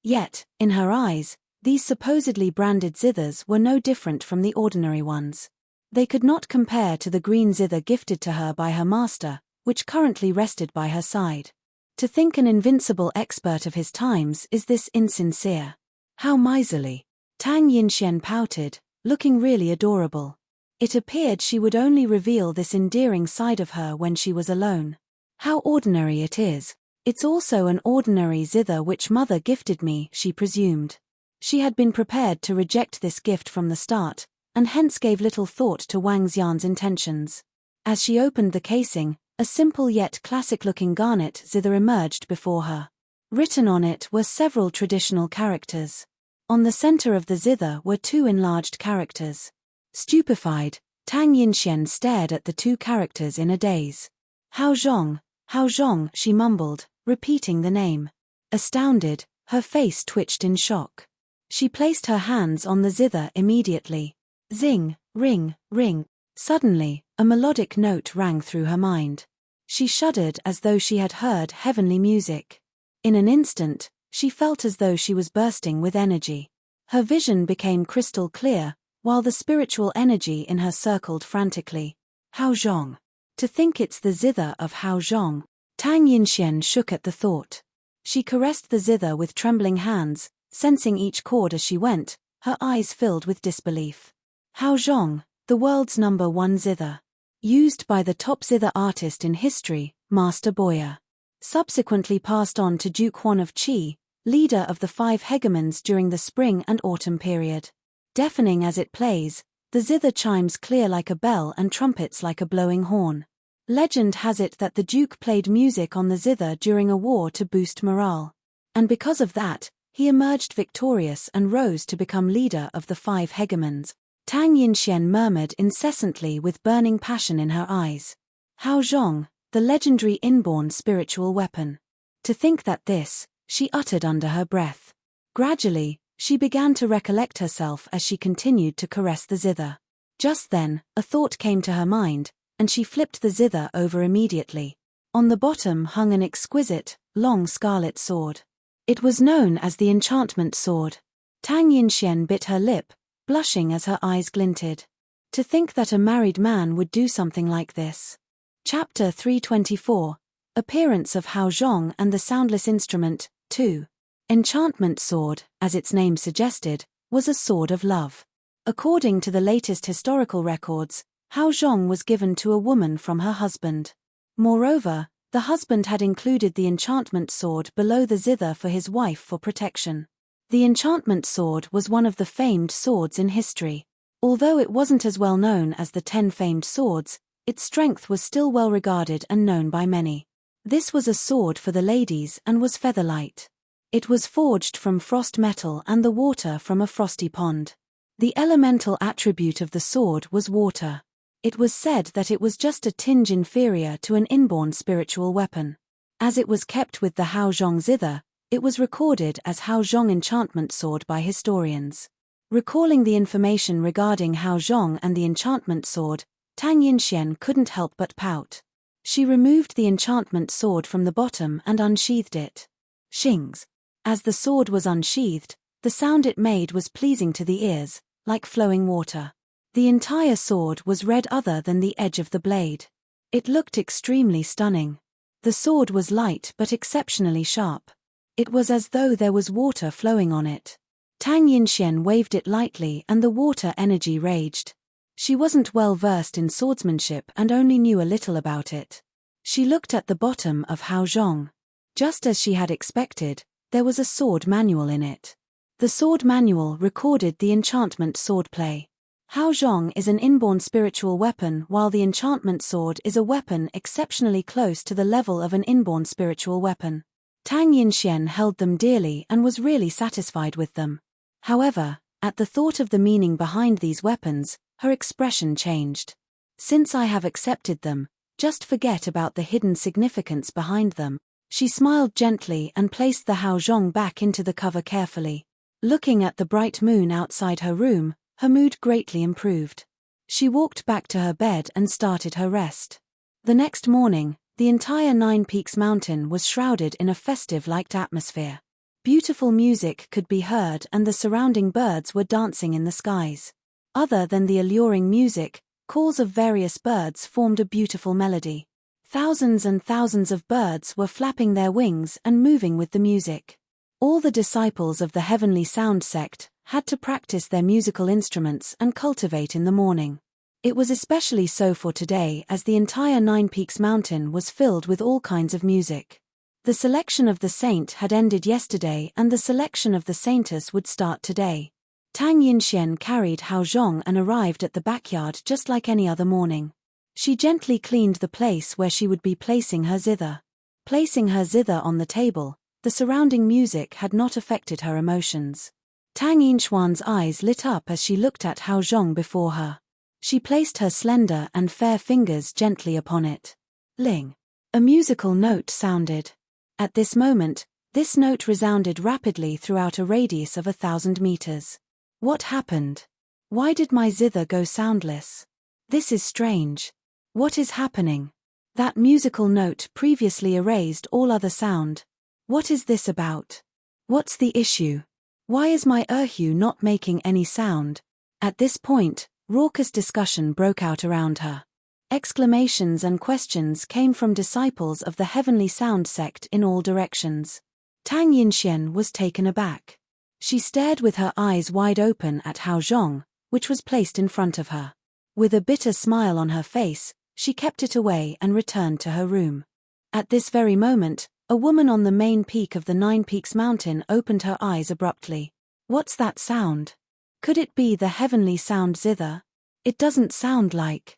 Yet, in her eyes, these supposedly branded zithers were no different from the ordinary ones. They could not compare to the green zither gifted to her by her master, which currently rested by her side. To think an invincible expert of his times is this insincere. How miserly. Tang Yinxian pouted, looking really adorable. It appeared she would only reveal this endearing side of her when she was alone. How ordinary it is. It's also an ordinary zither which mother gifted me, she presumed. She had been prepared to reject this gift from the start, and hence gave little thought to Wang Xian's intentions. As she opened the casing, a simple yet classic-looking garnet zither emerged before her. Written on it were several traditional characters. On the center of the zither were 2 enlarged characters. Stupefied, Tang Yinxian stared at the 2 characters in a daze. How Zhong, she mumbled, repeating the name. Astounded, her face twitched in shock. She placed her hands on the zither immediately. Zing, ring, ring. Suddenly, a melodic note rang through her mind. She shuddered as though she had heard heavenly music. In an instant, she felt as though she was bursting with energy. Her vision became crystal clear, while the spiritual energy in her circled frantically. Hao Zhong. To think it's the zither of Hao Zhong. Tang Yinxian shook at the thought. She caressed the zither with trembling hands, sensing each chord as she went, her eyes filled with disbelief. Hao Zhong, the world's #1 zither. Used by the top zither artist in history, Master Boya. Subsequently passed on to Duke Huan of Qi, leader of the 5 hegemons during the spring and autumn period. Deafening as it plays, the zither chimes clear like a bell and trumpets like a blowing horn. Legend has it that the Duke played music on the zither during a war to boost morale. And because of that, he emerged victorious and rose to become leader of the 5 hegemons. Tang Yinxian murmured incessantly with burning passion in her eyes. Hao Zhong, the legendary inborn spiritual weapon. To think that this, she uttered under her breath. Gradually, she began to recollect herself as she continued to caress the zither. Just then, a thought came to her mind, and she flipped the zither over immediately. On the bottom hung an exquisite, long scarlet sword. It was known as the enchantment sword. Tang Yinxian bit her lip, blushing as her eyes glinted. To think that a married man would do something like this. Chapter 324. Appearance of Hao Zhong and the Soundless Instrument, 2. Enchantment sword, as its name suggested, was a sword of love. According to the latest historical records, Hao Zhong was given to a woman from her husband. Moreover, the husband had included the enchantment sword below the zither for his wife for protection. The enchantment sword was one of the famed swords in history. Although it wasn't as well known as the 10 famed swords, its strength was still well regarded and known by many. This was a sword for the ladies and was feather-light. It was forged from frost metal and the water from a frosty pond. The elemental attribute of the sword was water. It was said that it was just a tinge inferior to an inborn spiritual weapon. As it was kept with the Hao Zhong zither, it was recorded as Hao Zhong enchantment sword by historians. Recalling the information regarding Hao Zhong and the enchantment sword, Tang Yinxian couldn't help but pout. She removed the enchantment sword from the bottom and unsheathed it. Shings. As the sword was unsheathed, the sound it made was pleasing to the ears, like flowing water. The entire sword was red other than the edge of the blade. It looked extremely stunning. The sword was light but exceptionally sharp. It was as though there was water flowing on it. Tang Yinxian waved it lightly and the water energy raged. She wasn't well versed in swordsmanship and only knew a little about it. She looked at the bottom of Hao Zhong. Just as she had expected, there was a sword manual in it. The sword manual recorded the enchantment swordplay. Hao Zhong is an inborn spiritual weapon while the enchantment sword is a weapon exceptionally close to the level of an inborn spiritual weapon. Tang Yinxian held them dearly and was really satisfied with them. However, at the thought of the meaning behind these weapons, her expression changed. Since I have accepted them, just forget about the hidden significance behind them. She smiled gently and placed the Hao Zhong back into the cover carefully. Looking at the bright moon outside her room, her mood greatly improved. She walked back to her bed and started her rest. The next morning, the entire Nine Peaks mountain was shrouded in a festive light atmosphere. Beautiful music could be heard and the surrounding birds were dancing in the skies. Other than the alluring music, calls of various birds formed a beautiful melody. Thousands and thousands of birds were flapping their wings and moving with the music. All the disciples of the Heavenly Sound sect had to practice their musical instruments and cultivate in the morning. It was especially so for today as the entire Nine Peaks mountain was filled with all kinds of music. The selection of the saint had ended yesterday and the selection of the saintess would start today. Tang Yinxian carried Hao Zhong and arrived at the backyard just like any other morning. She gently cleaned the place where she would be placing her zither. Placing her zither on the table, the surrounding music had not affected her emotions. Tang Yinxuan's eyes lit up as she looked at Hao Zhong before her. She placed her slender and fair fingers gently upon it. Ling. A musical note sounded. At this moment, this note resounded rapidly throughout a radius of 1,000 meters. What happened? Why did my zither go soundless? This is strange. What is happening? That musical note previously erased all other sound. What is this about? What's the issue? Why is my erhu not making any sound? At this point, raucous discussion broke out around her. Exclamations and questions came from disciples of the Heavenly Sound sect in all directions. Tang Yinxian was taken aback. She stared with her eyes wide open at Hao Zhong, which was placed in front of her. With a bitter smile on her face, she kept it away and returned to her room. At this very moment, a woman on the main peak of the Nine Peaks mountain opened her eyes abruptly. What's that sound? Could it be the Heavenly Sound zither? It doesn't sound like.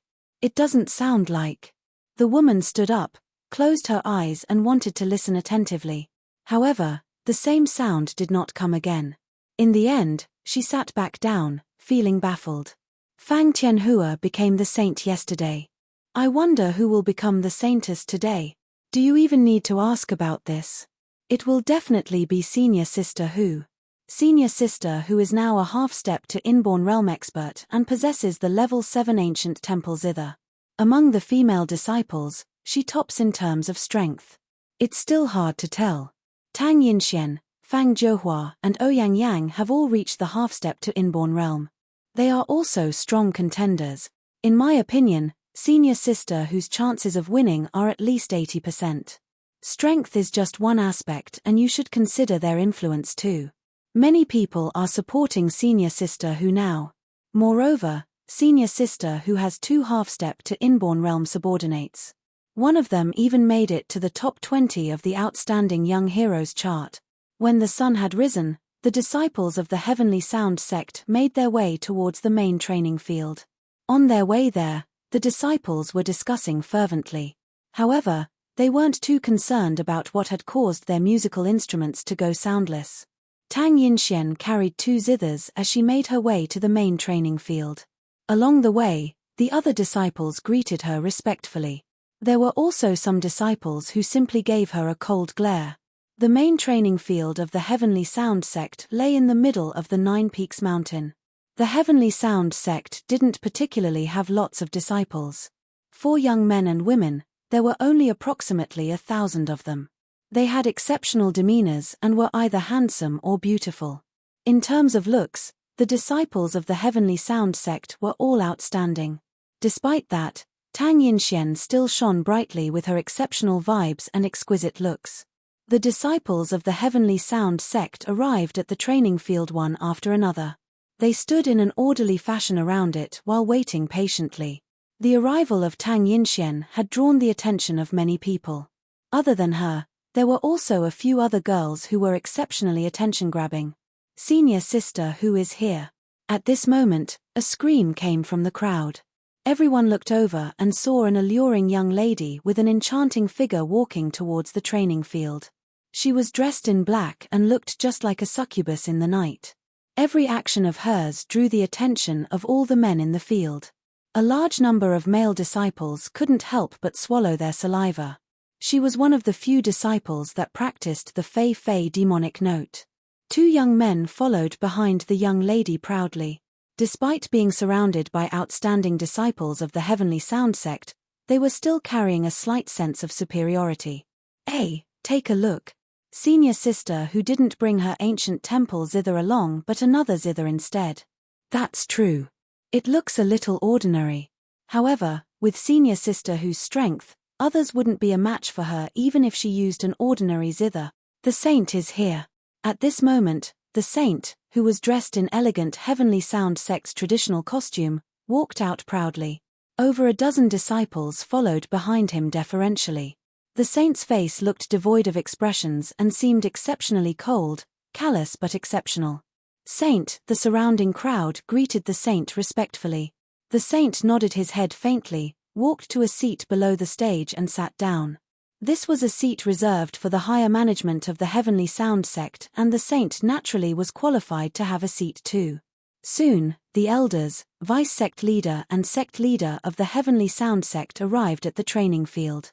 The woman stood up, closed her eyes and wanted to listen attentively. However, the same sound did not come again. In the end, she sat back down, feeling baffled. Fang Tianhua became the saint yesterday. I wonder who will become the saintess today. Do you even need to ask about this? It will definitely be Senior Sister Hu. Senior Sister Hu is now a half-step to inborn realm expert and possesses the level 7 ancient temple zither. Among the female disciples, she tops in terms of strength. It's still hard to tell. Tang Yinxian, Fang Jiuhua and Ouyang Yang have all reached the half-step to inborn realm. They are also strong contenders. In my opinion, Senior Sister Hu's chances of winning are at least 80%. Strength is just one aspect and you should consider their influence too. Many people are supporting Senior Sister Hu now. Moreover, Senior Sister Hu has 2 half-step to inborn realm subordinates. One of them even made it to the top 20 of the outstanding young heroes chart. When the sun had risen, the disciples of the Heavenly Sound sect made their way towards the main training field. On their way there, the disciples were discussing fervently. However, They weren't too concerned about what had caused their musical instruments to go soundless. Tang Yinxian carried 2 zithers as she made her way to the main training field. Along the way, the other disciples greeted her respectfully. There were also some disciples who simply gave her a cold glare. The main training field of the Heavenly Sound sect lay in the middle of the 9 Peaks mountain. The Heavenly Sound sect didn't particularly have lots of disciples. For young men and women, there were only approximately 1,000 of them. They had exceptional demeanors and were either handsome or beautiful. In terms of looks, the disciples of the Heavenly Sound sect were all outstanding. Despite that, Tang Yinxian still shone brightly with her exceptional vibes and exquisite looks. The disciples of the Heavenly Sound sect arrived at the training field one after another. They stood in an orderly fashion around it while waiting patiently. The arrival of Tang Yinxian had drawn the attention of many people. Other than her, there were also a few other girls who were exceptionally attention-grabbing. "Senior sister who is here?" At this moment, a scream came from the crowd. Everyone looked over and saw an alluring young lady with an enchanting figure walking towards the training field. She was dressed in black and looked just like a succubus in the night. Every action of hers drew the attention of all the men in the field. A large number of male disciples couldn't help but swallow their saliva. She was one of the few disciples that practiced the Fei Fei demonic note. 2 young men followed behind the young lady proudly. Despite being surrounded by outstanding disciples of the Heavenly Sound sect, they were still carrying a slight sense of superiority. "Hey, take a look. Senior sister who didn't bring her ancient temple zither along but another zither instead. That's true. It looks a little ordinary. However, with senior sister whose strength, others wouldn't be a match for her even if she used an ordinary zither. The saint is here." At this moment, the saint, who was dressed in elegant Heavenly Sound sect's traditional costume, walked out proudly. Over a dozen disciples followed behind him deferentially. The saint's face looked devoid of expressions and seemed exceptionally cold, callous but exceptional. "Saint," the surrounding crowd greeted the saint respectfully. The saint nodded his head faintly, walked to a seat below the stage and sat down. This was a seat reserved for the higher management of the Heavenly Sound sect, and the saint naturally was qualified to have a seat too. Soon, the elders, vice sect leader and sect leader of the Heavenly Sound sect arrived at the training field.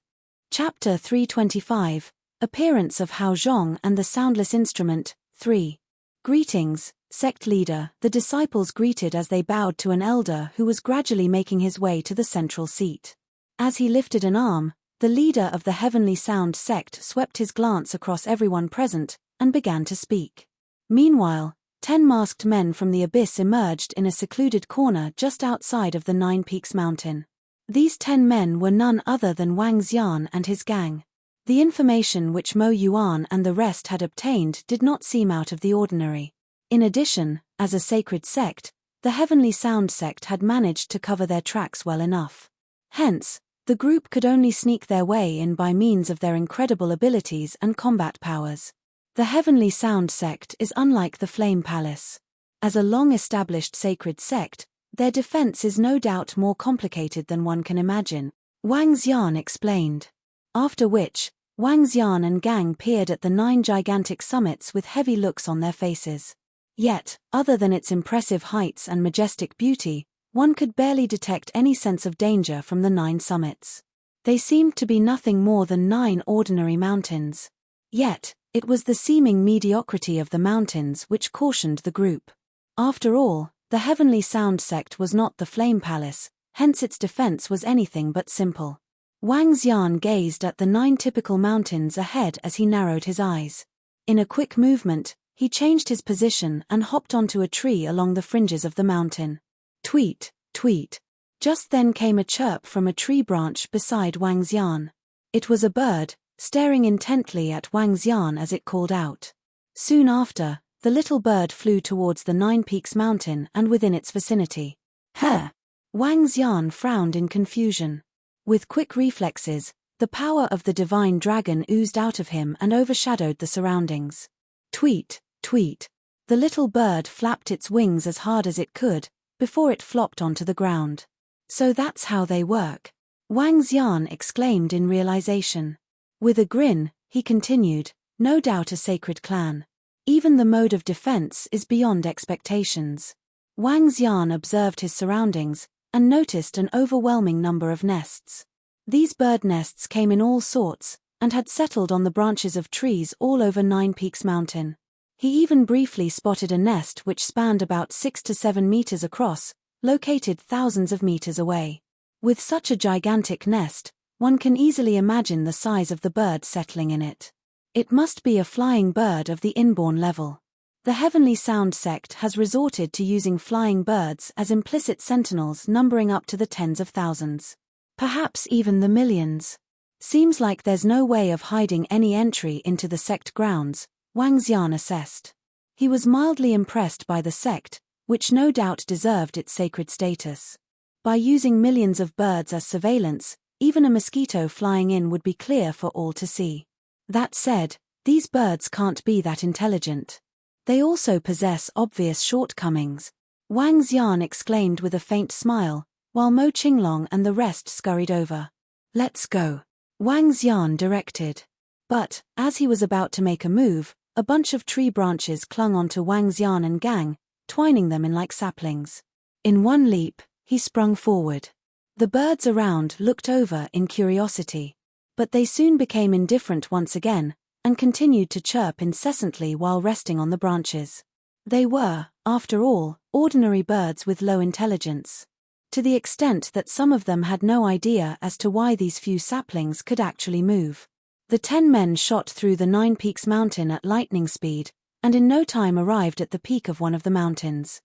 Chapter 325, Appearance of Hao Zhong and the Soundless Instrument, 3. Greetings, sect leader, the disciples greeted as they bowed to an elder who was gradually making his way to the central seat. As he lifted an arm, the leader of the Heavenly Sound sect swept his glance across everyone present and began to speak. Meanwhile, 10 masked men from the abyss emerged in a secluded corner just outside of the 9 Peaks mountain. These 10 men were none other than Wang Xian and his gang. The information which Mo Yuan and the rest had obtained did not seem out of the ordinary. In addition, as a sacred sect, the Heavenly Sound sect had managed to cover their tracks well enough. Hence, the group could only sneak their way in by means of their incredible abilities and combat powers. The Heavenly Sound sect is unlike the Flame Palace. As a long-established sacred sect, their defense is no doubt more complicated than one can imagine, Wang Xian explained. After which, Wang Xian and gang peered at the 9 gigantic summits with heavy looks on their faces. Yet, other than its impressive heights and majestic beauty, one could barely detect any sense of danger from the 9 summits. They seemed to be nothing more than 9 ordinary mountains. Yet, it was the seeming mediocrity of the mountains which cautioned the group. After all, the Heavenly Sound sect was not the Flame Palace, hence its defense was anything but simple. Wang Xian gazed at the 9 typical mountains ahead as he narrowed his eyes. In a quick movement, he changed his position and hopped onto a tree along the fringes of the mountain. Tweet, tweet. Just then came a chirp from a tree branch beside Wang Xian. It was a bird, staring intently at Wang Xian as it called out. Soon after, the little bird flew towards the 9 Peaks mountain and within its vicinity. Huh! Wang Xian frowned in confusion. With quick reflexes, the power of the divine dragon oozed out of him and overshadowed the surroundings. Tweet, tweet. The little bird flapped its wings as hard as it could, before it flopped onto the ground. So that's how they work. Wang Xian exclaimed in realization. With a grin, he continued, no doubt a sacred clan. Even the mode of defense is beyond expectations. Wang Xian observed his surroundings, and noticed an overwhelming number of nests. These bird nests came in all sorts, and had settled on the branches of trees all over Nine Peaks Mountain. He even briefly spotted a nest which spanned about 6 to 7 meters across, located thousands of meters away. With such a gigantic nest, one can easily imagine the size of the bird settling in it. It must be a flying bird of the inborn level. The Heavenly Sound sect has resorted to using flying birds as implicit sentinels numbering up to the tens of thousands. Perhaps even the millions. Seems like there's no way of hiding any entry into the sect grounds, Wang Xian assessed. He was mildly impressed by the sect, which no doubt deserved its sacred status. By using millions of birds as surveillance, even a mosquito flying in would be clear for all to see. That said, these birds can't be that intelligent. They also possess obvious shortcomings, Wang Xian exclaimed with a faint smile, while Mo Qinglong and the rest scurried over. Let's go, Wang Xian directed. But, as he was about to make a move, a bunch of tree branches clung onto Wang Xian and gang, twining them in like saplings. In one leap, he sprung forward. The birds around looked over in curiosity. But they soon became indifferent once again, and continued to chirp incessantly while resting on the branches. They were, after all, ordinary birds with low intelligence. To the extent that some of them had no idea as to why these few saplings could actually move. The 10 men shot through the Nine Peaks Mountain at lightning speed, and in no time arrived at the peak of one of the mountains.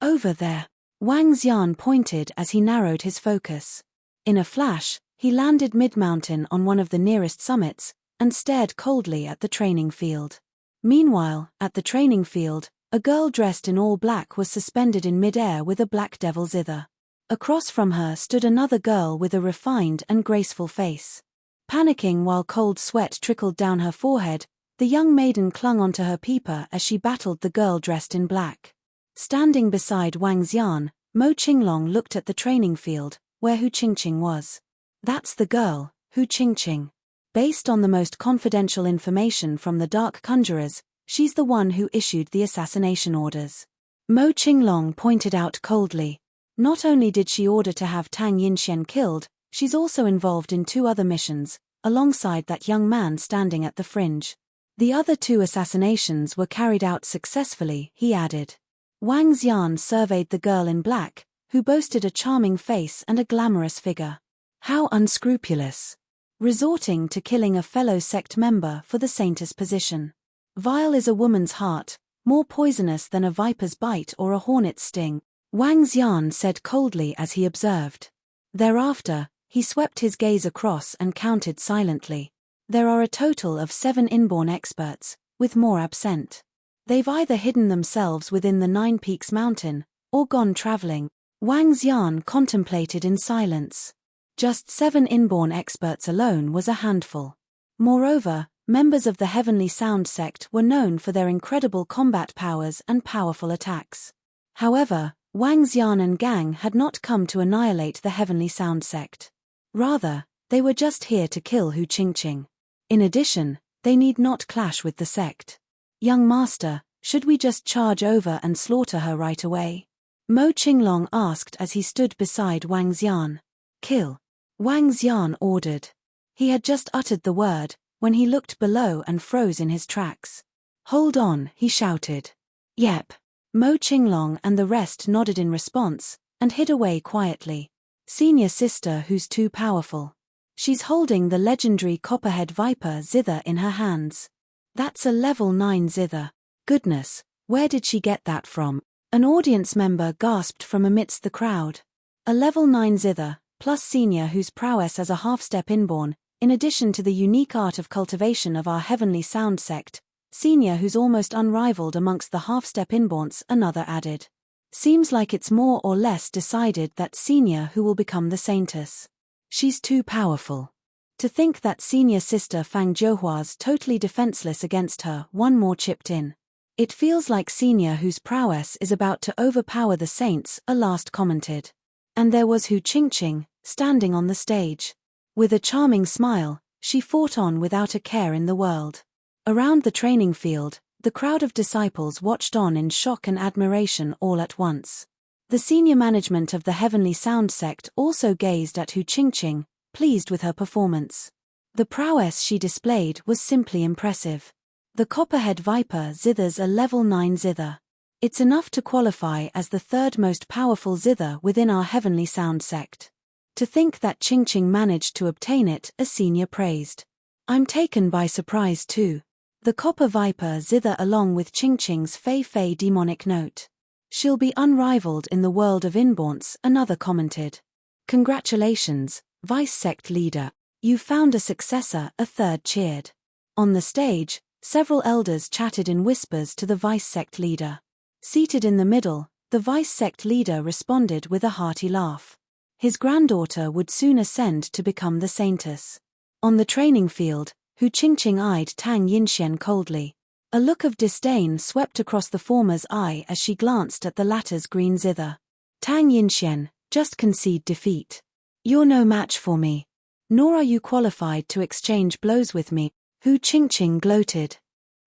Over there, Wang Xian pointed as he narrowed his focus. In a flash, he landed mid-mountain on one of the nearest summits, and stared coldly at the training field. Meanwhile, at the training field, a girl dressed in all black was suspended in mid-air with a black devil zither. Across from her stood another girl with a refined and graceful face. Panicking while cold sweat trickled down her forehead, the young maiden clung onto her peeper as she battled the girl dressed in black. Standing beside Wang Xian, Mo Qinglong looked at the training field, where Hu Qingqing was. That's the girl, Hu Qingqing. Based on the most confidential information from the Dark Conjurers, she's the one who issued the assassination orders. Mo Qinglong pointed out coldly. Not only did she order to have Tang Yinxian killed, she's also involved in 2 other missions, alongside that young man standing at the fringe. The other 2 assassinations were carried out successfully, he added. Wang Xian surveyed the girl in black, who boasted a charming face and a glamorous figure. How unscrupulous. Resorting to killing a fellow sect member for the saintess position. Vile is a woman's heart, more poisonous than a viper's bite or a hornet's sting, Wang Xian said coldly as he observed. Thereafter, he swept his gaze across and counted silently. There are a total of 7 inborn experts, with more absent. They've either hidden themselves within the Nine Peaks Mountain, or gone traveling. Wang Xian contemplated in silence. Just 7 inborn experts alone was a handful. Moreover, members of the Heavenly Sound sect were known for their incredible combat powers and powerful attacks. However, Wang Xian and gang had not come to annihilate the Heavenly Sound sect. Rather, they were just here to kill Hu Qingqing. In addition, they need not clash with the sect. Young master, should we just charge over and slaughter her right away? Mo Qinglong asked as he stood beside Wang Xian. Kill. Wang Xian ordered. He had just uttered the word, when he looked below and froze in his tracks. Hold on, he shouted. Yep. Mo Qinglong and the rest nodded in response, and hid away quietly. Senior sister who's too powerful. She's holding the legendary copperhead viper zither in her hands. That's a level 9 zither. Goodness, where did she get that from? An audience member gasped from amidst the crowd. A level 9 zither, plus senior whose prowess as a half-step inborn, in addition to the unique art of cultivation of our Heavenly Sound sect, senior who's almost unrivaled amongst the half-step inborns, another added. Seems like it's more or less decided that senior who will become the saintess. She's too powerful. To think that senior sister Fang Jiuhua's totally defenseless against her, one more chipped in. It feels like senior whose prowess is about to overpower the saints, a last commented. And there was Hu Qingqing, standing on the stage. With a charming smile, she fought on without a care in the world. Around the training field, the crowd of disciples watched on in shock and admiration all at once. The senior management of the Heavenly Sound sect also gazed at Hu Qingqing, pleased with her performance. The prowess she displayed was simply impressive. The Copperhead Viper zither's a level 9 zither. It's enough to qualify as the third most powerful zither within our Heavenly Sound sect. To think that Qingqing managed to obtain it, a senior praised. I'm taken by surprise too. The Copper Viper zither along with Qingqing's Fei Fei demonic note. She'll be unrivaled in the world of inborns, another commented. Congratulations, Vice Sect Leader. You found a successor, a third cheered. On the stage, several elders chatted in whispers to the Vice Sect Leader. Seated in the middle, the Vice Sect Leader responded with a hearty laugh. His granddaughter would soon ascend to become the Saintess. On the training field, Hu Qingqing eyed Tang Yinxian coldly. A look of disdain swept across the former's eye as she glanced at the latter's green zither. Tang Yinxian, just concede defeat. You're no match for me. Nor are you qualified to exchange blows with me, Hu Qingqing gloated.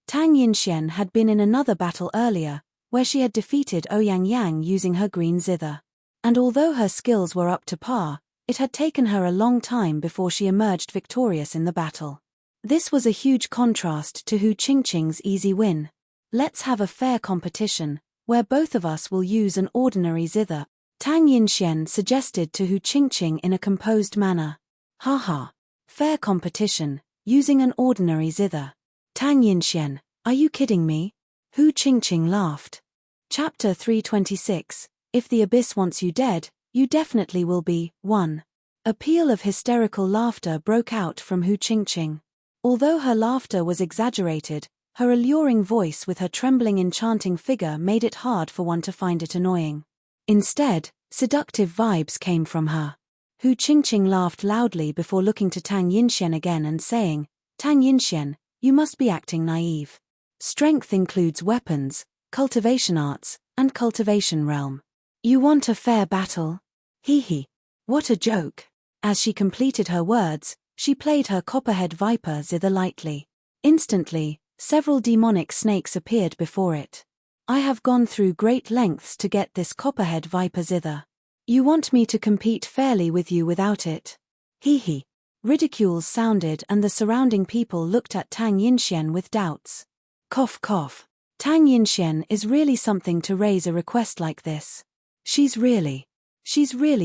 Tang Yinxian had been in another battle earlier, where she had defeated Ouyang Yang using her green zither. And although her skills were up to par, it had taken her a long time before she emerged victorious in the battle. This was a huge contrast to Hu Qingqing's easy win. Let's have a fair competition, where both of us will use an ordinary zither, Tang Yinxian suggested to Hu Qingqing in a composed manner. Haha. Fair competition, using an ordinary zither. Tang Yinxian, are you kidding me? Hu Qingqing laughed. Chapter 326, If the Abyss Wants You Dead, You Definitely Will Be, 1. A peal of hysterical laughter broke out from Hu Qingqing. Although her laughter was exaggerated, her alluring voice with her trembling enchanting figure made it hard for one to find it annoying. Instead, seductive vibes came from her. Hu Qingqing laughed loudly before looking to Tang Yinxian again and saying, Tang Yinxian, you must be acting naive. Strength includes weapons, cultivation arts, and cultivation realm. You want a fair battle? Hee hee. What a joke. As she completed her words, she played her Copperhead Viper zither lightly. Instantly, several demonic snakes appeared before it. I have gone through great lengths to get this Copperhead Viper zither. You want me to compete fairly with you without it? Hee hee. Ridicules sounded and the surrounding people looked at Tang Yinxian with doubts. Cough cough. Tang Yinxian is really something to raise a request like this. She's really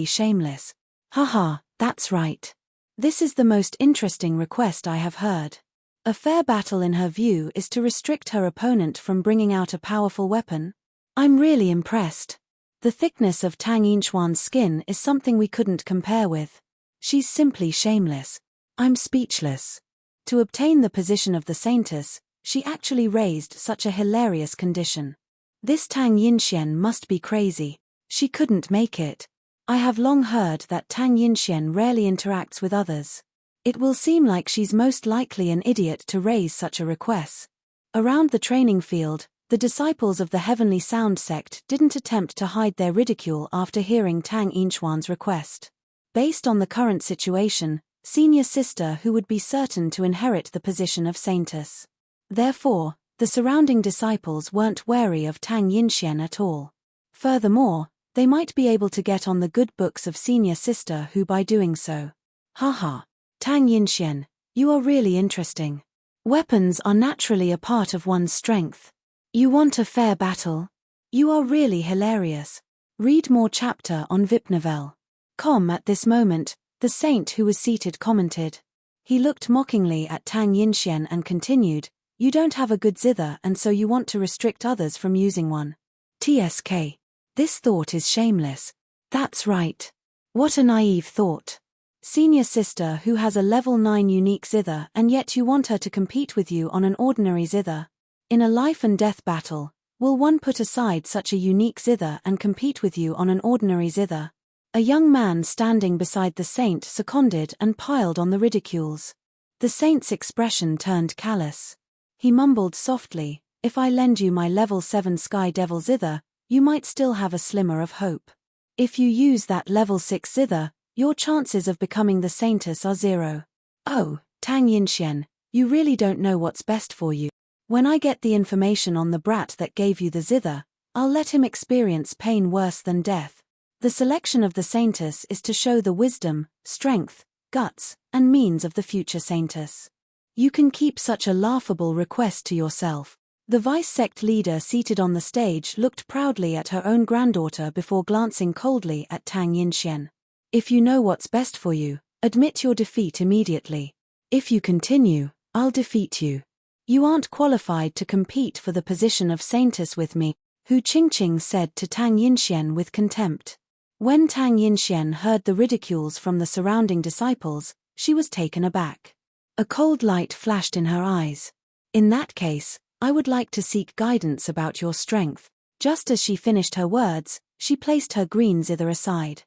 shameless. Haha, that's right. This is the most interesting request I have heard. A fair battle in her view is to restrict her opponent from bringing out a powerful weapon. I'm really impressed. The thickness of Tang Yinxian's skin is something we couldn't compare with. She's simply shameless. I'm speechless. To obtain the position of the Saintess, she actually raised such a hilarious condition. This Tang Yinxian must be crazy. She couldn't make it. I have long heard that Tang Yinxian rarely interacts with others. It will seem like she's most likely an idiot to raise such a request. Around the training field, the disciples of the Heavenly Sound sect didn't attempt to hide their ridicule after hearing Tang Yinxian's request. Based on the current situation, senior sister who would be certain to inherit the position of Saintess. Therefore, the surrounding disciples weren't wary of Tang Yinxian at all. Furthermore, they might be able to get on the good books of senior sister who by doing so. Haha. Tang Yinxian, you are really interesting. Weapons are naturally a part of one's strength. You want a fair battle? You are really hilarious. Read more chapter on vipnovel.com. At this moment, the saint who was seated commented. He looked mockingly at Tang Yinxian and continued, you don't have a good zither and so you want to restrict others from using one. TSK. This thought is shameless. That's right. What a naive thought. Senior sister who has a level 9 unique zither and yet you want her to compete with you on an ordinary zither. In a life and death battle, will one put aside such a unique zither and compete with you on an ordinary zither? A young man standing beside the saint seconded and piled on the ridicules. The saint's expression turned callous. He mumbled softly, if I lend you my level 7 Sky Devil zither, you might still have a slimmer of hope. If you use that level 6 zither, your chances of becoming the Saintess are 0. Oh, Tang Yinxian, you really don't know what's best for you. When I get the information on the brat that gave you the zither, I'll let him experience pain worse than death. The selection of the saintess is to show the wisdom, strength, guts, and means of the future saintess. You can keep such a laughable request to yourself. The vice-sect leader seated on the stage looked proudly at her own granddaughter before glancing coldly at Tang Yinxian. If you know what's best for you, admit your defeat immediately. If you continue, I'll defeat you. You aren't qualified to compete for the position of saintess with me, Hu Qingqing said to Tang Yinxian with contempt. When Tang Yinxian heard the ridicules from the surrounding disciples, she was taken aback. A cold light flashed in her eyes. In that case, I would like to seek guidance about your strength. Just as she finished her words, she placed her green zither aside.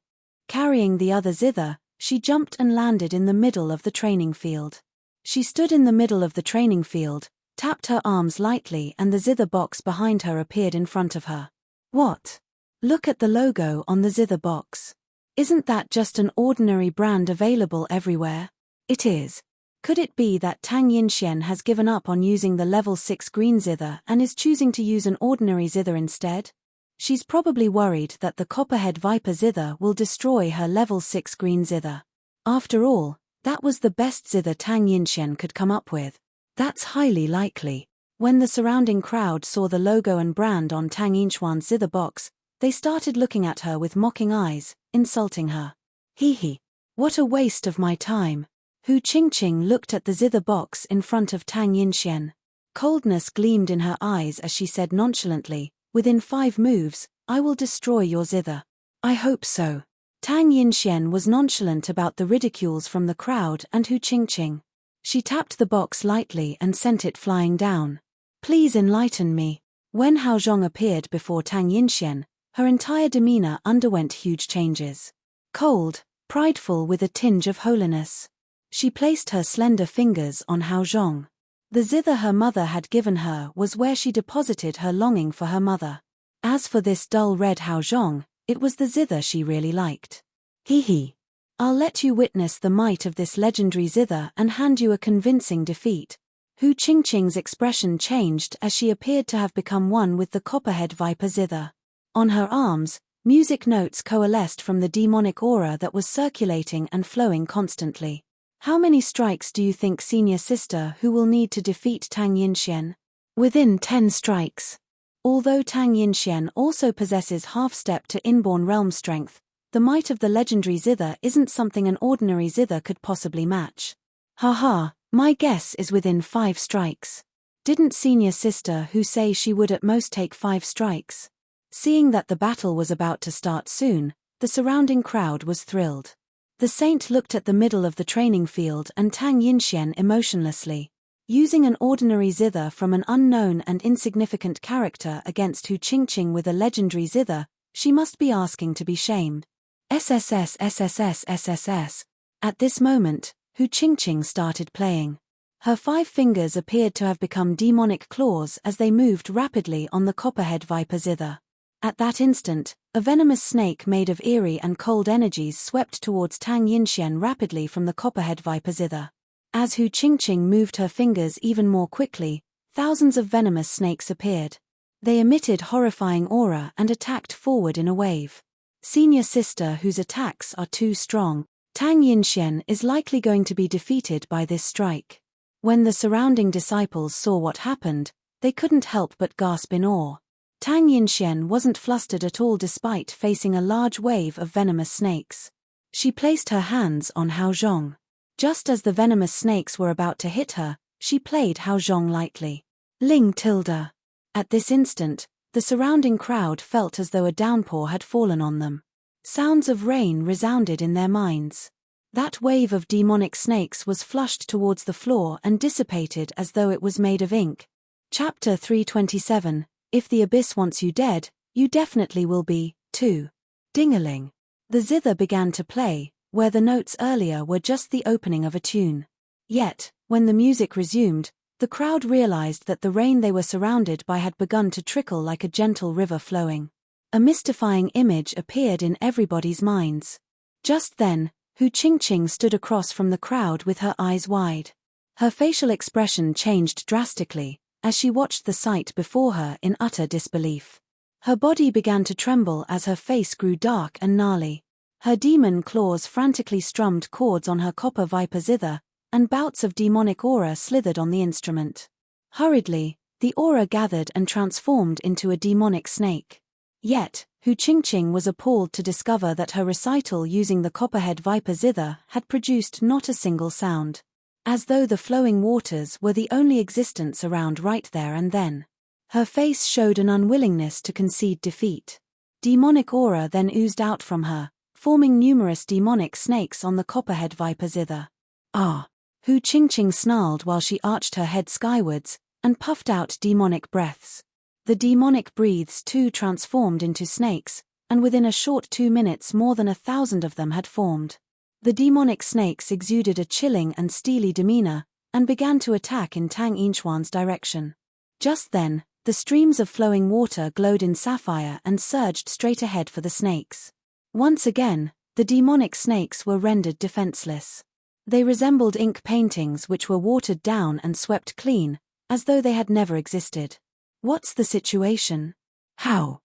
Carrying the other zither, she jumped and landed in the middle of the training field. She stood in the middle of the training field, tapped her arms lightly, and the zither box behind her appeared in front of her. What? Look at the logo on the zither box. Isn't that just an ordinary brand available everywhere? It is. Could it be that Tang Yinxian has given up on using the level 6 green zither and is choosing to use an ordinary zither instead? She's probably worried that the copperhead viper zither will destroy her level 6 green zither. After all, that was the best zither Tang Yinxian could come up with. That's highly likely. When the surrounding crowd saw the logo and brand on Tang Yinxian's zither box, they started looking at her with mocking eyes, insulting her. Hee hee. What a waste of my time. Hu Qingqing looked at the zither box in front of Tang Yinxian. Coldness gleamed in her eyes as she said nonchalantly, "Within 5 moves, I will destroy your zither." I hope so. Tang Yinxian was nonchalant about the ridicules from the crowd and Hu Qingqing. She tapped the box lightly and sent it flying down. Please enlighten me. When Hao Zhong appeared before Tang Yinxian, her entire demeanor underwent huge changes. Cold, prideful with a tinge of holiness. She placed her slender fingers on Hao Zhong. The zither her mother had given her was where she deposited her longing for her mother. As for this dull red Hao Zhong, it was the zither she really liked. Hee hee. I'll let you witness the might of this legendary zither and hand you a convincing defeat. Hu Qingqing's expression changed as she appeared to have become one with the copperhead viper zither. On her arms, music notes coalesced from the demonic aura that was circulating and flowing constantly. How many strikes do you think senior sister Hu will need to defeat Tang Yinxian? Within 10 strikes. Although Tang Yinxian also possesses half-step to inborn realm strength, the might of the legendary zither isn't something an ordinary zither could possibly match. Haha, my guess is within 5 strikes. Didn't senior sister Hu say she would at most take 5 strikes? Seeing that the battle was about to start soon, the surrounding crowd was thrilled. The saint looked at the middle of the training field and Tang Yinxian emotionlessly. Using an ordinary zither from an unknown and insignificant character against Hu Qingqing with a legendary zither, she must be asking to be shamed. SSS SSS SSS. At this moment, Hu Qingqing started playing. Her 5 fingers appeared to have become demonic claws as they moved rapidly on the copperhead viper zither. At that instant, a venomous snake made of eerie and cold energies swept towards Tang Yinxian rapidly from the copperhead viper zither. As Hu Qingqing moved her fingers even more quickly, thousands of venomous snakes appeared. They emitted horrifying aura and attacked forward in a wave. Senior sister whose attacks are too strong, Tang Yinxian is likely going to be defeated by this strike. When the surrounding disciples saw what happened, they couldn't help but gasp in awe. Tang Yinxian wasn't flustered at all despite facing a large wave of venomous snakes. She placed her hands on Hao Zhong. Just as the venomous snakes were about to hit her, she played Hao Zhong lightly. Ling tilde. At this instant, the surrounding crowd felt as though a downpour had fallen on them. Sounds of rain resounded in their minds. That wave of demonic snakes was flushed towards the floor and dissipated as though it was made of ink. Chapter 327. If the abyss wants you dead, you definitely will be, too. Ding-a-ling. The zither began to play, where the notes earlier were just the opening of a tune. Yet, when the music resumed, the crowd realized that the rain they were surrounded by had begun to trickle like a gentle river flowing. A mystifying image appeared in everybody's minds. Just then, Hu Qingqing stood across from the crowd with her eyes wide. Her facial expression changed drastically as she watched the sight before her in utter disbelief. Her body began to tremble as her face grew dark and gnarly. Her demon claws frantically strummed chords on her copper viper zither, and bouts of demonic aura slithered on the instrument. Hurriedly, the aura gathered and transformed into a demonic snake. Yet, Hu Qingqing was appalled to discover that her recital using the copperhead viper zither had produced not a single sound. As though the flowing waters were the only existence around right there and then. Her face showed an unwillingness to concede defeat. Demonic aura then oozed out from her, forming numerous demonic snakes on the copperhead viper zither. Ah! Hu Qingqing snarled while she arched her head skywards, and puffed out demonic breaths. The demonic breaths too transformed into snakes, and within a short 2 minutes more than 1,000 of them had formed. The demonic snakes exuded a chilling and steely demeanor, and began to attack in Tang Yinchuan's direction. Just then, the streams of flowing water glowed in sapphire and surged straight ahead for the snakes. Once again, the demonic snakes were rendered defenseless. They resembled ink paintings which were watered down and swept clean, as though they had never existed. What's the situation? How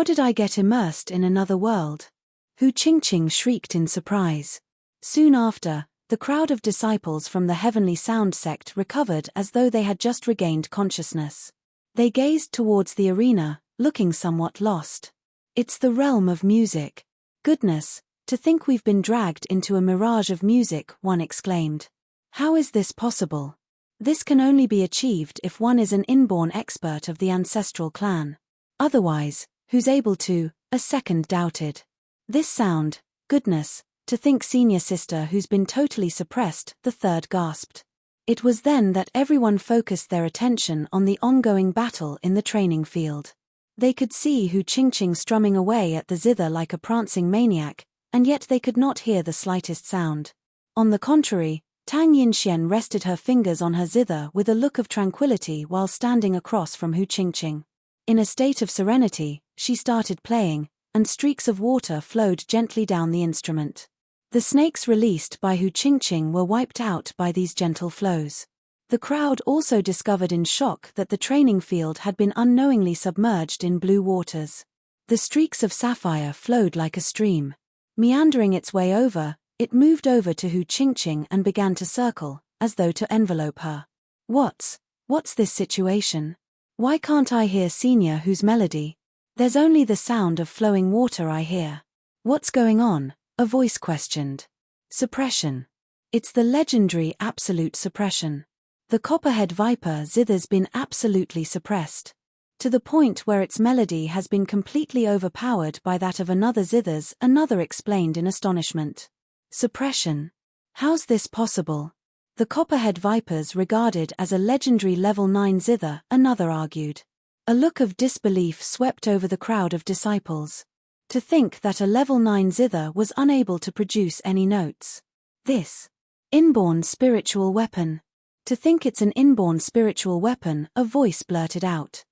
did I get immersed in another world? Hu Qingqing shrieked in surprise. Soon after, the crowd of disciples from the Heavenly Sound sect recovered as though they had just regained consciousness. They gazed towards the arena, looking somewhat lost. It's the realm of music. Goodness, to think we've been dragged into a mirage of music, one exclaimed. How is this possible? This can only be achieved if one is an inborn expert of the ancestral clan. Otherwise, who's able to? A second doubted. This sound, goodness, to think senior sister who's been totally suppressed, the third gasped. It was then that everyone focused their attention on the ongoing battle in the training field. They could see Hu Qingqing strumming away at the zither like a prancing maniac, and yet they could not hear the slightest sound. On the contrary, Tang Yinxian rested her fingers on her zither with a look of tranquility while standing across from Hu Qingqing. In a state of serenity, she started playing, and streaks of water flowed gently down the instrument. The snakes released by Hu Qingqing were wiped out by these gentle flows. The crowd also discovered in shock that the training field had been unknowingly submerged in blue waters. The streaks of sapphire flowed like a stream. Meandering its way over, it moved over to Hu Qingqing and began to circle, as though to envelope her. What's this situation? Why can't I hear Senior Hu's melody? There's only the sound of flowing water I hear. What's going on? A voice questioned. Suppression. It's the legendary absolute suppression. The copperhead viper zither's been absolutely suppressed. To the point where its melody has been completely overpowered by that of another zither's, another explained in astonishment. Suppression? How's this possible? The copperhead vipers regarded as a legendary level 9 zither, another argued. A look of disbelief swept over the crowd of disciples. To think that a level 9 zither was unable to produce any notes. This inborn spiritual weapon. To think it's an inborn spiritual weapon, a voice blurted out.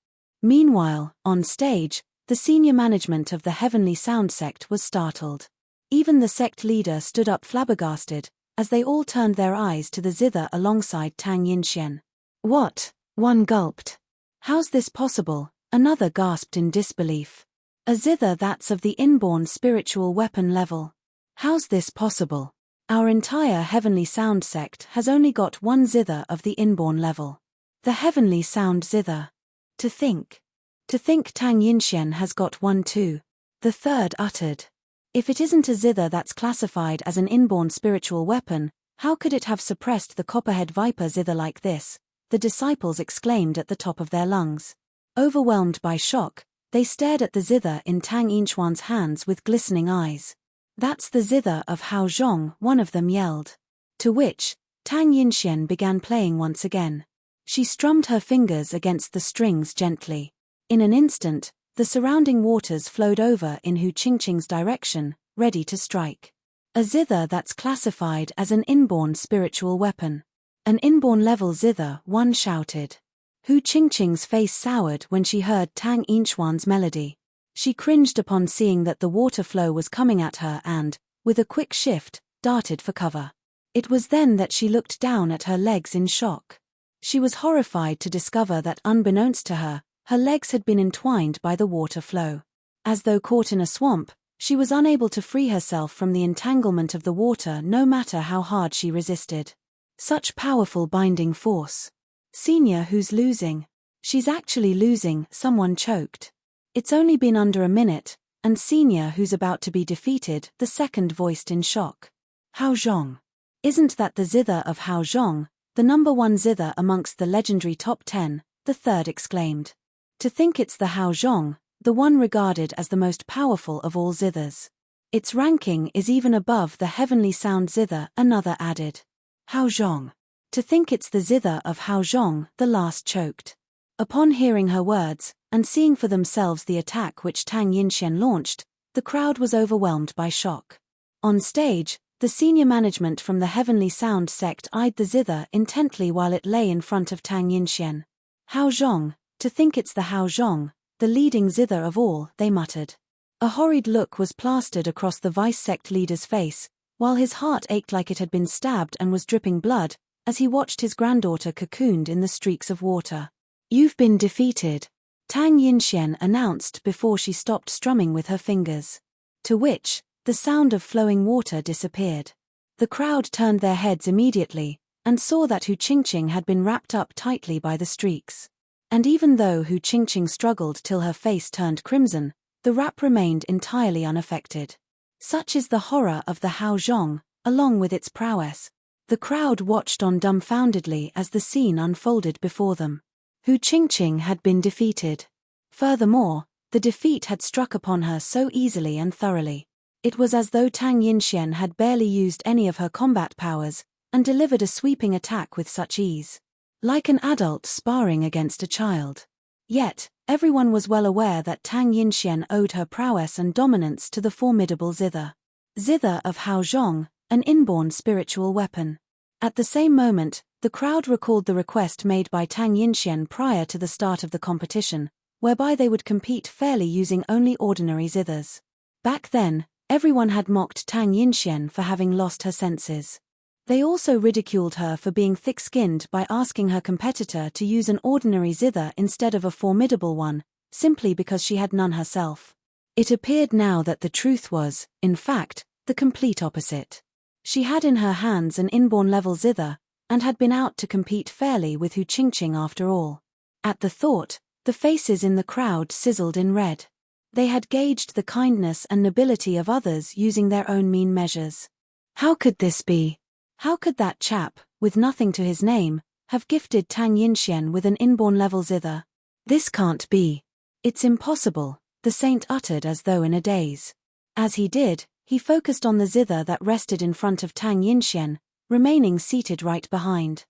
Meanwhile, on stage, the senior management of the Heavenly Sound sect was startled. Even the sect leader stood up flabbergasted, as they all turned their eyes to the zither alongside Tang Yinxian. What? One gulped. How's this possible? Another gasped in disbelief. A zither that's of the inborn spiritual weapon level. How's this possible? Our entire Heavenly Sound sect has only got one zither of the inborn level. The Heavenly Sound zither. To think Tang Yinxian has got one too. The third uttered. If it isn't a zither that's classified as an inborn spiritual weapon, how could it have suppressed the copperhead viper zither like this? The disciples exclaimed at the top of their lungs. Overwhelmed by shock, they stared at the zither in Tang Yinchuan's hands with glistening eyes. That's the zither of Hao Zhong, one of them yelled. To which, Tang Yinxian began playing once again. She strummed her fingers against the strings gently. In an instant, the surrounding waters flowed over in Hu Qingqing's direction, ready to strike. A zither that's classified as an inborn spiritual weapon. An inborn level zither, one shouted. Hu Qingqing's face soured when she heard Tang Yinchuan's melody. She cringed upon seeing that the water flow was coming at her and, with a quick shift, darted for cover. It was then that she looked down at her legs in shock. She was horrified to discover that unbeknownst to her, her legs had been entwined by the water flow. As though caught in a swamp, she was unable to free herself from the entanglement of the water no matter how hard she resisted. Such powerful binding force. Senior, who's losing? She's actually losing, someone choked. It's only been under a minute, and Senior, who's about to be defeated, the second voiced in shock. Hao Zhong. Isn't that the zither of Hao Zhong, the number one zither amongst the legendary top 10, the third exclaimed. To think it's the Hao Zhong, the one regarded as the most powerful of all zithers. Its ranking is even above the heavenly sound zither, another added. Hao Zhong. To think it's the zither of Hao Zhong, the last choked. Upon hearing her words, and seeing for themselves the attack which Tang Yinxian launched, the crowd was overwhelmed by shock. On stage, the senior management from the Heavenly Sound sect eyed the zither intently while it lay in front of Tang Yinxian. Hao Zhong, to think it's the Hao Zhong, the leading zither of all, they muttered. A horrid look was plastered across the vice sect leader's face, while his heart ached like it had been stabbed and was dripping blood, as he watched his granddaughter cocooned in the streaks of water. You've been defeated, Tang Yinxian announced before she stopped strumming with her fingers. To which, the sound of flowing water disappeared. The crowd turned their heads immediately, and saw that Hu Qingqing had been wrapped up tightly by the streaks. And even though Hu Qingqing struggled till her face turned crimson, the wrap remained entirely unaffected. Such is the horror of the Hao Zhong, along with its prowess. The crowd watched on dumbfoundedly as the scene unfolded before them. Hu Qingqing had been defeated. Furthermore, the defeat had struck upon her so easily and thoroughly. It was as though Tang Yinxian had barely used any of her combat powers, and delivered a sweeping attack with such ease. Like an adult sparring against a child. Yet, everyone was well aware that Tang Yinxian owed her prowess and dominance to the formidable zither. Zither of Hao Zhong, an inborn spiritual weapon. At the same moment, the crowd recalled the request made by Tang Yinxian prior to the start of the competition, whereby they would compete fairly using only ordinary zithers. Back then, everyone had mocked Tang Yinxian for having lost her senses. They also ridiculed her for being thick-skinned by asking her competitor to use an ordinary zither instead of a formidable one, simply because she had none herself. It appeared now that the truth was, in fact, the complete opposite. She had in her hands an inborn level zither, and had been out to compete fairly with Hu Qingqing after all. At the thought, the faces in the crowd sizzled in red. They had gauged the kindness and nobility of others using their own mean measures. How could this be? How could that chap, with nothing to his name, have gifted Tang Yinxian with an inborn level zither? This can't be. It's impossible, the saint uttered as though in a daze. As he did, he focused on the zither that rested in front of Tang Yinxian, remaining seated right behind.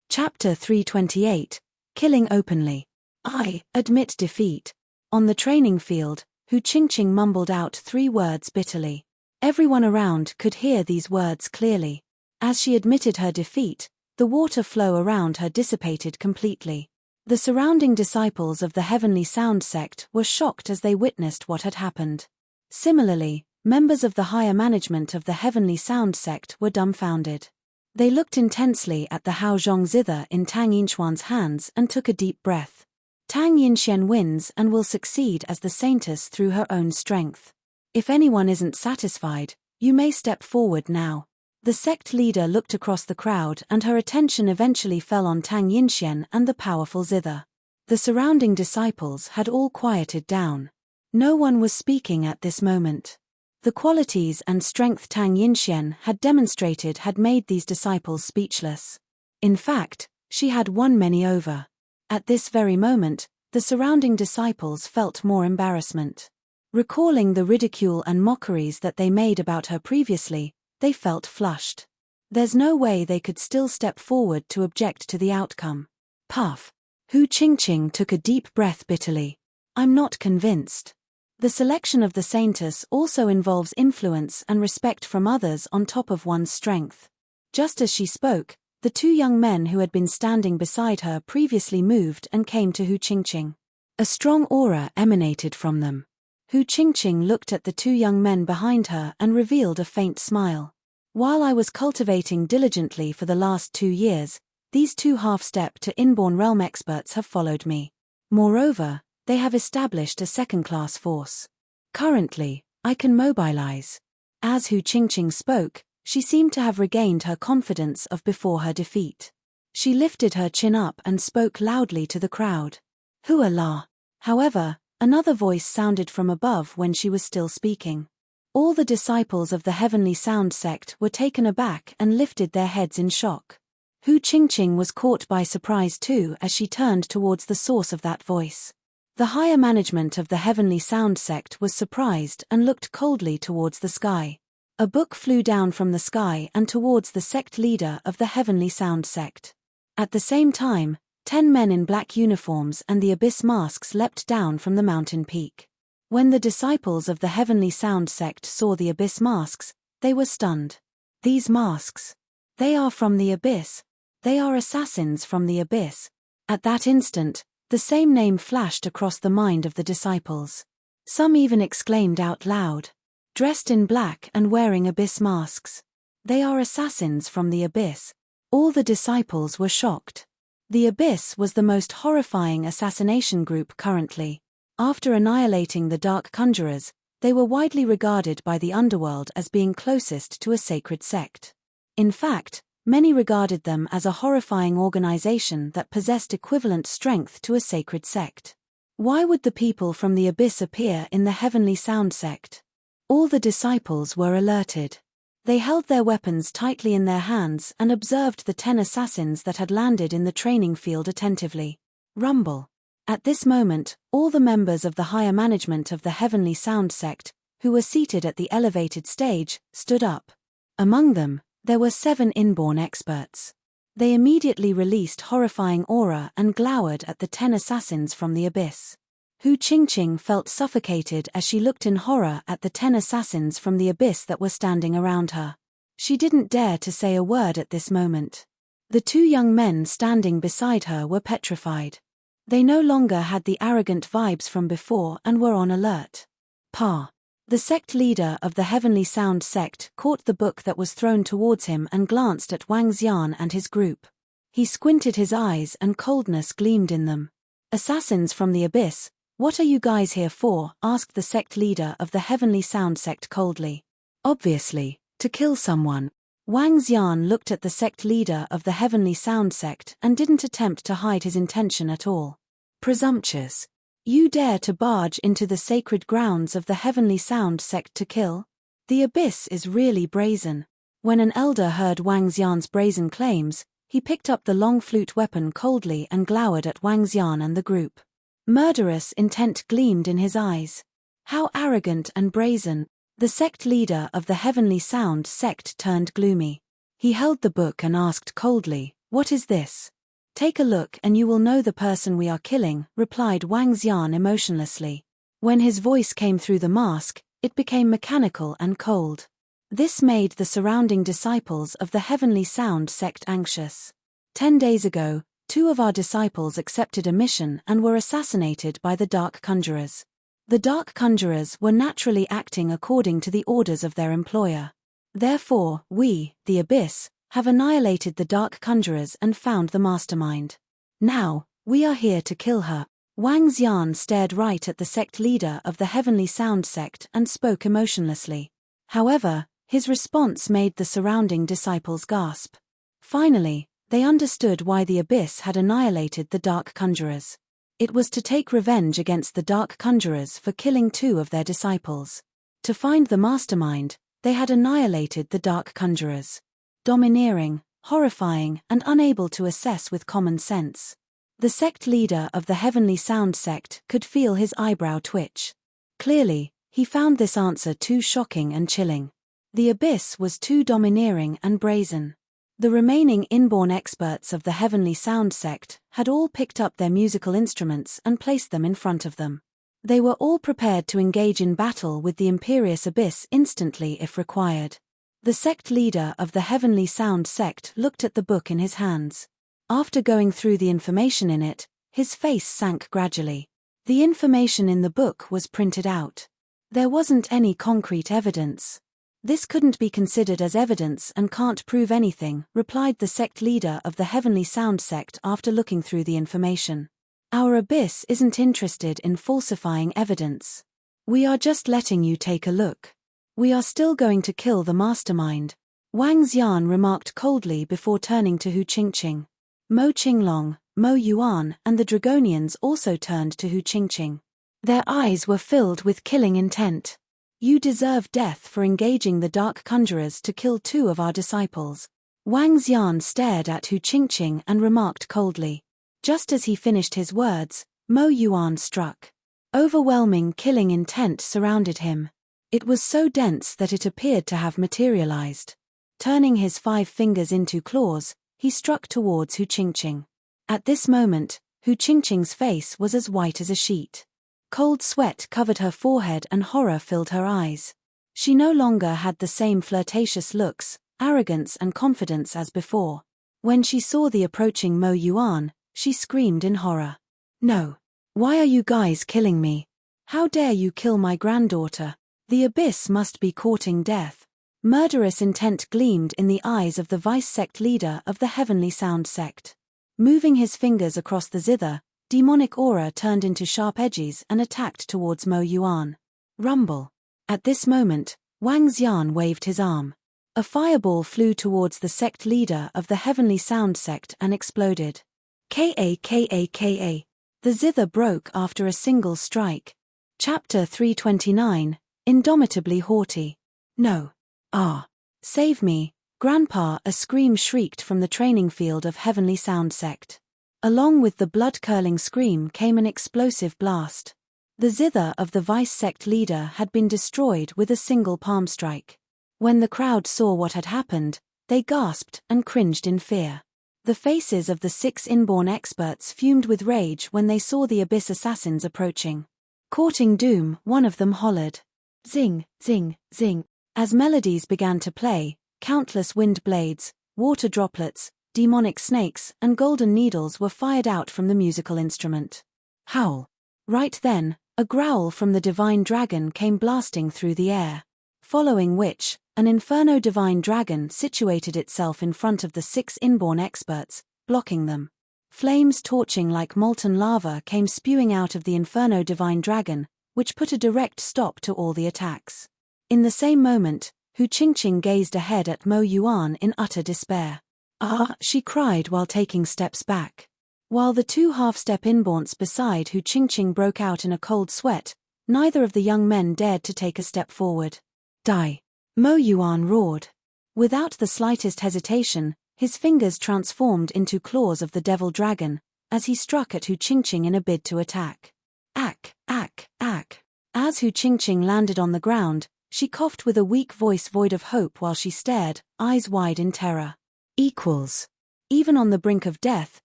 Chapter 328, Killing Openly. I admit defeat. On the training field, Hu Qingqing mumbled out 3 words bitterly. Everyone around could hear these words clearly. As she admitted her defeat, the water flow around her dissipated completely. The surrounding disciples of the Heavenly Sound sect were shocked as they witnessed what had happened. Similarly, members of the higher management of the Heavenly Sound sect were dumbfounded. They looked intensely at the Hao Zhong zither in Tang Yinxian's hands and took a deep breath. Tang Yinxian wins and will succeed as the saintess through her own strength. If anyone isn't satisfied, you may step forward now. The sect leader looked across the crowd and her attention eventually fell on Tang Yinxian and the powerful zither. The surrounding disciples had all quieted down. No one was speaking at this moment. The qualities and strength Tang Yinxian had demonstrated had made these disciples speechless. In fact, she had won many over. At this very moment, the surrounding disciples felt more embarrassment. Recalling the ridicule and mockeries that they made about her previously, they felt flushed. There's no way they could still step forward to object to the outcome. Puff. Hu Qingqing took a deep breath bitterly. I'm not convinced. The selection of the saintess also involves influence and respect from others on top of one's strength. Just as she spoke, the 2 young men who had been standing beside her previously moved and came to Hu Qingqing. A strong aura emanated from them. Hu Qingqing looked at the 2 young men behind her and revealed a faint smile. While I was cultivating diligently for the last 2 years, these 2 half-step to inborn realm experts have followed me. Moreover, they have established a second-class force. Currently, I can mobilize. As Hu Qingqing spoke, she seemed to have regained her confidence of before her defeat. She lifted her chin up and spoke loudly to the crowd. Hua la. However, another voice sounded from above when she was still speaking. All the disciples of the Heavenly Sound sect were taken aback and lifted their heads in shock. Hu Qingqing was caught by surprise too as she turned towards the source of that voice. The higher management of the Heavenly Sound sect was surprised and looked coldly towards the sky. A book flew down from the sky and towards the sect leader of the Heavenly Sound sect. At the same time, 10 men in black uniforms and the abyss masks leapt down from the mountain peak. When the disciples of the Heavenly Sound sect saw the abyss masks, they were stunned. These masks. They are from the abyss. They are assassins from the abyss. At that instant, the same name flashed across the mind of the disciples. Some even exclaimed out loud. Dressed in black and wearing abyss masks. They are assassins from the abyss. All the disciples were shocked. The abyss was the most horrifying assassination group currently. After annihilating the dark conjurers, they were widely regarded by the underworld as being closest to a sacred sect. In fact, many regarded them as a horrifying organization that possessed equivalent strength to a sacred sect. Why would the people from the abyss appear in the Heavenly Sound sect? All the disciples were alerted. They held their weapons tightly in their hands and observed the 10 assassins that had landed in the training field attentively. Rumble. At this moment, all the members of the higher management of the Heavenly Sound sect, who were seated at the elevated stage, stood up. Among them, there were 7 inborn experts. They immediately released horrifying aura and glowered at the 10 assassins from the abyss. Hu Qingqing felt suffocated as she looked in horror at the 10 assassins from the abyss that were standing around her. She didn't dare to say a word at this moment. The 2 young men standing beside her were petrified. They no longer had the arrogant vibes from before and were on alert. Pa. The sect leader of the Heavenly Sound sect caught the book that was thrown towards him and glanced at Wang Xian and his group. He squinted his eyes and coldness gleamed in them. Assassins from the abyss, what are you guys here for? Asked the sect leader of the Heavenly Sound sect coldly. Obviously, to kill someone. Wang Xian looked at the sect leader of the Heavenly Sound sect and didn't attempt to hide his intention at all. Presumptuous. You dare to barge into the sacred grounds of the Heavenly Sound sect to kill? The abyss is really brazen. When an elder heard Wang Xian's brazen claims, he picked up the long flute weapon coldly and glowered at Wang Xian and the group. Murderous intent gleamed in his eyes. How arrogant and brazen. The sect leader of the Heavenly Sound sect turned gloomy. He held the book and asked coldly, "What is this?" "Take a look and you will know the person we are killing," replied Wang Xian emotionlessly. When his voice came through the mask, it became mechanical and cold. This made the surrounding disciples of the Heavenly Sound sect anxious. 10 days ago, 2 of our disciples accepted a mission and were assassinated by the Dark Conjurers. The Dark Conjurers were naturally acting according to the orders of their employer. Therefore, we, the Abyss, have annihilated the Dark Conjurers and found the mastermind. Now, we are here to kill her. Wang Xian stared right at the sect leader of the Heavenly Sound sect and spoke emotionlessly. However, his response made the surrounding disciples gasp. Finally, they understood why the Abyss had annihilated the Dark Conjurers. It was to take revenge against the Dark Conjurers for killing 2 of their disciples. To find the mastermind, they had annihilated the Dark Conjurers. Domineering, horrifying, and unable to assess with common sense. The sect leader of the Heavenly Sound sect could feel his eyebrow twitch. Clearly, he found this answer too shocking and chilling. The Abyss was too domineering and brazen. The remaining inborn experts of the Heavenly Sound sect had all picked up their musical instruments and placed them in front of them. They were all prepared to engage in battle with the imperious Abyss instantly if required. The sect leader of the Heavenly Sound sect looked at the book in his hands. After going through the information in it, his face sank gradually. The information in the book was printed out. There wasn't any concrete evidence. "This couldn't be considered as evidence and can't prove anything," replied the sect leader of the Heavenly Sound sect after looking through the information. "Our abyss isn't interested in falsifying evidence. We are just letting you take a look. We are still going to kill the mastermind," Wang Xian remarked coldly before turning to Hu Qingqing. Mo Qinglong, Mo Yuan and the Dragonians also turned to Hu Qingqing. Their eyes were filled with killing intent. "You deserve death for engaging the dark conjurers to kill 2 of our disciples." Wang Xian stared at Hu Qingqing and remarked coldly. Just as he finished his words, Mo Yuan struck. Overwhelming killing intent surrounded him. It was so dense that it appeared to have materialized. Turning his 5 fingers into claws, he struck towards Hu Qingqing. At this moment, Hu Qingqing's face was as white as a sheet. Cold sweat covered her forehead and horror filled her eyes. She no longer had the same flirtatious looks, arrogance and confidence as before. When she saw the approaching Mo Yuan, she screamed in horror. "No! Why are you guys killing me? How dare you kill my granddaughter? The abyss must be courting death." Murderous intent gleamed in the eyes of the vice sect leader of the Heavenly Sound sect. Moving his fingers across the zither, demonic aura turned into sharp edges and attacked towards Mo Yuan. Rumble. At this moment, Wang Xian waved his arm. A fireball flew towards the sect leader of the Heavenly Sound sect and exploded. Ka. The zither broke after a single strike. Chapter 329, Indomitably Haughty. "No. Ah. Save me, Grandpa," a scream shrieked from the training field of Heavenly Sound sect. Along with the blood-curdling scream came an explosive blast. The zither of the vice sect leader had been destroyed with a single palm strike. When the crowd saw what had happened, they gasped and cringed in fear. The faces of the 6 inborn experts fumed with rage when they saw the abyss assassins approaching. Courting doom, one of them hollered. Zing, zing, zing. As melodies began to play, countless wind blades, water droplets, demonic snakes, and golden needles were fired out from the musical instrument. Howl. Right then, a growl from the divine dragon came blasting through the air. Following which, an inferno divine dragon situated itself in front of the 6 inborn experts, blocking them. Flames torching like molten lava came spewing out of the inferno divine dragon, which put a direct stop to all the attacks. In the same moment, Hu Qingqing gazed ahead at Mo Yuan in utter despair. "Ah," she cried while taking steps back. While the 2 half-step inborns beside Hu Qingqing broke out in a cold sweat, neither of the young men dared to take a step forward. "Die!" Mo Yuan roared. Without the slightest hesitation, his fingers transformed into claws of the devil dragon, as he struck at Hu Qingqing in a bid to attack. Ack, ack, ack. As Hu Qingqing landed on the ground, she coughed with a weak voice void of hope while she stared, eyes wide in terror. Equals. Even on the brink of death,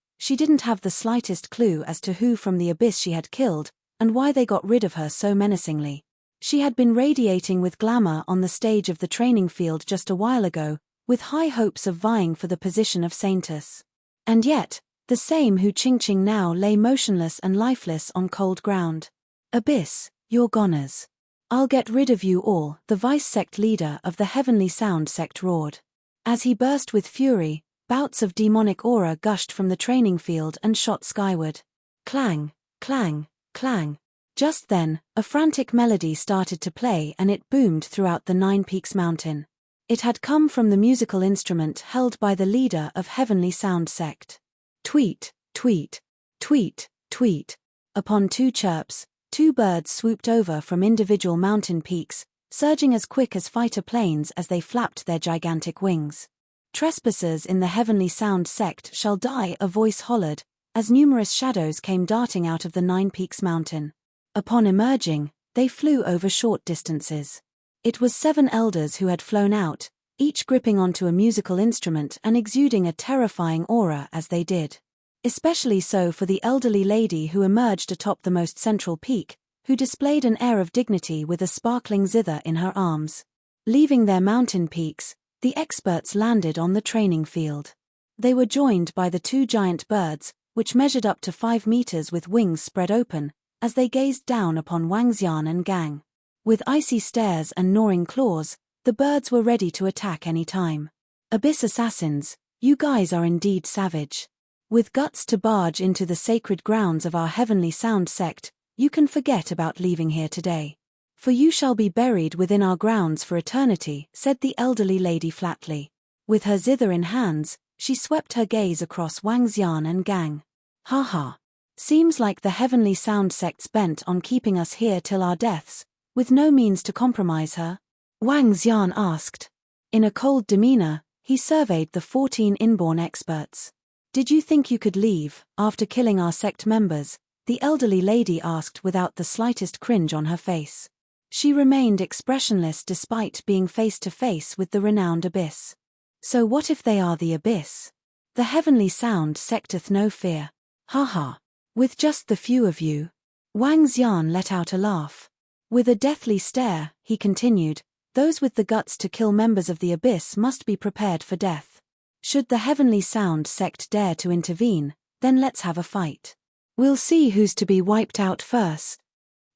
she didn't have the slightest clue as to who from the abyss she had killed, and why they got rid of her so menacingly. She had been radiating with glamour on the stage of the training field just a while ago, with high hopes of vying for the position of saintess. And yet, the same Hu Qingqing now lay motionless and lifeless on cold ground. "Abyss, you're goners. I'll get rid of you all," the vice sect leader of the Heavenly Sound sect roared. As he burst with fury, bouts of demonic aura gushed from the training field and shot skyward. Clang, clang, clang. Just then, a frantic melody started to play and it boomed throughout the 9 Peaks mountain. It had come from the musical instrument held by the leader of Heavenly Sound sect. Tweet, tweet, tweet, tweet. Upon 2 chirps, 2 birds swooped over from individual mountain peaks, surging as quick as fighter planes as they flapped their gigantic wings. "Trespassers in the Heavenly Sound sect shall die," a voice hollered, as numerous shadows came darting out of the 9 Peaks mountain. Upon emerging, they flew over short distances. It was 7 elders who had flown out, each gripping onto a musical instrument and exuding a terrifying aura as they did. Especially so for the elderly lady who emerged atop the most central peak, who displayed an air of dignity with a sparkling zither in her arms. Leaving their mountain peaks, the experts landed on the training field. They were joined by the 2 giant birds, which measured up to 5 meters with wings spread open, as they gazed down upon Wang Xian and gang. With icy stares and gnawing claws, The birds were ready to attack any time. Abyss assassins, you guys are indeed savage. With guts to barge into the sacred grounds of our heavenly sound sect, you can forget about leaving here today. For you shall be buried within our grounds for eternity, said the elderly lady flatly. With her zither in hands, she swept her gaze across Wang Xian and gang. Ha ha. Seems like the heavenly sound sect's bent on keeping us here till our deaths, with no means to compromise her? Wang Xian asked. In a cold demeanor, he surveyed the 14 inborn experts. Did you think you could leave, after killing our sect members? The elderly lady asked without the slightest cringe on her face. She remained expressionless despite being face to face with the renowned Abyss. So what if they are the Abyss? The heavenly sound secteth no fear. Ha ha. With just the few of you? Wang Xian let out a laugh. With a deathly stare, he continued, those with the guts to kill members of the Abyss must be prepared for death. Should the heavenly sound sect dare to intervene, then let's have a fight. We'll see who's to be wiped out first.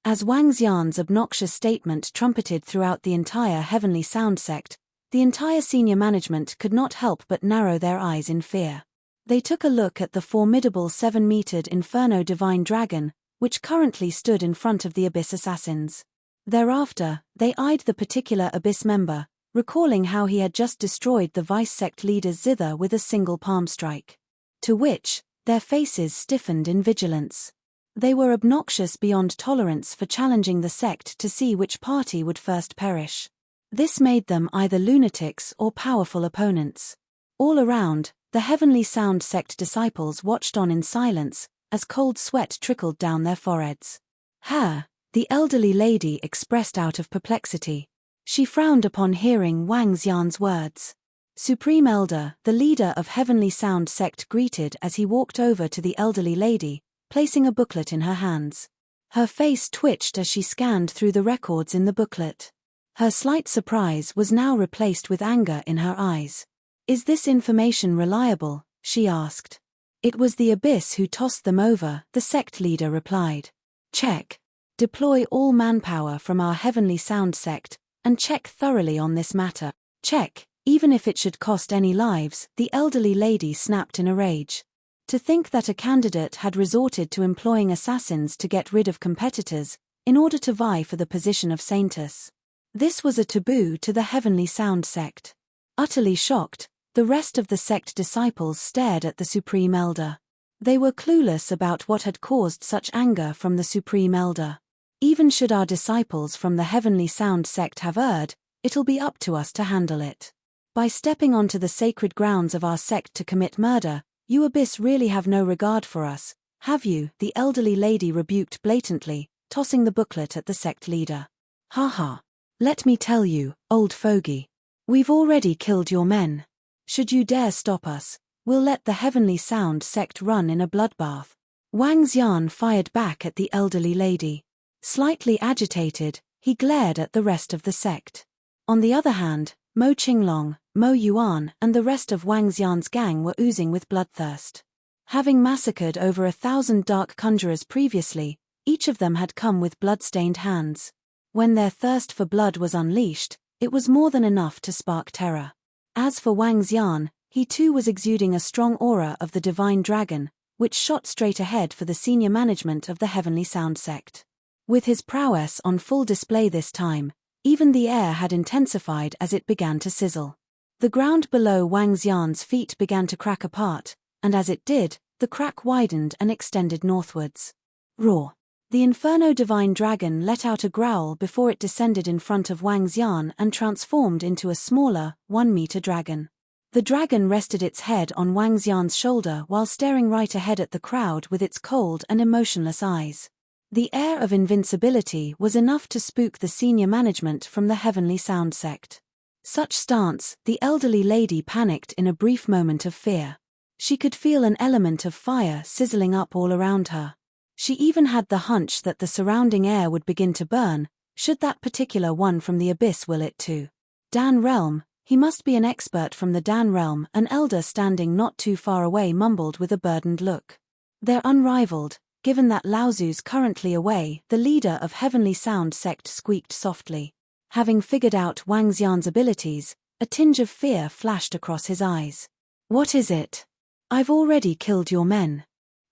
As Wang Xian's obnoxious statement trumpeted throughout the entire heavenly sound sect, the entire senior management could not help but narrow their eyes in fear. They took a look at the formidable 7-metered Inferno Divine Dragon, which currently stood in front of the Abyss assassins. Thereafter, they eyed the particular Abyss member, recalling how he had just destroyed the vice-sect leader's zither with a single palm strike. To which, their faces stiffened in vigilance. They were obnoxious beyond tolerance for challenging the sect to see which party would first perish. This made them either lunatics or powerful opponents. All around, the heavenly sound sect disciples watched on in silence, as cold sweat trickled down their foreheads. Her, the elderly lady expressed out of perplexity. She frowned upon hearing Wang Xian's words. Supreme Elder, the leader of Heavenly Sound Sect, greeted as he walked over to the elderly lady, placing a booklet in her hands. Her face twitched as she scanned through the records in the booklet. Her slight surprise was now replaced with anger in her eyes. Is this information reliable? She asked. It was the Abyss who tossed them over, the sect leader replied. Check. Deploy all manpower from our Heavenly Sound Sect, and check thoroughly on this matter. Check, even if it should cost any lives, the elderly lady snapped in a rage. To think that a candidate had resorted to employing assassins to get rid of competitors, in order to vie for the position of Saintess. This was a taboo to the Heavenly Sound Sect. Utterly shocked, the rest of the sect disciples stared at the Supreme Elder. They were clueless about what had caused such anger from the Supreme Elder. Even should our disciples from the Heavenly Sound Sect have erred, it'll be up to us to handle it. By stepping onto the sacred grounds of our sect to commit murder, you Abyss really have no regard for us, have you? The elderly lady rebuked blatantly, tossing the booklet at the sect leader. Ha ha. Let me tell you, old fogey. We've already killed your men. Should you dare stop us, we'll let the Heavenly Sound Sect run in a bloodbath. Wang Xian fired back at the elderly lady. Slightly agitated, he glared at the rest of the sect. On the other hand, Mo Qinglong, Mo Yuan, and the rest of Wang Xian's gang were oozing with bloodthirst. Having massacred over 1,000 dark conjurers previously, each of them had come with blood-stained hands. When their thirst for blood was unleashed, it was more than enough to spark terror. As for Wang Xian, he too was exuding a strong aura of the divine dragon, which shot straight ahead for the senior management of the Heavenly Sound Sect. With his prowess on full display this time, even the air had intensified as it began to sizzle. The ground below Wang Xian's feet began to crack apart, and as it did, the crack widened and extended northwards. Roar! The Inferno Divine Dragon let out a growl before it descended in front of Wang Xian and transformed into a smaller, 1-meter dragon. The dragon rested its head on Wang Xian's shoulder while staring right ahead at the crowd with its cold and emotionless eyes. The air of invincibility was enough to spook the senior management from the Heavenly Sound Sect. Such stance, the elderly lady panicked in a brief moment of fear. She could feel an element of fire sizzling up all around her. She even had the hunch that the surrounding air would begin to burn, should that particular one from the Abyss will it too. Dan Realm, he must be an expert from the Dan Realm, an elder standing not too far away mumbled with a burdened look. They're unrivaled. Given that Laozu's currently away, the leader of Heavenly Sound Sect squeaked softly. Having figured out Wang Xian's abilities, a tinge of fear flashed across his eyes. What is it? I've already killed your men.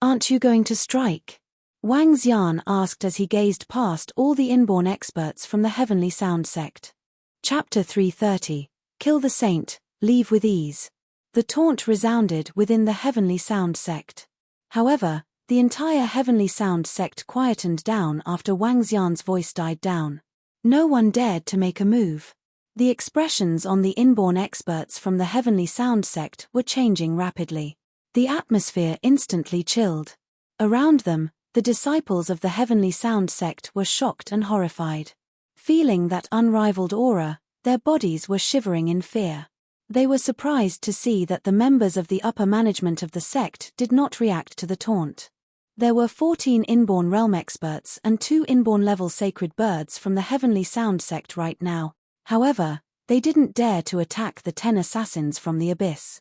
Aren't you going to strike? Wang Xian asked as he gazed past all the inborn experts from the Heavenly Sound sect. Chapter 330, Kill the Saint, Leave with Ease. The taunt resounded within the Heavenly Sound sect. However, the entire Heavenly Sound sect quietened down after Wang Xian's voice died down. No one dared to make a move. The expressions on the inborn experts from the Heavenly Sound sect were changing rapidly. The atmosphere instantly chilled. Around them, the disciples of the Heavenly Sound sect were shocked and horrified. Feeling that unrivaled aura, their bodies were shivering in fear. They were surprised to see that the members of the upper management of the sect did not react to the taunt. There were 14 inborn realm experts and 2 inborn level sacred birds from the Heavenly Sound sect right now. However, they didn't dare to attack the 10 assassins from the abyss.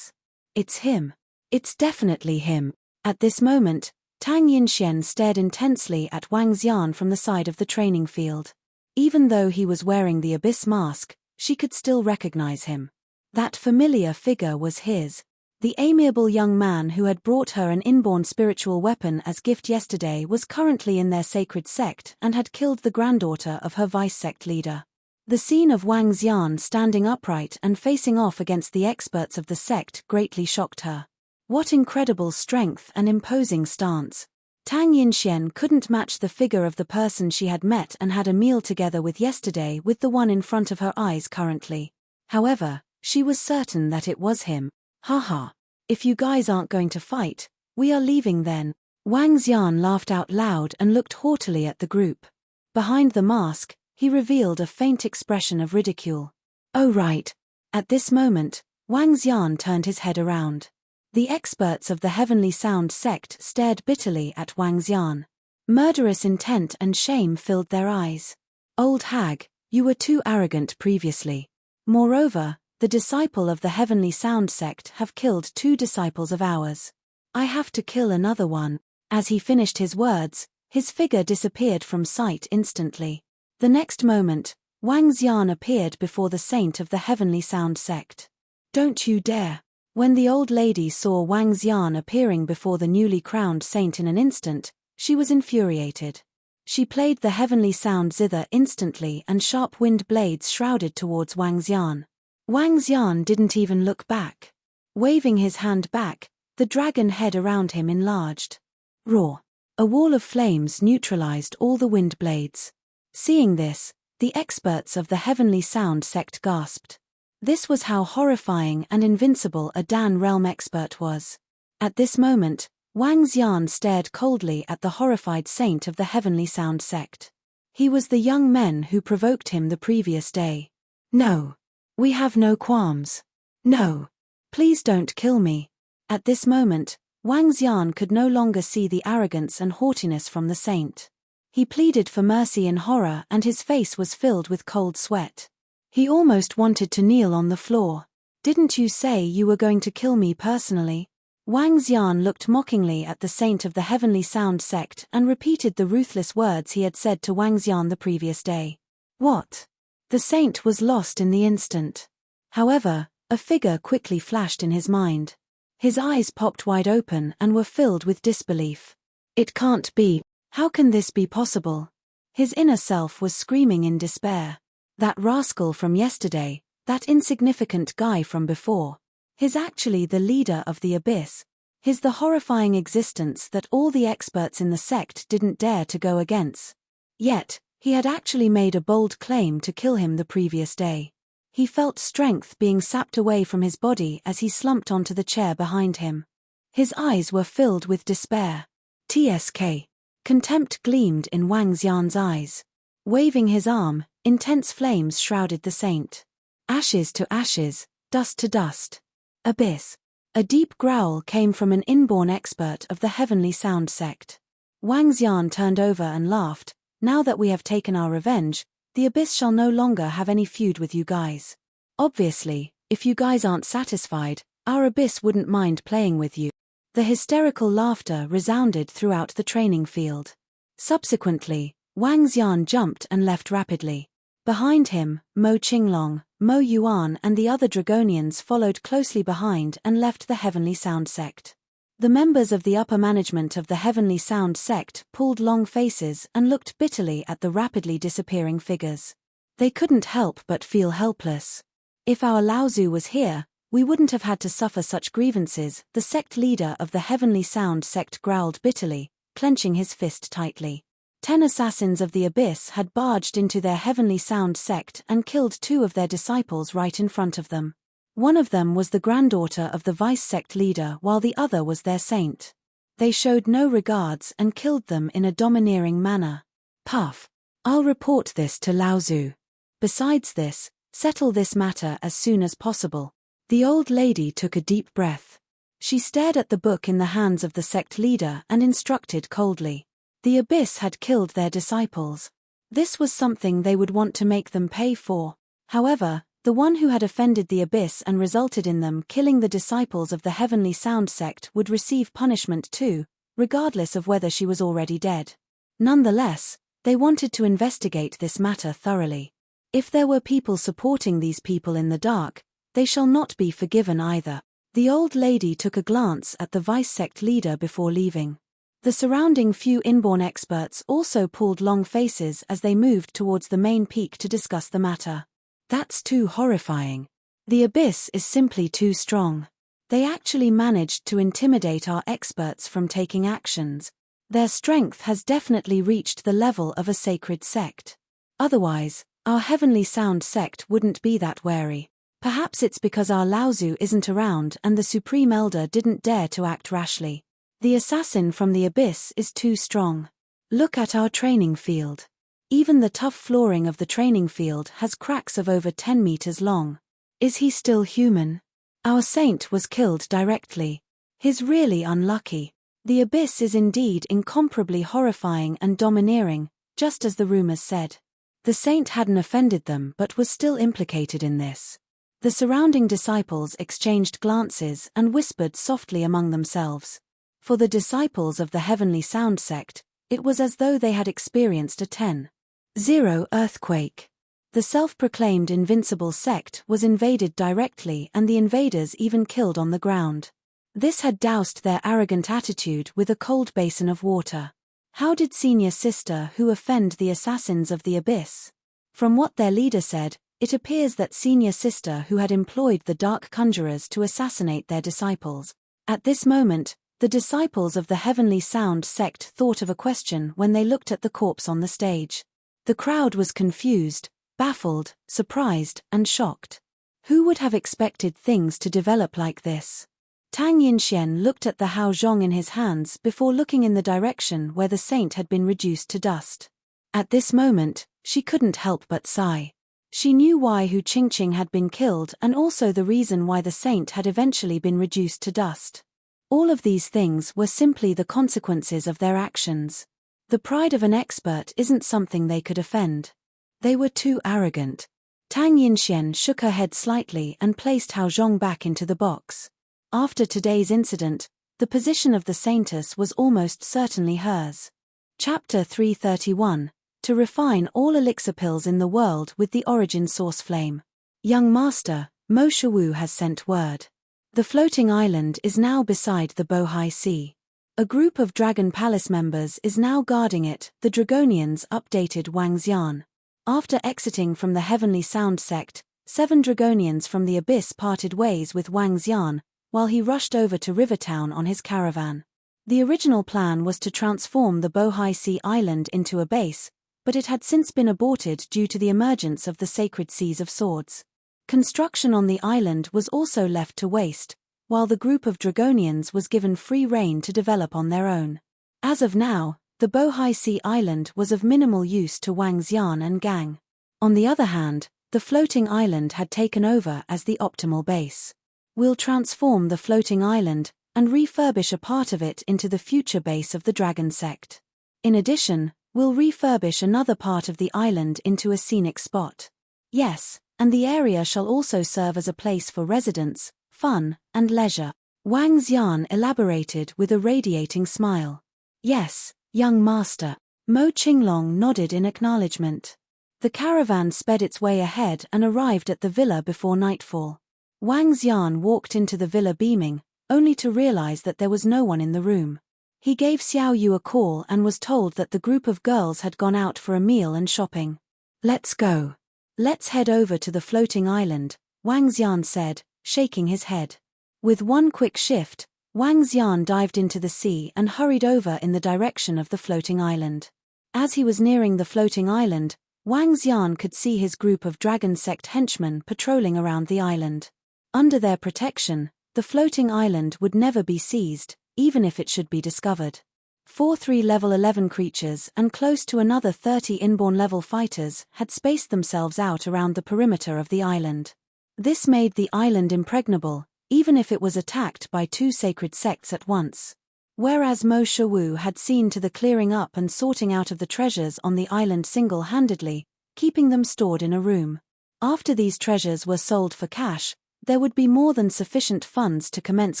It's him. It's definitely him. At this moment, Tang Yinxian stared intensely at Wang Xian from the side of the training field. Even though he was wearing the abyss mask, she could still recognize him. That familiar figure was his. The amiable young man who had brought her an inborn spiritual weapon as gift yesterday was currently in their sacred sect and had killed the granddaughter of her vice-sect leader. The scene of Wang Xian standing upright and facing off against the experts of the sect greatly shocked her. What incredible strength and imposing stance. Tang Yinxian couldn't match the figure of the person she had met and had a meal together with yesterday with the one in front of her eyes currently. However, she was certain that it was him. Haha. If you guys aren't going to fight, we are leaving then. Wang Xian laughed out loud and looked haughtily at the group. Behind the mask, he revealed a faint expression of ridicule. Oh right. At this moment, Wang Xian turned his head around. The experts of the Heavenly Sound sect stared bitterly at Wang Xian. Murderous intent and shame filled their eyes. Old hag, you were too arrogant previously. Moreover, the disciple of the Heavenly Sound sect have killed 2 disciples of ours. I have to kill another one. As he finished his words, his figure disappeared from sight instantly. The next moment, Wang Xian appeared before the saint of the Heavenly Sound sect. Don't you dare. When the old lady saw Wang Xian appearing before the newly crowned saint in an instant, she was infuriated. She played the Heavenly Sound zither instantly and sharp wind blades shrouded towards Wang Xian. Wang Xian didn't even look back. Waving his hand back, the dragon head around him enlarged. Roar. A wall of flames neutralized all the wind blades. Seeing this, the experts of the Heavenly Sound sect gasped. This was how horrifying and invincible a Dan realm expert was. At this moment, Wang Xian stared coldly at the horrified saint of the Heavenly Sound sect. He was the young men who provoked him the previous day. No. We have no qualms. No. Please don't kill me. At this moment, Wang Xian could no longer see the arrogance and haughtiness from the saint. He pleaded for mercy in horror and his face was filled with cold sweat. He almost wanted to kneel on the floor. Didn't you say you were going to kill me personally? Wang Xian looked mockingly at the saint of the Heavenly Sound sect and repeated the ruthless words he had said to Wang Xian the previous day. What? The saint was lost in the instant. However, a figure quickly flashed in his mind. His eyes popped wide open and were filled with disbelief. It can't be. How can this be possible? His inner self was screaming in despair. That rascal from yesterday, that insignificant guy from before. He's actually the leader of the abyss. He's the horrifying existence that all the experts in the sect didn't dare to go against. Yet, he had actually made a bold claim to kill him the previous day. He felt strength being sapped away from his body as he slumped onto the chair behind him. His eyes were filled with despair. TSK. Contempt gleamed in Wang Xian's eyes. Waving his arm, intense flames shrouded the saint. Ashes to ashes, dust to dust. Abyss. A deep growl came from an inborn expert of the Heavenly Sound sect. Wang Xian turned over and laughed. Now that we have taken our revenge, the abyss shall no longer have any feud with you guys. Obviously, if you guys aren't satisfied, our abyss wouldn't mind playing with you. The hysterical laughter resounded throughout the training field. Subsequently, Wang Xian jumped and left rapidly. Behind him, Mo Qinglong, Mo Yuan and the other Dragonians followed closely behind and left the Heavenly Sound sect. The members of the upper management of the Heavenly Sound sect pulled long faces and looked bitterly at the rapidly disappearing figures. They couldn't help but feel helpless. If our Laozu was here, we wouldn't have had to suffer such grievances, the sect leader of the Heavenly Sound sect growled bitterly, clenching his fist tightly. 10 assassins of the Abyss had barged into their Heavenly Sound sect and killed 2 of their disciples right in front of them. One of them was the granddaughter of the vice-sect leader while the other was their saint. They showed no regards and killed them in a domineering manner. Puff. I'll report this to Laozu. Besides this, settle this matter as soon as possible. The old lady took a deep breath. She stared at the book in the hands of the sect leader and instructed coldly. The Abyss had killed their disciples. This was something they would want to make them pay for. However, the one who had offended the Abyss and resulted in them killing the disciples of the Heavenly Sound sect would receive punishment too, regardless of whether she was already dead. Nonetheless, they wanted to investigate this matter thoroughly. If there were people supporting these people in the dark, they shall not be forgiven either. The old lady took a glance at the vice-sect leader before leaving. The surrounding few inborn experts also pulled long faces as they moved towards the main peak to discuss the matter. That's too horrifying. The Abyss is simply too strong. They actually managed to intimidate our experts from taking actions. Their strength has definitely reached the level of a sacred sect. Otherwise, our Heavenly Sound sect wouldn't be that wary. Perhaps it's because our Laozu isn't around and the Supreme Elder didn't dare to act rashly. The assassin from the Abyss is too strong. Look at our training field. Even the tough flooring of the training field has cracks of over 10 meters long. Is he still human? Our saint was killed directly. He's really unlucky. The Abyss is indeed incomparably horrifying and domineering, just as the rumors said. The saint hadn't offended them but was still implicated in this. The surrounding disciples exchanged glances and whispered softly among themselves. For the disciples of the Heavenly Sound sect, it was as though they had experienced a 10.0 earthquake. The self-proclaimed Invincible sect was invaded directly and the invaders even killed on the ground. This had doused their arrogant attitude with a cold basin of water. How did Senior Sister who offend the assassins of the Abyss? From what their leader said, it appears that Senior Sister who had employed the Dark Conjurers to assassinate their disciples. At this moment, the disciples of the Heavenly Sound sect thought of a question when they looked at the corpse on the stage. The crowd was confused, baffled, surprised, and shocked. Who would have expected things to develop like this? Tang Yinxian looked at the Hao Zhong in his hands before looking in the direction where the saint had been reduced to dust. At this moment, she couldn't help but sigh. She knew why Hu Qingqing had been killed and also the reason why the saint had eventually been reduced to dust. All of these things were simply the consequences of their actions. The pride of an expert isn't something they could offend. They were too arrogant. Tang Yinxian shook her head slightly and placed Hao Zhong back into the box. After today's incident, the position of the saintess was almost certainly hers. Chapter 331. To refine all elixir pills in the world with the origin source flame. Young Master, Mo Shiwu has sent word. The floating island is now beside the Bohai Sea. A group of Dragon Palace members is now guarding it, the Dragonians updated Wang Xian. After exiting from the Heavenly Sound sect, 7 Dragonians from the Abyss parted ways with Wang Xian, while he rushed over to Rivertown on his caravan. The original plan was to transform the Bohai Sea Island into a base, but it had since been aborted due to the emergence of the Sacred Seas of Swords. Construction on the island was also left to waste, while the group of Dragonians was given free rein to develop on their own. As of now, the Bohai Sea Island was of minimal use to Wang Xian and gang. On the other hand, the floating island had taken over as the optimal base. We'll transform the floating island and refurbish a part of it into the future base of the Dragon Sect. In addition, we'll refurbish another part of the island into a scenic spot. Yes, and the area shall also serve as a place for residence, fun, and leisure. Wang Xian elaborated with a radiating smile. Yes, young master. Mo Qinglong nodded in acknowledgement. The caravan sped its way ahead and arrived at the villa before nightfall. Wang Xian walked into the villa beaming, only to realize that there was no one in the room. He gave Xiao Yu a call and was told that the group of girls had gone out for a meal and shopping. "Let's go. Let's head over to the floating island," Wang Xian said, shaking his head. With one quick shift, Wang Xian dived into the sea and hurried over in the direction of the floating island. As he was nearing the floating island, Wang Xian could see his group of dragon sect henchmen patrolling around the island. Under their protection, the floating island would never be seized, even if it should be discovered. 4 level 11 creatures and close to another 30 inborn level fighters had spaced themselves out around the perimeter of the island. This made the island impregnable, even if it was attacked by 2 sacred sects at once. Whereas Mo Shiwu had seen to the clearing up and sorting out of the treasures on the island single-handedly, keeping them stored in a room. After these treasures were sold for cash, there would be more than sufficient funds to commence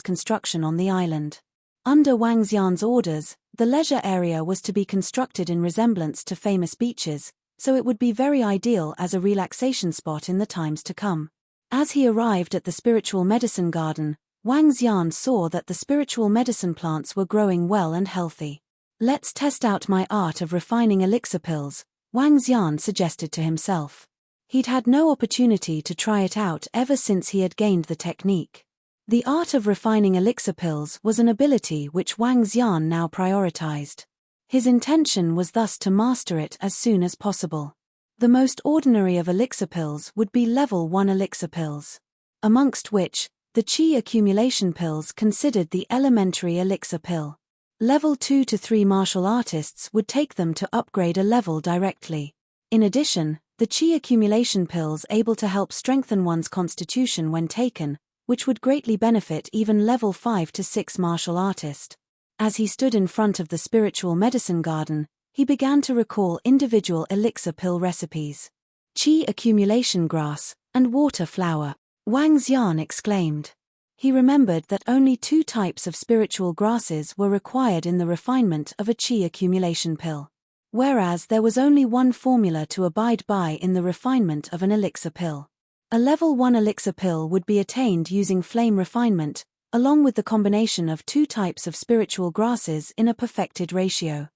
construction on the island. Under Wang Xian's orders, the leisure area was to be constructed in resemblance to famous beaches, so it would be very ideal as a relaxation spot in the times to come. As he arrived at the spiritual medicine garden, Wang Xian saw that the spiritual medicine plants were growing well and healthy. "Let's test out my art of refining elixir pills," Wang Xian suggested to himself. He'd had no opportunity to try it out ever since he had gained the technique. The art of refining elixir pills was an ability which Wang Xian now prioritized. His intention was thus to master it as soon as possible. The most ordinary of elixir pills would be level 1 elixir pills, amongst which, the Qi accumulation pills considered the elementary elixir pill. Level 2 to 3 martial artists would take them to upgrade a level directly. In addition, the Qi accumulation pills able to help strengthen one's constitution when taken, which would greatly benefit even level 5 to 6 martial artist. As he stood in front of the spiritual medicine garden, he began to recall individual elixir pill recipes. Qi accumulation grass and water flower, Wang Xian exclaimed. He remembered that only 2 types of spiritual grasses were required in the refinement of a Qi accumulation pill, whereas there was only one formula to abide by in the refinement of an elixir pill. A level 1 elixir pill would be attained using flame refinement, along with the combination of 2 types of spiritual grasses in a perfected ratio.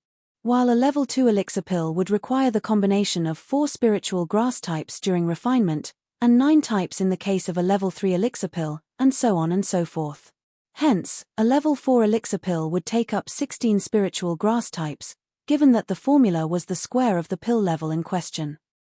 While a level 2 elixir pill would require the combination of 4 spiritual grass types during refinement, and 9 types in the case of a level 3 elixir pill, and so on and so forth. Hence, a level 4 elixir pill would take up 16 spiritual grass types, given that the formula was the square of the pill level in question.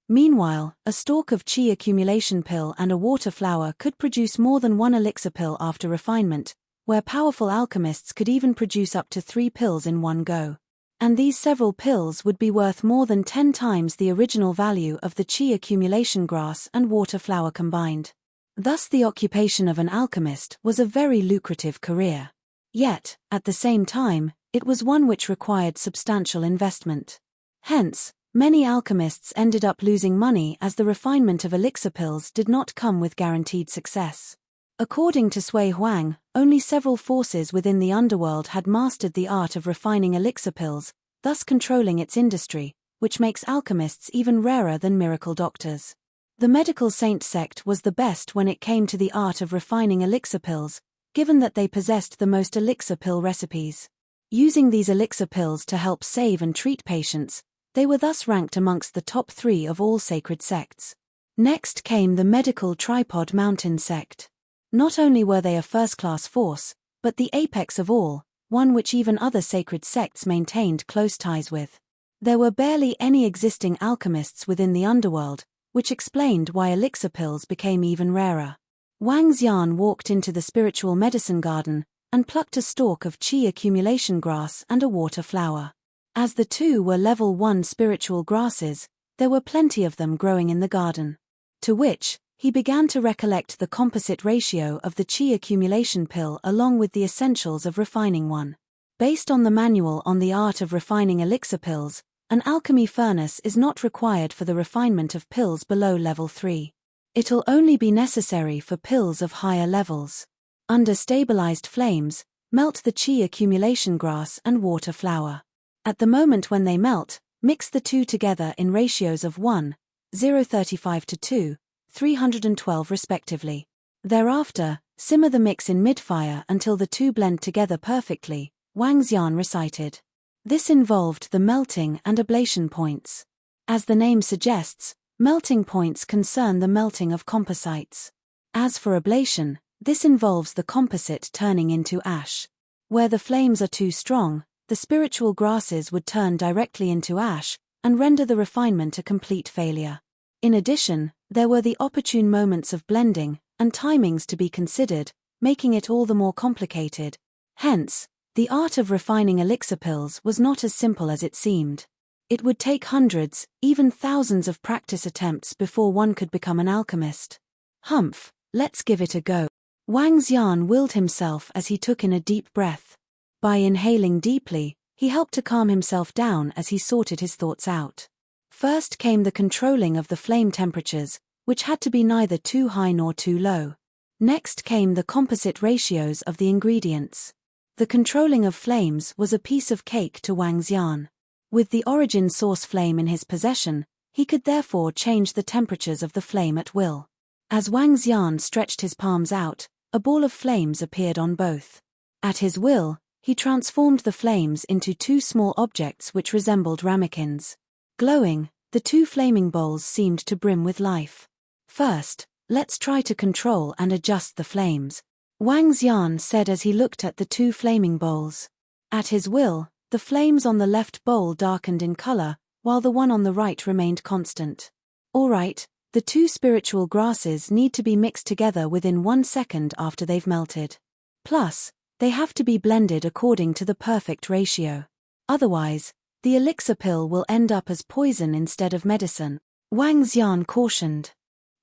Meanwhile, a stalk of Qi accumulation pill and a water flower could produce more than 1 elixir pill after refinement, where powerful alchemists could even produce up to 3 pills in one go. And these several pills would be worth more than 10 times the original value of the Qi accumulation grass and water flower combined. Thus the occupation of an alchemist was a very lucrative career. Yet, at the same time, it was one which required substantial investment. Hence, many alchemists ended up losing money as the refinement of elixir pills did not come with guaranteed success. According to Sui Huang, only several forces within the underworld had mastered the art of refining elixir pills, thus controlling its industry, which makes alchemists even rarer than miracle doctors. The medical saint sect was the best when it came to the art of refining elixir pills, given that they possessed the most elixir pill recipes. Using these elixir pills to help save and treat patients, they were thus ranked amongst the top 3 of all sacred sects. Next came the medical tripod mountain sect. Not only were they a first-class force, but the apex of all, one which even other sacred sects maintained close ties with. There were barely any existing alchemists within the underworld, which explained why elixir pills became even rarer. Wang Xian walked into the spiritual medicine garden and plucked a stalk of Qi accumulation grass and a water flower. As the 2 were level 1 spiritual grasses, there were plenty of them growing in the garden. To which, he began to recollect the composite ratio of the Qi accumulation pill along with the essentials of refining one. Based on the manual on the art of refining elixir pills, an alchemy furnace is not required for the refinement of pills below level 3. It'll only be necessary for pills of higher levels. Under stabilized flames, melt the Qi accumulation grass and water flower. At the moment when they melt, mix the 2 together in ratios of 1, 035 to 2, 312 respectively. Thereafter, simmer the mix in mid-fire until the two blend together perfectly, Wang Xian recited. This involved the melting and ablation points. As the name suggests, melting points concern the melting of composites. As for ablation, this involves the composite turning into ash. Where the flames are too strong, the spiritual grasses would turn directly into ash, and render the refinement a complete failure. In addition, there were the opportune moments of blending, and timings to be considered, making it all the more complicated. Hence, the art of refining elixir pills was not as simple as it seemed. It would take hundreds, even thousands of practice attempts before one could become an alchemist. Humph, let's give it a go. Wang Xian willed himself as he took in a deep breath. By inhaling deeply, he helped to calm himself down as he sorted his thoughts out. First came the controlling of the flame temperatures, which had to be neither too high nor too low. Next came the composite ratios of the ingredients. The controlling of flames was a piece of cake to Wang Xian. With the origin source flame in his possession, he could therefore change the temperatures of the flame at will. As Wang Xian stretched his palms out, a ball of flames appeared on both. At his will, he transformed the flames into two small objects which resembled ramekins. Glowing, the two flaming bowls seemed to brim with life. First, let's try to control and adjust the flames, Wang Xian said as he looked at the two flaming bowls. At his will, the flames on the left bowl darkened in color, while the one on the right remained constant. All right, the two spiritual grasses need to be mixed together within 1 second after they've melted. Plus, they have to be blended according to the perfect ratio. Otherwise, the elixir pill will end up as poison instead of medicine, Wang Xian cautioned.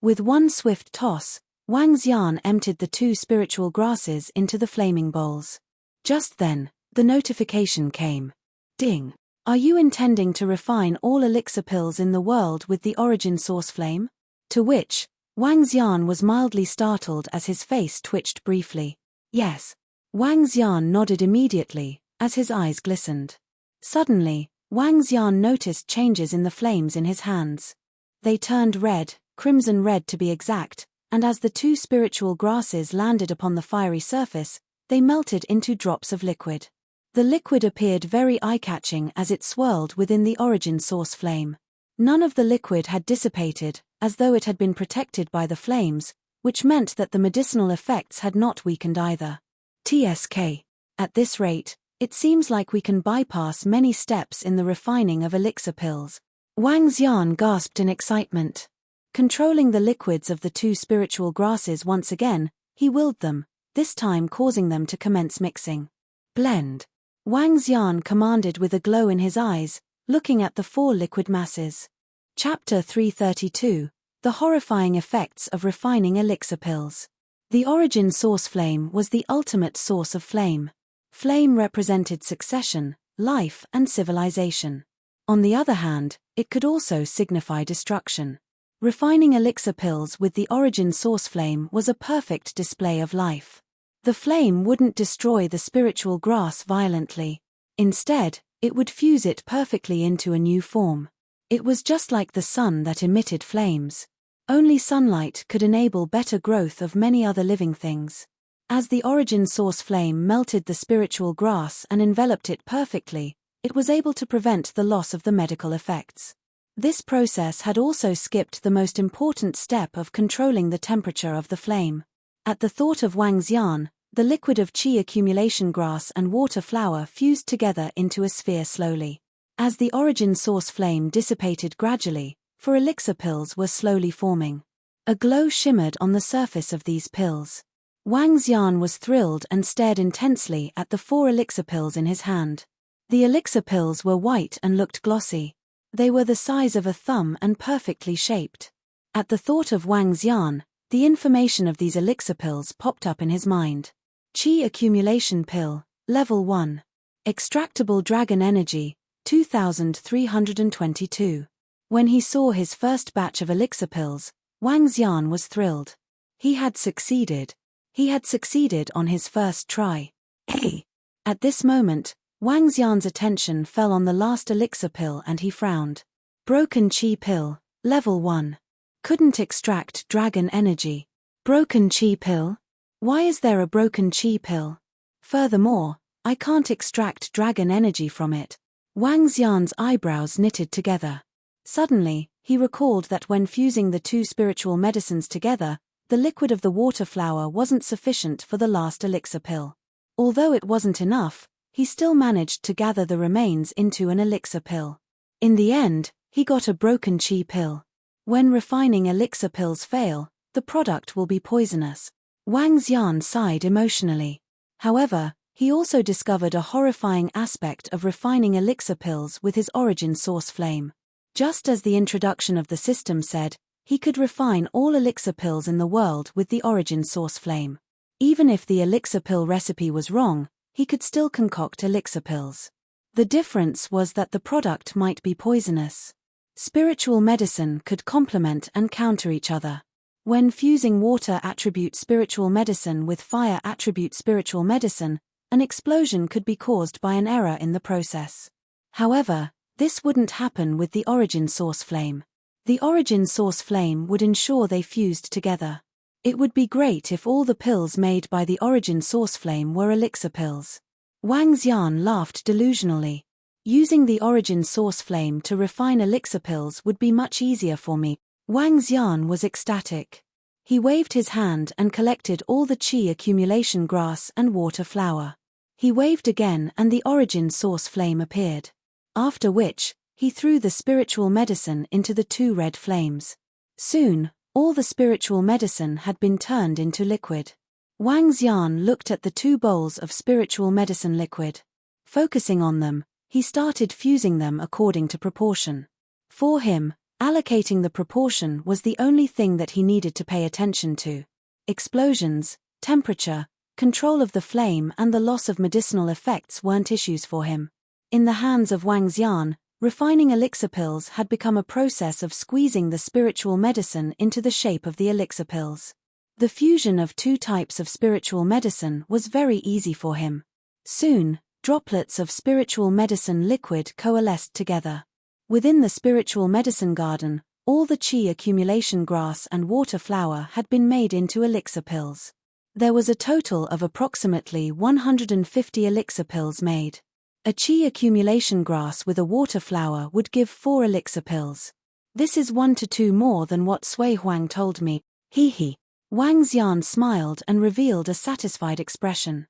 With one swift toss, Wang Xian emptied the two spiritual grasses into the flaming bowls. Just then, the notification came. Ding! Are you intending to refine all elixir pills in the world with the origin source flame? To which, Wang Xian was mildly startled as his face twitched briefly. Yes. Wang Xian nodded immediately, as his eyes glistened. Suddenly, Wang Xian noticed changes in the flames in his hands. They turned red, crimson red to be exact, and as the two spiritual grasses landed upon the fiery surface, they melted into drops of liquid. The liquid appeared very eye-catching as it swirled within the origin source flame. None of the liquid had dissipated, as though it had been protected by the flames, which meant that the medicinal effects had not weakened either. TSK. At this rate, it seems like we can bypass many steps in the refining of elixir pills. Wang Xian gasped in excitement. Controlling the liquids of the two spiritual grasses once again, he willed them, this time causing them to commence mixing. Blend. Wang Xian commanded with a glow in his eyes, looking at the four liquid masses. Chapter 332, The Horrifying Effects of Refining Elixir Pills. The origin source flame was the ultimate source of flame. Flame represented succession, life, and civilization. On the other hand, it could also signify destruction. Refining elixir pills with the origin source flame was a perfect display of life. The flame wouldn't destroy the spiritual grass violently. Instead, it would fuse it perfectly into a new form. It was just like the sun that emitted flames. Only sunlight could enable better growth of many other living things. As the origin source flame melted the spiritual grass and enveloped it perfectly, it was able to prevent the loss of the medical effects. This process had also skipped the most important step of controlling the temperature of the flame. At the thought of Wang Xian, the liquid of qi accumulation grass and water flower fused together into a sphere slowly. As the origin source flame dissipated gradually, four elixir pills were slowly forming. A glow shimmered on the surface of these pills. Wang Xian was thrilled and stared intensely at the 4 elixir pills in his hand. The elixir pills were white and looked glossy. They were the size of a thumb and perfectly shaped. At the thought of Wang Xian, the information of these elixir pills popped up in his mind. Qi accumulation pill, level 1. Extractable dragon energy, 2322. When he saw his first batch of elixir pills, Wang Xian was thrilled. He had succeeded. He had succeeded on his first try. Hey! At this moment, Wang Xian's attention fell on the last elixir pill and he frowned. Broken Qi pill, Level 1. Couldn't extract dragon energy. Broken chi pill? Why is there a broken chi pill? Furthermore, I can't extract dragon energy from it. Wang Xian's eyebrows knitted together. Suddenly, he recalled that when fusing the two spiritual medicines together, the liquid of the water flower wasn't sufficient for the last elixir pill. Although it wasn't enough, he still managed to gather the remains into an elixir pill. In the end, he got a broken chi pill. When refining elixir pills fail, the product will be poisonous. Wang Xian sighed emotionally. However, he also discovered a horrifying aspect of refining elixir pills with his origin source flame. Just as the introduction of the system said, he could refine all elixir pills in the world with the origin source flame. Even if the elixir pill recipe was wrong, he could still concoct elixir pills. The difference was that the product might be poisonous. Spiritual medicine could complement and counter each other. When fusing water attribute spiritual medicine with fire attribute spiritual medicine, an explosion could be caused by an error in the process. However, this wouldn't happen with the origin source flame. The origin source flame would ensure they fused together. It would be great if all the pills made by the origin source flame were elixir pills. Wang Xian laughed delusionally. Using the origin source flame to refine elixir pills would be much easier for me. Wang Xian was ecstatic. He waved his hand and collected all the qi accumulation grass and water flower. He waved again and the origin source flame appeared. After which, he threw the spiritual medicine into the two red flames. Soon, all the spiritual medicine had been turned into liquid. Wang Xian looked at the two bowls of spiritual medicine liquid. Focusing on them, he started fusing them according to proportion. For him, allocating the proportion was the only thing that he needed to pay attention to. Explosions, temperature, control of the flame and the loss of medicinal effects weren't issues for him. In the hands of Wang Xian, refining elixir pills had become a process of squeezing the spiritual medicine into the shape of the elixir pills. The fusion of two types of spiritual medicine was very easy for him. Soon, droplets of spiritual medicine liquid coalesced together. Within the spiritual medicine garden, all the qi accumulation grass and water flower had been made into elixir pills. There was a total of approximately 150 elixir pills made. A qi accumulation grass with a water flower would give 4 elixir pills. This is 1 to 2 more than what Sui Huang told me. Hee. Wang Xian smiled and revealed a satisfied expression.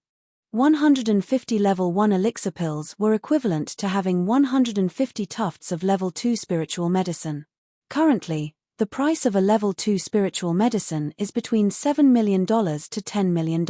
150 level 1 elixir pills were equivalent to having 150 tufts of level 2 spiritual medicine. Currently, the price of a level 2 spiritual medicine is between $7 million to $10 million.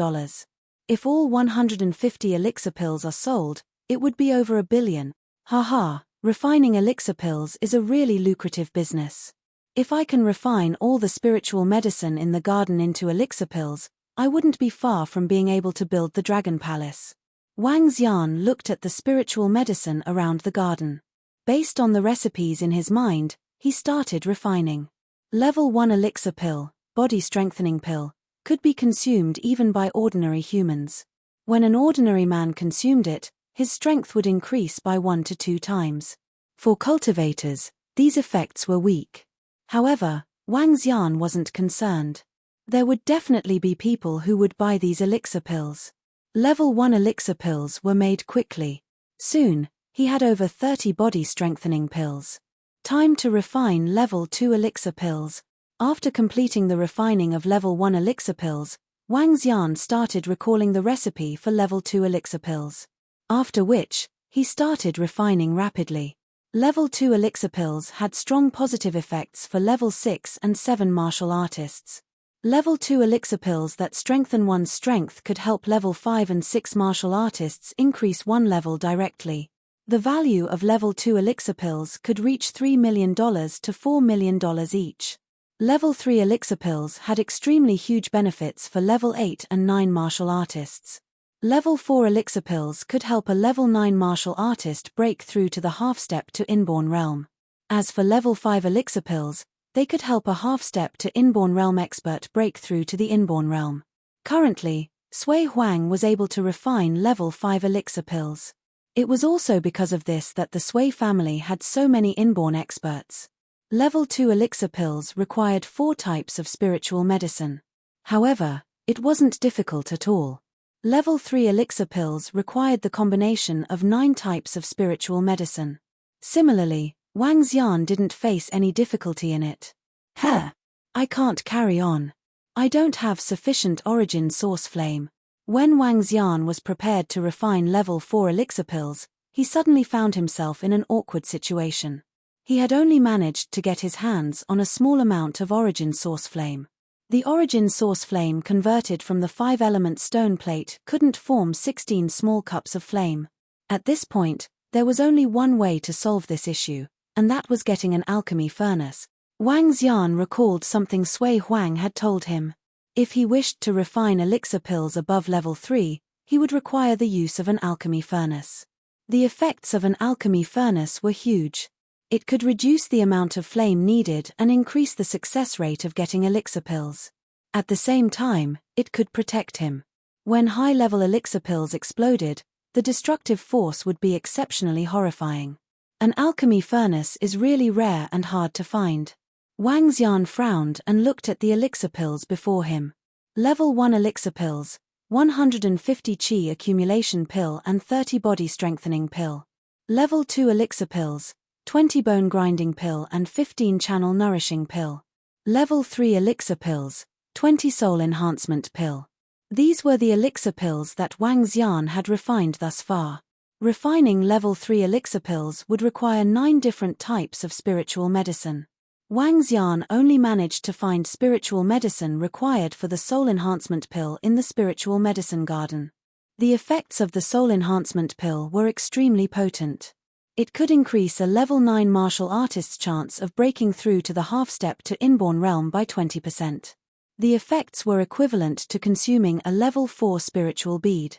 If all 150 elixir pills are sold, it would be over $1 billion. Haha, refining elixir pills is a really lucrative business. If I can refine all the spiritual medicine in the garden into elixir pills, I wouldn't be far from being able to build the Dragon Palace. Wang Xian looked at the spiritual medicine around the garden. Based on the recipes in his mind, he started refining. Level 1 elixir pill, body strengthening pill, could be consumed even by ordinary humans. When an ordinary man consumed it, his strength would increase by 1 to 2 times. For cultivators, these effects were weak. However, Wang Xian wasn't concerned. There would definitely be people who would buy these elixir pills. Level 1 elixir pills were made quickly. Soon, he had over 30 body strengthening pills. Time to refine level 2 elixir pills. After completing the refining of level 1 elixir pills, Wang Xian started recalling the recipe for level 2 elixir pills. After which, he started refining rapidly. Level 2 elixir pills had strong positive effects for level 6 and 7 martial artists. Level 2 elixir pills that strengthen one's strength could help level 5 and 6 martial artists increase 1 level directly. The value of level 2 elixir pills could reach $3 million to $4 million each. Level 3 elixir pills had extremely huge benefits for level 8 and 9 martial artists. Level 4 elixir pills could help a level 9 martial artist break through to the half-step to inborn realm. As for level 5 elixir pills, they could help a half-step to inborn realm expert break through to the inborn realm. Currently, Sui Huang was able to refine level 5 elixir pills. It was also because of this that the Sui family had so many inborn experts. Level 2 elixir pills required 4 types of spiritual medicine. However, it wasn't difficult at all. Level 3 elixir pills required the combination of 9 types of spiritual medicine. Similarly, Wang Xian didn't face any difficulty in it. I can't carry on. I don't have sufficient origin source flame. When Wang Xian was prepared to refine level 4 elixir pills, he suddenly found himself in an awkward situation. He had only managed to get his hands on a small amount of origin source flame. The origin source flame converted from the 5-element stone plate couldn't form 16 small cups of flame. At this point, there was only one way to solve this issue, and that was getting an alchemy furnace. Wang Xian recalled something Sui Huang had told him. If he wished to refine elixir pills above level 3, he would require the use of an alchemy furnace. The effects of an alchemy furnace were huge. It could reduce the amount of flame needed and increase the success rate of getting elixir pills. At the same time, it could protect him. When high-level elixir pills exploded, the destructive force would be exceptionally horrifying. An alchemy furnace is really rare and hard to find. Wang Xian frowned and looked at the elixir pills before him. Level 1 elixir pills, 150 qi accumulation pill and 30 body strengthening pill. Level 2 elixir pills, 20 bone grinding pill and 15 channel nourishing pill. Level 3 elixir pills, 20 soul enhancement pill. These were the elixir pills that Wang Xian had refined thus far. Refining level 3 elixir pills would require 9 different types of spiritual medicine. Wang Xian only managed to find spiritual medicine required for the soul enhancement pill in the spiritual medicine garden. The effects of the soul enhancement pill were extremely potent. It could increase a level 9 martial artist's chance of breaking through to the half-step to inborn realm by 20%. The effects were equivalent to consuming a level 4 spiritual bead.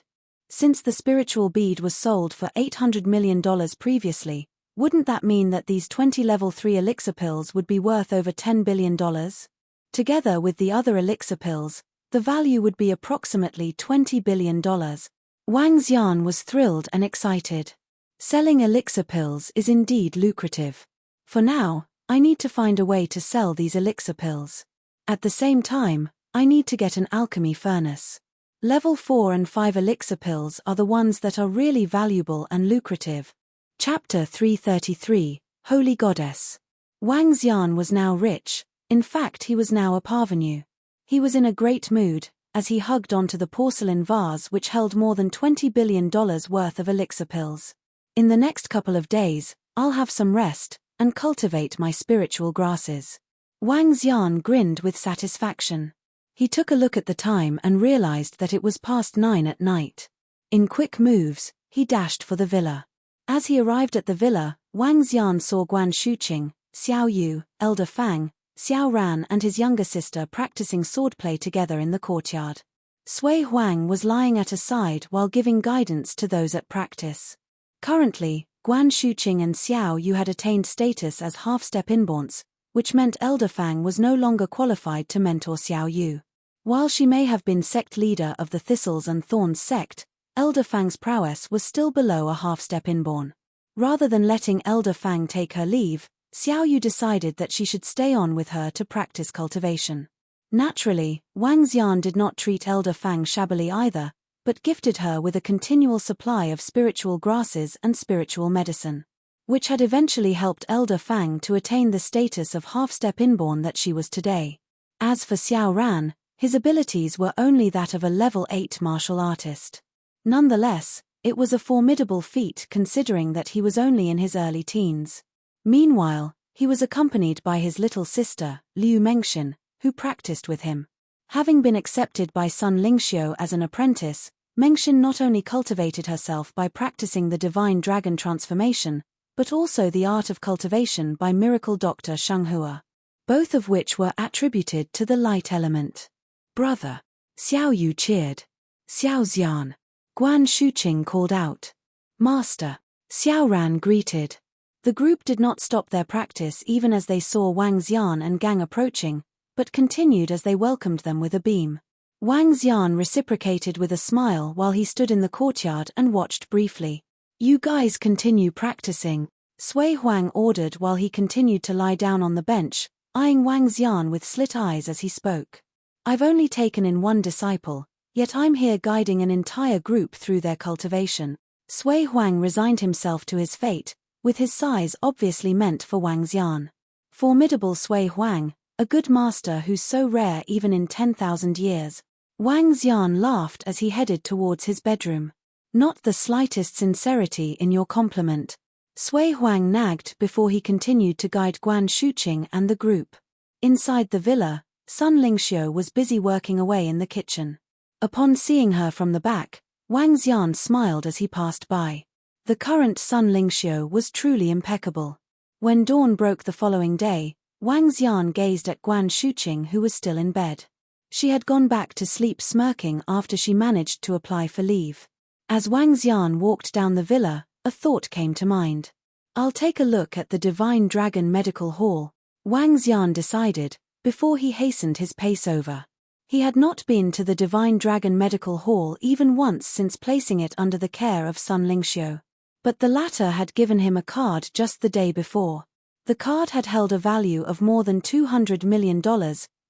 Since the spiritual bead was sold for $800 million previously, wouldn't that mean that these 20 level 3 elixir pills would be worth over $10 billion? Together with the other elixir pills, the value would be approximately $20 billion. Wang Xian was thrilled and excited. Selling elixir pills is indeed lucrative. For now, I need to find a way to sell these elixir pills. At the same time, I need to get an alchemy furnace. Level 4 and 5 elixir pills are the ones that are really valuable and lucrative. Chapter 333, Holy Goddess. Wang Xian was now rich, in fact he was now a parvenu. He was in a great mood, as he hugged onto the porcelain vase which held more than $20 billion worth of elixir pills. In the next couple of days, I'll have some rest, and cultivate my spiritual grasses. Wang Xian grinned with satisfaction. He took a look at the time and realized that it was past 9 at night. In quick moves, he dashed for the villa. As he arrived at the villa, Wang Xian saw Guan Shuqing, Xiao Yu, Elder Fang, Xiao Ran and his younger sister practicing swordplay together in the courtyard. Sui Huang was lying at a side while giving guidance to those at practice. Currently, Guan Shuqing and Xiao Yu had attained status as half-step inborns, which meant Elder Fang was no longer qualified to mentor Xiao Yu. While she may have been sect leader of the Thistles and Thorns sect, Elder Fang's prowess was still below a half-step inborn. Rather than letting Elder Fang take her leave, Xiao Yu decided that she should stay on with her to practice cultivation. Naturally, Wang Xian did not treat Elder Fang shabbily either, but gifted her with a continual supply of spiritual grasses and spiritual medicine, which had eventually helped Elder Fang to attain the status of half-step inborn that she was today. As for Xiao Ran, his abilities were only that of a level 8 martial artist. Nonetheless, it was a formidable feat considering that he was only in his early teens. Meanwhile, he was accompanied by his little sister, Liu Mengxian, who practiced with him. Having been accepted by Sun Lingxiu as an apprentice, Mengxian not only cultivated herself by practicing the divine dragon transformation, but also the art of cultivation by miracle doctor Shenghua, both of which were attributed to the light element. Brother! Xiao Yu cheered. Xiao Xian! Guan Shuqing called out. Master! Xiao Ran greeted. The group did not stop their practice even as they saw Wang Xian and Gang approaching, but continued as they welcomed them with a beam. Wang Xian reciprocated with a smile while he stood in the courtyard and watched briefly. You guys continue practicing. Sui Huang ordered while he continued to lie down on the bench, eyeing Wang Xian with slit eyes as he spoke. I've only taken in one disciple, yet I'm here guiding an entire group through their cultivation. Sui Huang resigned himself to his fate, with his size obviously meant for Wang Xian. Formidable Sui Huang, a good master who's so rare even in 10,000 years. Wang Xian laughed as he headed towards his bedroom. Not the slightest sincerity in your compliment. Sui Huang nagged before he continued to guide Guan Shuqing and the group. Inside the villa, Sun Lingxiu was busy working away in the kitchen. Upon seeing her from the back, Wang Xian smiled as he passed by. The current Sun Lingxiu was truly impeccable. When dawn broke the following day, Wang Xian gazed at Guan Shuqing, who was still in bed. She had gone back to sleep smirking after she managed to apply for leave. As Wang Xian walked down the villa, a thought came to mind. I'll take a look at the Divine Dragon Medical Hall, Wang Xian decided, before he hastened his pace over. He had not been to the Divine Dragon Medical Hall even once since placing it under the care of Sun Lingxiu. But the latter had given him a card just the day before. The card had held a value of more than $200 million,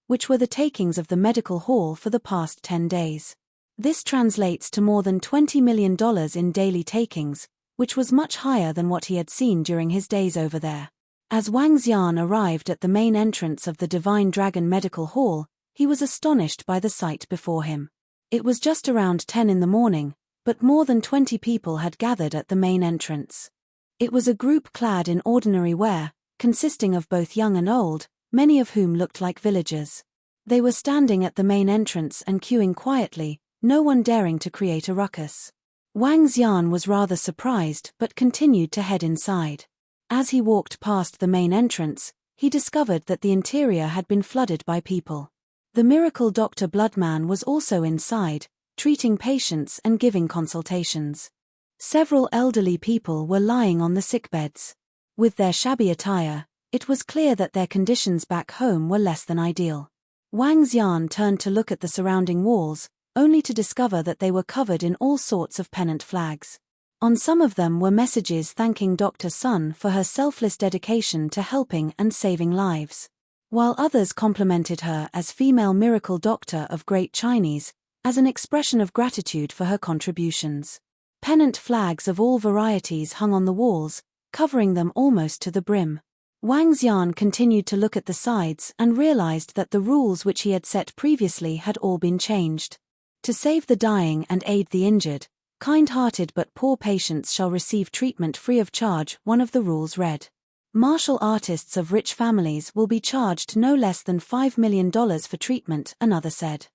which were the takings of the medical hall for the past 10 days. This translates to more than $20 million in daily takings, which was much higher than what he had seen during his days over there. As Wang Xian arrived at the main entrance of the Divine Dragon Medical Hall, he was astonished by the sight before him. It was just around 10 in the morning, but more than 20 people had gathered at the main entrance. It was a group clad in ordinary wear, consisting of both young and old, many of whom looked like villagers. They were standing at the main entrance and queuing quietly, no one daring to create a ruckus. Wang Xian was rather surprised but continued to head inside. As he walked past the main entrance, he discovered that the interior had been flooded by people. The miracle Dr. Bloodman was also inside, treating patients and giving consultations. Several elderly people were lying on the sickbeds. With their shabby attire, it was clear that their conditions back home were less than ideal. Wang Xian turned to look at the surrounding walls, only to discover that they were covered in all sorts of pennant flags. On some of them were messages thanking Dr. Sun for her selfless dedication to helping and saving lives, while others complimented her as female miracle doctor of Great Chinese, as an expression of gratitude for her contributions. Pennant flags of all varieties hung on the walls, covering them almost to the brim. Wang Xian continued to look at the sides and realized that the rules which he had set previously had all been changed. To save the dying and aid the injured, kind-hearted but poor patients shall receive treatment free of charge, one of the rules read. Martial artists of rich families will be charged no less than $5 million for treatment, another said.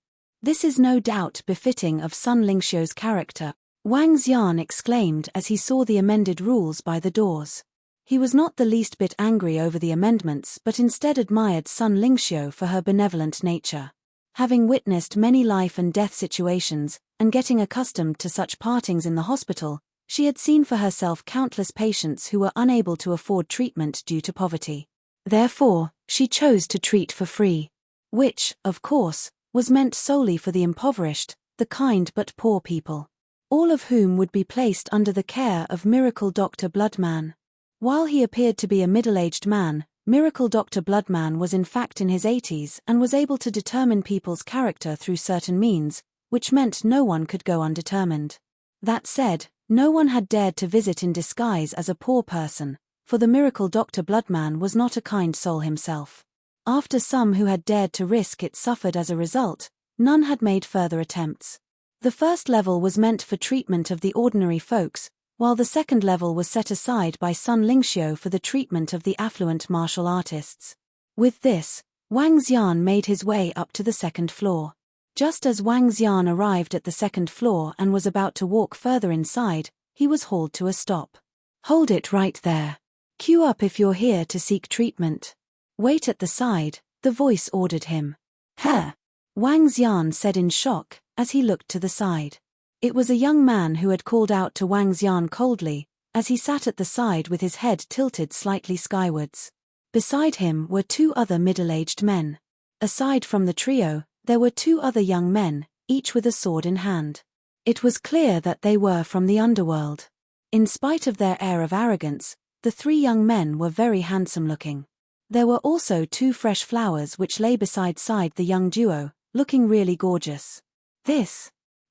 This is no doubt befitting of Sun Lingxiu's character, Wang Xian exclaimed as he saw the amended rules by the doors. He was not the least bit angry over the amendments but instead admired Sun Lingxiu for her benevolent nature. Having witnessed many life and death situations, and getting accustomed to such partings in the hospital, she had seen for herself countless patients who were unable to afford treatment due to poverty. Therefore, she chose to treat for free. Which, of course, was meant solely for the impoverished, the kind but poor people. All of whom would be placed under the care of Miracle Dr. Bloodman. While he appeared to be a middle-aged man, Miracle Dr. Bloodman was in fact in his 80s and was able to determine people's character through certain means, which meant no one could go undetermined. That said, no one had dared to visit in disguise as a poor person, for the Miracle Dr. Bloodman was not a kind soul himself. After some who had dared to risk it suffered as a result, none had made further attempts. The first level was meant for treatment of the ordinary folks, while the second level was set aside by Sun Lingxiu for the treatment of the affluent martial artists. With this, Wang Xian made his way up to the second floor. Just as Wang Xian arrived at the second floor and was about to walk further inside, he was hauled to a stop. Hold it right there. Queue up if you're here to seek treatment. Wait at the side, the voice ordered him. Huh? Wang Xian said in shock, as he looked to the side. It was a young man who had called out to Wang Xian coldly, as he sat at the side with his head tilted slightly skywards. Beside him were two other middle-aged men. Aside from the trio, there were two other young men, each with a sword in hand. It was clear that they were from the underworld. In spite of their air of arrogance, The three young men were very handsome looking. There were also two fresh flowers which lay beside the young duo, looking really gorgeous.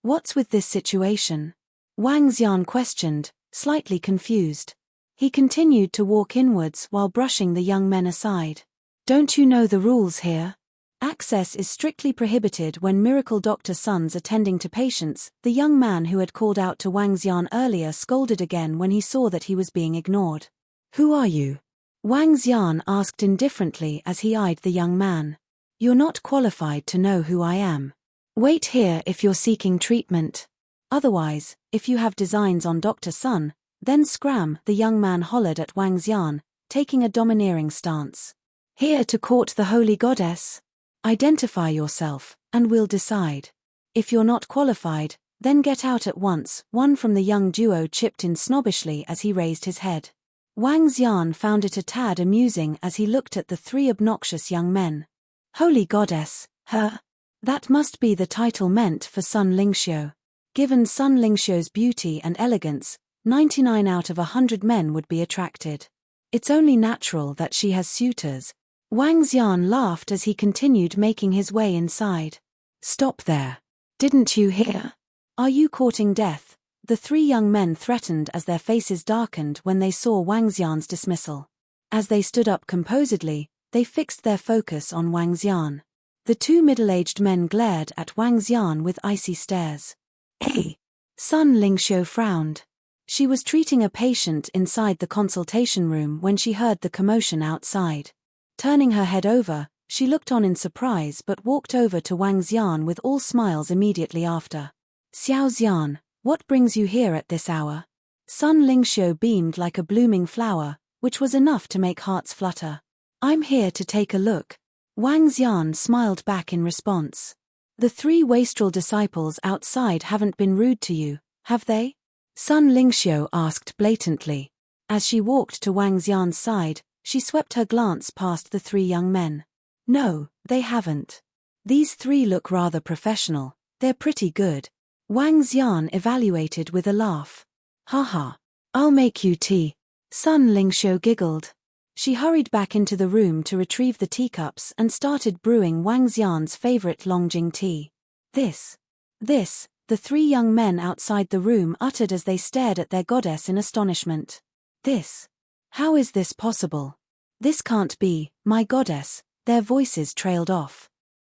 What's with this situation? Wang Xian questioned, slightly confused. He continued to walk inwards while brushing the young men aside. Don't you know the rules here? Access is strictly prohibited when miracle doctor sons attending to patients. The young man who had called out to Wang Xian earlier scolded again when he saw that he was being ignored. Who are you? Wang Xian asked indifferently as he eyed the young man. You're not qualified to know who I am. Wait here if you're seeking treatment. Otherwise, if you have designs on Dr. Sun, then scram, the young man hollered at Wang Xian, taking a domineering stance. Here to court the holy goddess? Identify yourself, and we'll decide. If you're not qualified, then get out at once, one from the young duo chipped in snobbishly as he raised his head. Wang Xian found it a tad amusing as he looked at the three obnoxious young men. Holy goddess, her? That must be the title meant for Sun Lingxiu. Given Sun Lingxiu's beauty and elegance, 99 out of 100 men would be attracted. It's only natural that she has suitors. Wang Xian laughed as he continued making his way inside. Stop there. Didn't you hear? Are you courting death? The three young men threatened as their faces darkened when they saw Wang Xian's dismissal. As they stood up composedly, they fixed their focus on Wang Xian. The two middle-aged men glared at Wang Xian with icy stares. Hey! Sun Lingxiu frowned. She was treating a patient inside the consultation room when she heard the commotion outside. Turning her head over, she looked on in surprise but walked over to Wang Xian with all smiles immediately after. Xiao Xian, what brings you here at this hour? Sun Lingxiu beamed like a blooming flower, which was enough to make hearts flutter. I'm here to take a look. Wang Xian smiled back in response. The three wastrel disciples outside haven't been rude to you, have they? Sun Lingxiu asked blatantly. As she walked to Wang Xian's side, she swept her glance past the three young men. No, they haven't. These three look rather professional, they're pretty good. Wang Xian evaluated with a laugh. Haha, I'll make you tea. Sun Lingxiu giggled. She hurried back into the room to retrieve the teacups and started brewing Wang Xian's favorite Longjing tea. This, the three young men outside the room uttered as they stared at their goddess in astonishment. How is this possible? This can't be, my goddess, their voices trailed off.